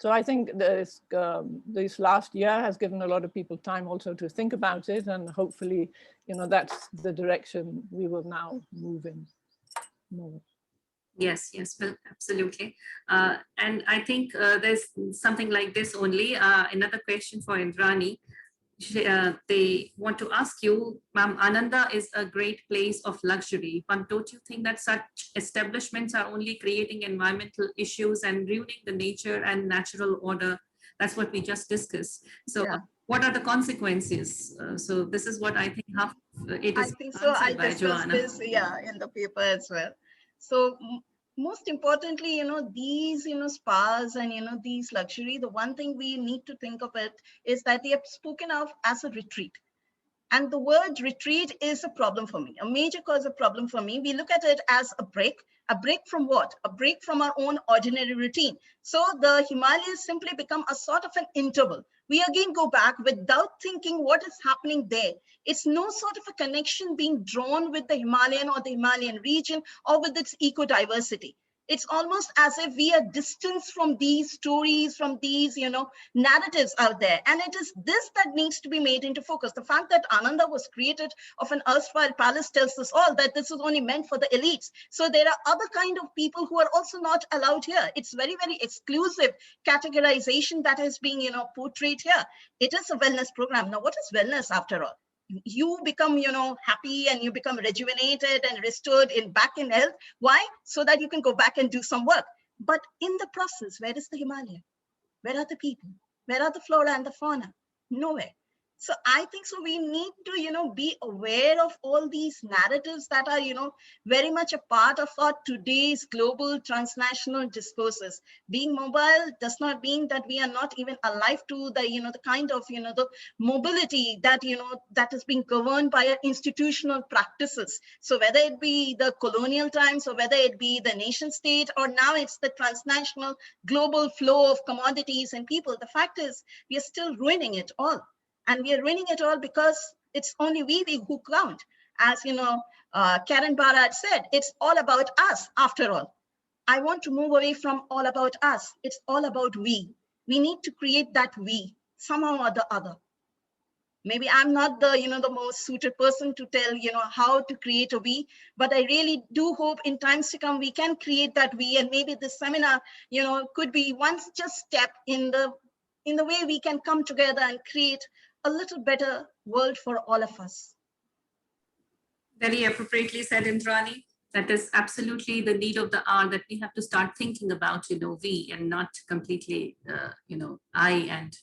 So I think this last year has given a lot of people time also to think about it, and hopefully, that's the direction we will now move in more. Yes, well, absolutely. And I think there's something like this only. Another question for Indrani. They want to ask you, Ma'am, Ananda is a great place of luxury, but don't you think that such establishments are only creating environmental issues and ruining the nature and natural order? That's what we just discussed. So what are the consequences? So this is what I think it is. I think so. I discussed this, in the paper as well. So most importantly, these, spas and, these luxury, the one thing we need to think of it is that they are spoken of as a retreat. And the word retreat is a problem for me, a major cause of problem for me. We look at it as a break from what? A break from our own ordinary routine. So the Himalayas simply become a sort of an interval. We again go back without thinking what is happening there. It's no sort of a connection being drawn with the Himalayan or the Himalayan region or with its eco-diversity. It's almost as if we are distanced from these stories, from these, narratives out there. And it is this that needs to be made into focus. The fact that Ananda was created of an erstwhile palace tells us all that this is only meant for the elites. So there are other kind of people who are also not allowed here. It's very, very exclusive categorization that is being, portrayed here. It is a wellness program. Now, what is wellness after all? You become, happy and you become rejuvenated and restored back in health. Why? So that you can go back and do some work. But in the process, where is the Himalaya? Where are the people? Where are the flora and the fauna? Nowhere. So I think so we need to, be aware of all these narratives that are, very much a part of our today's global transnational discourses. Being mobile does not mean that we are not even alive to the, the kind of, the mobility that, that is being governed by our institutional practices. So whether it be the colonial times or whether it be the nation state, or now it's the transnational global flow of commodities and people, the fact is we are still ruining it all. And we are ruining it all because it's only we who count. As Karen Barad said, it's all about us after all. I want to move away from all about us. It's all about we. We need to create that we somehow or the other. Maybe I'm not the, the most suited person to tell, how to create a we, but I really do hope in times to come we can create that we, and maybe this seminar, could be one just step in the way we can come together and create a little better world for all of us. Very appropriately said, Indrani. That is absolutely the need of the hour, that we have to start thinking about, we, and not completely, I and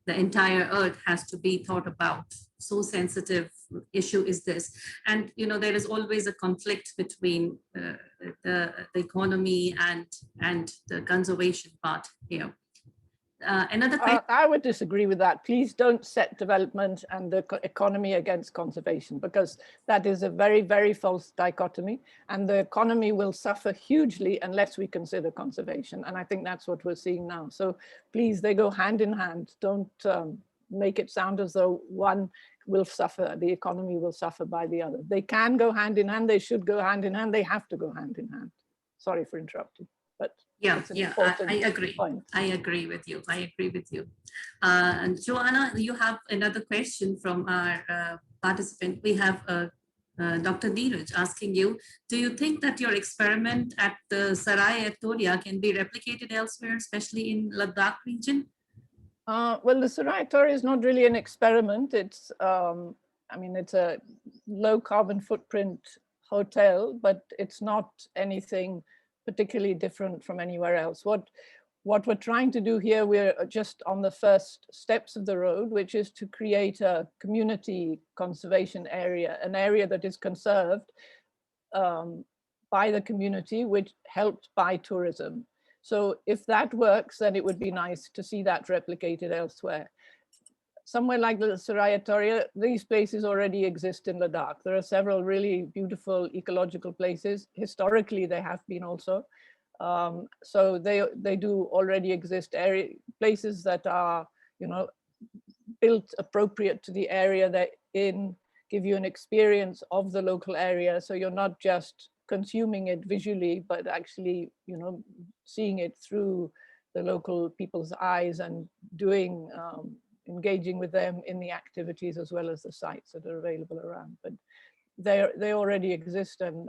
the entire earth has to be thought about. So sensitive issue is this. And, there is always a conflict between the economy and the conservation part here. Another question. I would disagree with that. Please don't set development and the economy against conservation, because that is a very, very false dichotomy, and the economy will suffer hugely unless we consider conservation. And I think that's what we're seeing now. So please, they go hand in hand. Don't make it sound as though one will suffer, the economy will suffer by the other. They can go hand in hand. They should go hand in hand. They have to go hand in hand. Sorry for interrupting, but I agree. Point. I agree with you. And Joanna, you have another question from our participant. We have Dr. Neeraj asking you, do you think that your experiment at the Sarai Etoria can be replicated elsewhere, especially in Ladakh region? Well, the Sarai Etoria is not really an experiment. It's, it's a low carbon footprint hotel, but it's not anything particularly different from anywhere else. What we're trying to do here, we're just on the first steps of the road, which is to create a community conservation area, an area that is conserved by the community, which helped by tourism. So if that works, then it would be nice to see that replicated elsewhere. Somewhere like the Saraya Torya, these places already exist in Ladakh. There are several really beautiful ecological places. Historically, they have been also. So they do already exist, places that are, you know, built appropriate to the area they're in, give you an experience of the local area. So you're not just consuming it visually, but actually, you know, seeing it through the local people's eyes and doing, engaging with them in the activities as well as the sites that are available around. But they already exist and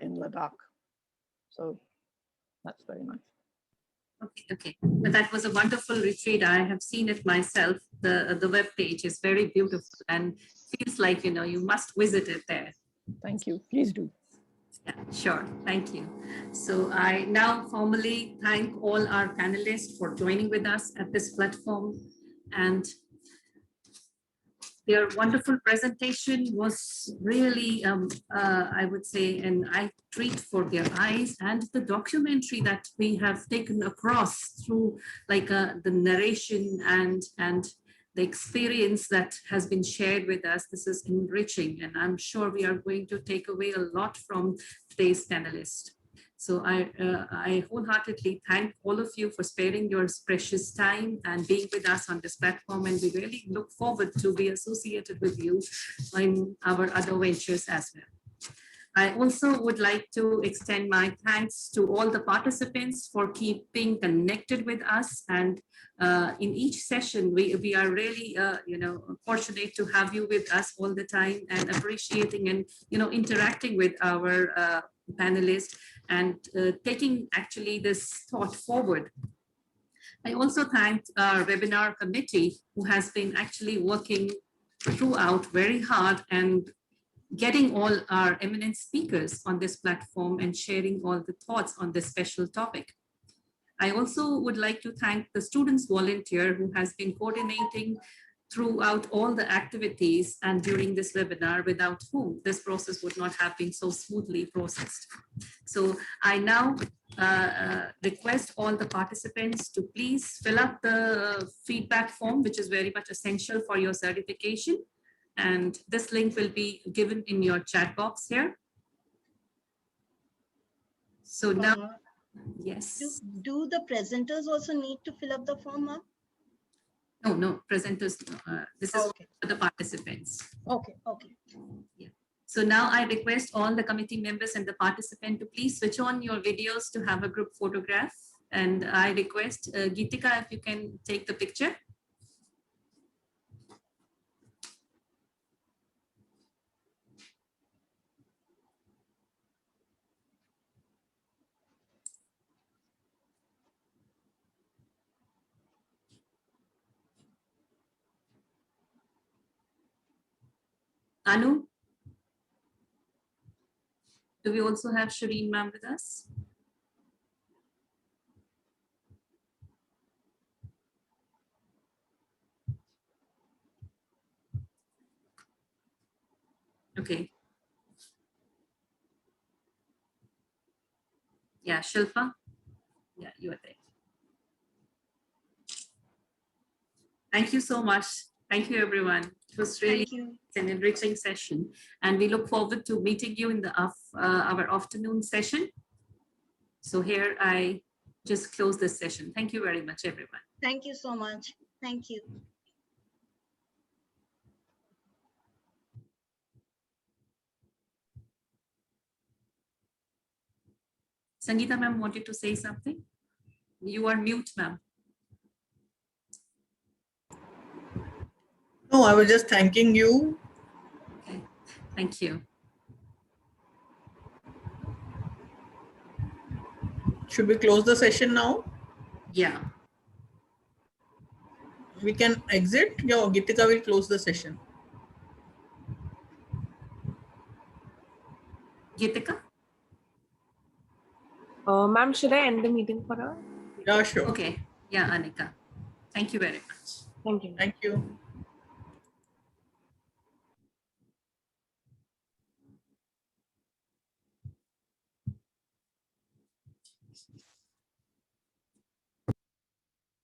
in Ladakh. So that's very nice. Okay. But that was a wonderful retreat. I have seen it myself. The web page is very beautiful and feels like, you know, you must visit it there. Thank you. Please do. Yeah, sure. Thank you. So I now formally thank all our panelists for joining with us at this platform, and their wonderful presentation was really, I would say, an eye treat for their eyes, and the documentary that we have taken across through like the narration and the experience that has been shared with us. This is enriching, and I'm sure we are going to take away a lot from today's panelists. So I wholeheartedly thank all of you for sparing your precious time and being with us on this platform. And we really look forward to be associated with you in our other ventures as well. I also would like to extend my thanks to all the participants for keeping connected with us. And in each session, we are really, fortunate to have you with us all the time and appreciating and, interacting with our panelists and taking actually this thought forward. I also thanked our webinar committee who has been actually working throughout very hard and getting all our eminent speakers on this platform and sharing all the thoughts on this special topic. I also would like to thank the students volunteer who has been coordinating throughout all the activities and during this webinar, without whom this process would not have been so smoothly processed. So I now request all the participants to please fill up the feedback form, which is very much essential for your certification. And this link will be given in your chat box here. So now, yes. Do the presenters also need to fill up the form, ma'am? No, presenters. This is Okay. for the participants. Okay. Yeah. So now I request all the committee members and the participant to please switch on your videos to have a group photograph. And I request Geetika, if you can take the picture. Anu, do we also have Shireen ma'am with us? Okay. Yeah, Shilpa. Yeah, you are there. Thank you so much. Thank you, everyone. It was really an enriching session, and we look forward to meeting you in the our afternoon session. So here I just close this session. Thank you very much, everyone. Thank you so much. Thank you. Sangeeta ma'am wanted to say something. You are mute, ma'am. No, I was just thanking you. Okay, thank you. Should we close the session now? Yeah. We can exit. Yeah, Geetika will close the session. Geetika? Ma'am, should I end the meeting for her? Yeah, sure. Okay. Yeah, Anika. Thank you very much. Thank you. Thank you.